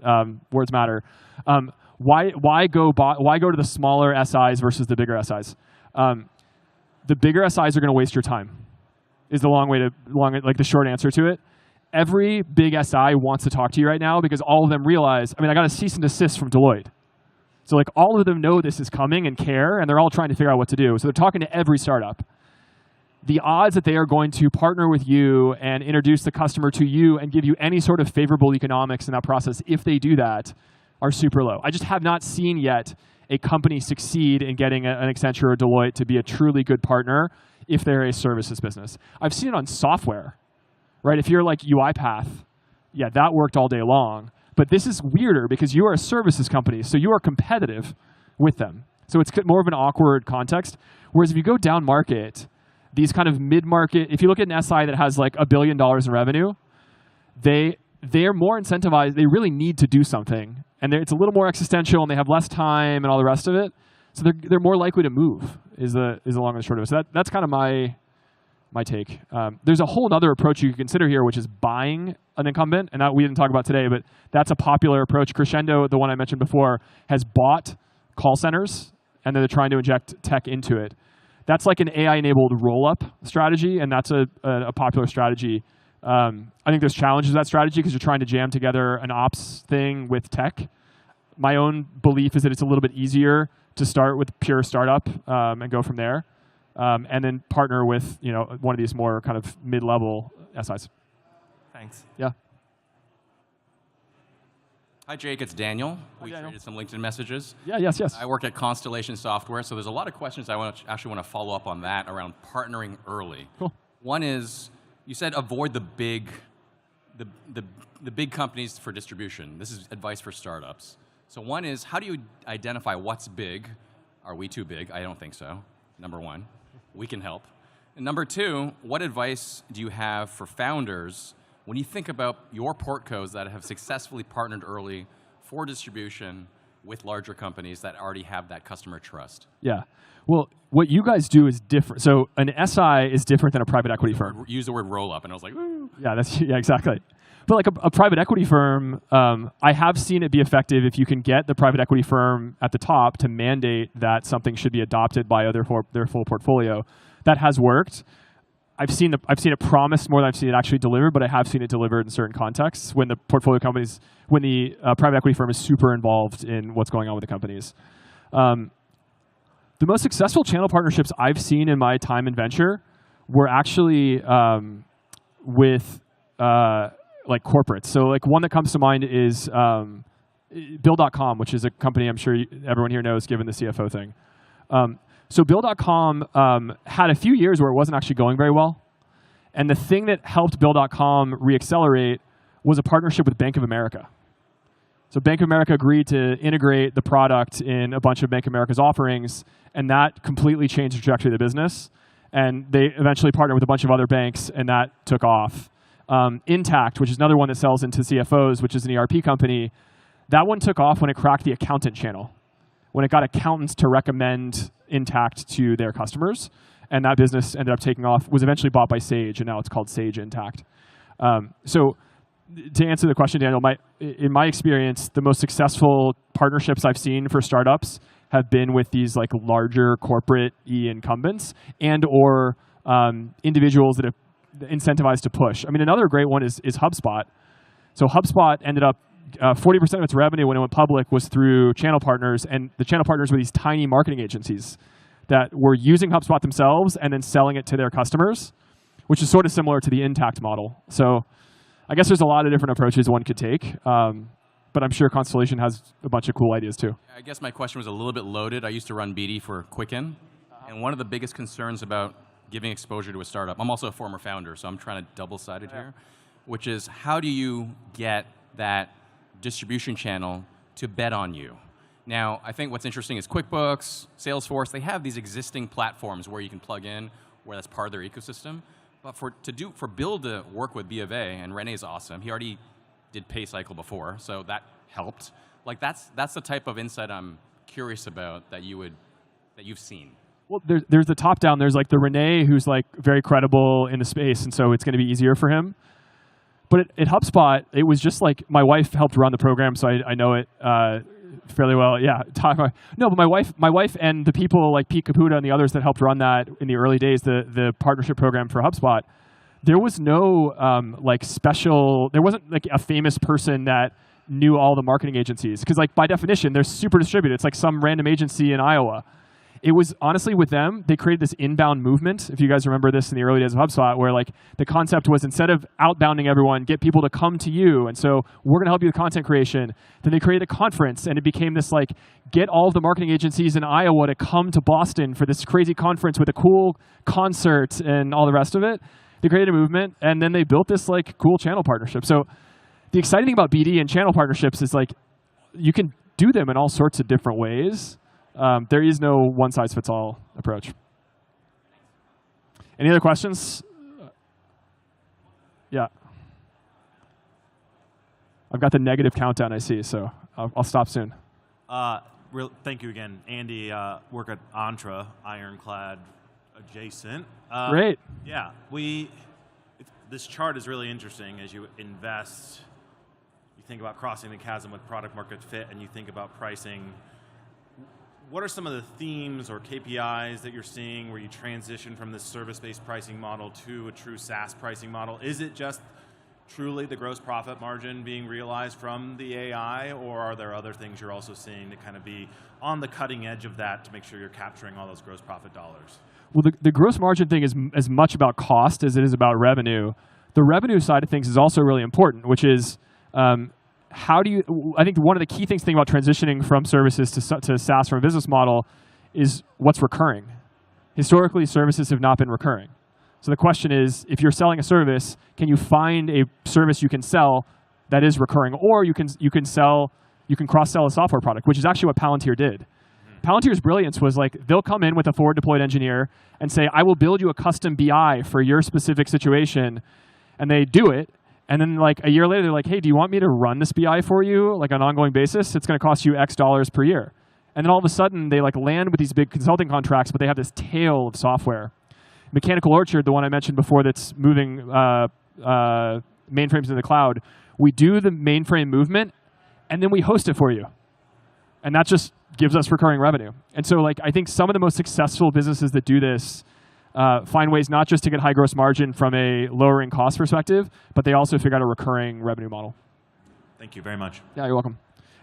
words matter. Why go to the smaller SIs versus the bigger SIs? The bigger SIs are going to waste your time, is the like the short answer to it. Every big SI wants to talk to you right now because all of them realize, I mean, I got a cease and desist from Deloitte. So like all of them know this is coming and care, and they're all trying to figure out what to do. So they're talking to every startup. The odds that they are going to partner with you and introduce the customer to you and give you any sort of favorable economics in that process, if they do that, are super low. I just have not seen yet a company succeed in getting an Accenture or Deloitte to be a truly good partner if they're a services business. I've seen it on software, right? If you're like UiPath, yeah, that worked all day long. But this is weirder because you are a services company, so you are competitive with them. So it's more of an awkward context. Whereas if you go down market, these kind of mid-market, if you look at an SI that has like $1 billion in revenue, they're more incentivized. They really need to do something. And it's a little more existential, and they have less time and all the rest of it. So they're more likely to move, is the long and short of it. So that's kind of my take. There's a whole other approach you can consider here, which is buying an incumbent. And that we didn't talk about today, but that's a popular approach. Crescendo, the one I mentioned before, has bought call centers, and then they're trying to inject tech into it. That's like an AI-enabled roll-up strategy, and that's a popular strategy. I think there's challenges to that strategy because you're trying to jam together an ops thing with tech. My own belief is that it's a little bit easier to start with pure startup and go from there, and then partner with one of these more kind of mid-level SIs. Thanks. Yeah. Hi, Jake. It's Daniel. We traded some LinkedIn messages. Yeah, yes. I work at Constellation Software, so there's a lot of questions I actually want to follow up on that around partnering early. Cool. One is, you said avoid the big companies for distribution. This is advice for startups. So one is, how do you identify what's big? Are we too big? I don't think so. Number one, we can help. And number two, what advice do you have for founders when you think about your portcos that have successfully partnered early for distribution with larger companies that already have that customer trust? Yeah. Well, what you guys do is different. So an SI is different than a private equity firm. Use the word roll up, and I was like, ooh. Yeah, yeah, exactly. But like a private equity firm, I have seen it be effective if you can get the private equity firm at the top to mandate that something should be adopted by their full portfolio. That has worked. I've seen it promised more than I've seen it actually delivered, but I have seen it delivered in certain contexts when the portfolio companies, when the private equity firm is super involved in what's going on with the companies. The most successful channel partnerships I've seen in my time in venture were actually with like corporates. So like one that comes to mind is Bill.com, which is a company I'm sure everyone here knows given the CFO thing. So Bill.com had a few years where it wasn't actually going very well. And the thing that helped Bill.com reaccelerate was a partnership with Bank of America. So Bank of America agreed to integrate the product in a bunch of Bank of America's offerings, and that completely changed the trajectory of the business. And they eventually partnered with a bunch of other banks, and that took off. Intact, which is another one that sells into CFOs, which is an ERP company, that one took off when it cracked the accountant channel, when it got accountants to recommend Intact to their customers. And that business ended up taking off, was eventually bought by Sage, and now it's called Sage Intact. So to answer the question, Daniel, in my experience, the most successful partnerships I've seen for startups have been with these like larger corporate incumbents and or individuals that have incentivized to push. I mean, another great one is HubSpot. So HubSpot ended up 40% of its revenue when it went public was through channel partners, and the channel partners were these tiny marketing agencies that were using HubSpot themselves and then selling it to their customers, which is sort of similar to the Intact model. So I guess there's a lot of different approaches one could take, but I'm sure Constellation has a bunch of cool ideas too. I guess my question was a little bit loaded. I used to run BD for Quicken, and one of the biggest concerns about giving exposure to a startup, I'm also a former founder, so I'm trying to double-sided here, which is how do you get that distribution channel to bet on you? Now, I think what's interesting is QuickBooks, Salesforce, they have these existing platforms where you can plug in, where that's part of their ecosystem. But for Bill to work with B of A, and Rene's awesome. He already did PayCycle before, so that helped. Like that's the type of insight I'm curious about that you've seen. Well, there's the top down. There's like the Rene who's like very credible in the space, and so it's going to be easier for him. But at HubSpot, it was just like my wife helped run the program, so I know it fairly well. Yeah, no, but my wife and the people like Pete Caputa and the others that helped run that in the early days, the partnership program for HubSpot, there was no like special. There wasn't like a famous person that knew all the marketing agencies, because like by definition they're super distributed. It's like some random agency in Iowa. It was honestly with them, they created this inbound movement. If you guys remember this in the early days of HubSpot, where like the concept was instead of outbounding everyone, get people to come to you. And so we're going to help you with content creation. Then they created a conference, and it became this like, get all of the marketing agencies in Iowa to come to Boston for this crazy conference with a cool concert and all the rest of it. They created a movement, and then they built this like cool channel partnership. So the exciting thing about BD and channel partnerships is like, you can do them in all sorts of different ways. There is no one-size-fits-all approach. Any other questions? Yeah. I've got the negative countdown I see, so I'll stop soon. Thank you again. Andy, work at Entra, Ironclad adjacent. Great. Yeah, this chart is really interesting as you invest. You think about crossing the chasm with product market fit, and you think about pricing. What are some of the themes or KPIs that you're seeing where you transition from this service-based pricing model to a true SaaS pricing model? Is it just truly the gross profit margin being realized from the AI, or are there other things you're also seeing to kind of be on the cutting edge of that to make sure you're capturing all those gross profit dollars? Well, the gross margin thing is as much about cost as it is about revenue. The revenue side of things is also really important, which is how do you, I think one of the key things to think about transitioning from services to SaaS from a business model is what's recurring. Historically, services have not been recurring. So the question is, if you're selling a service, can you find a service you can sell that is recurring, or you can cross-sell a software product, which is actually what Palantir did. Palantir's brilliance was like, they'll come in with a forward deployed engineer and say, I will build you a custom BI for your specific situation, and they do it. And then like a year later, they're like, hey, do you want me to run this BI for you like on an ongoing basis? It's going to cost you X dollars per year. And then all of a sudden, they like land with these big consulting contracts, but they have this tail of software. Mechanical Orchard, the one I mentioned before that's moving mainframes in the cloud, we do the mainframe movement, and then we host it for you. And that just gives us recurring revenue. And so like I think some of the most successful businesses that do this find ways not just to get high gross margin from a lowering cost perspective, but they also figure out a recurring revenue model. Thank you very much. Yeah, you're welcome.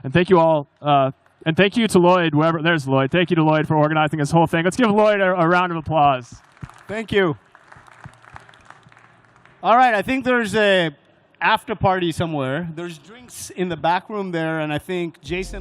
And thank you all. And thank you to Lloyd, whoever, there's Lloyd. Thank you to Lloyd for organizing this whole thing. Let's give Lloyd a round of applause. Thank you. All right, I think there's a after party somewhere. There's drinks in the back room there, and I think Jason...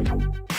you.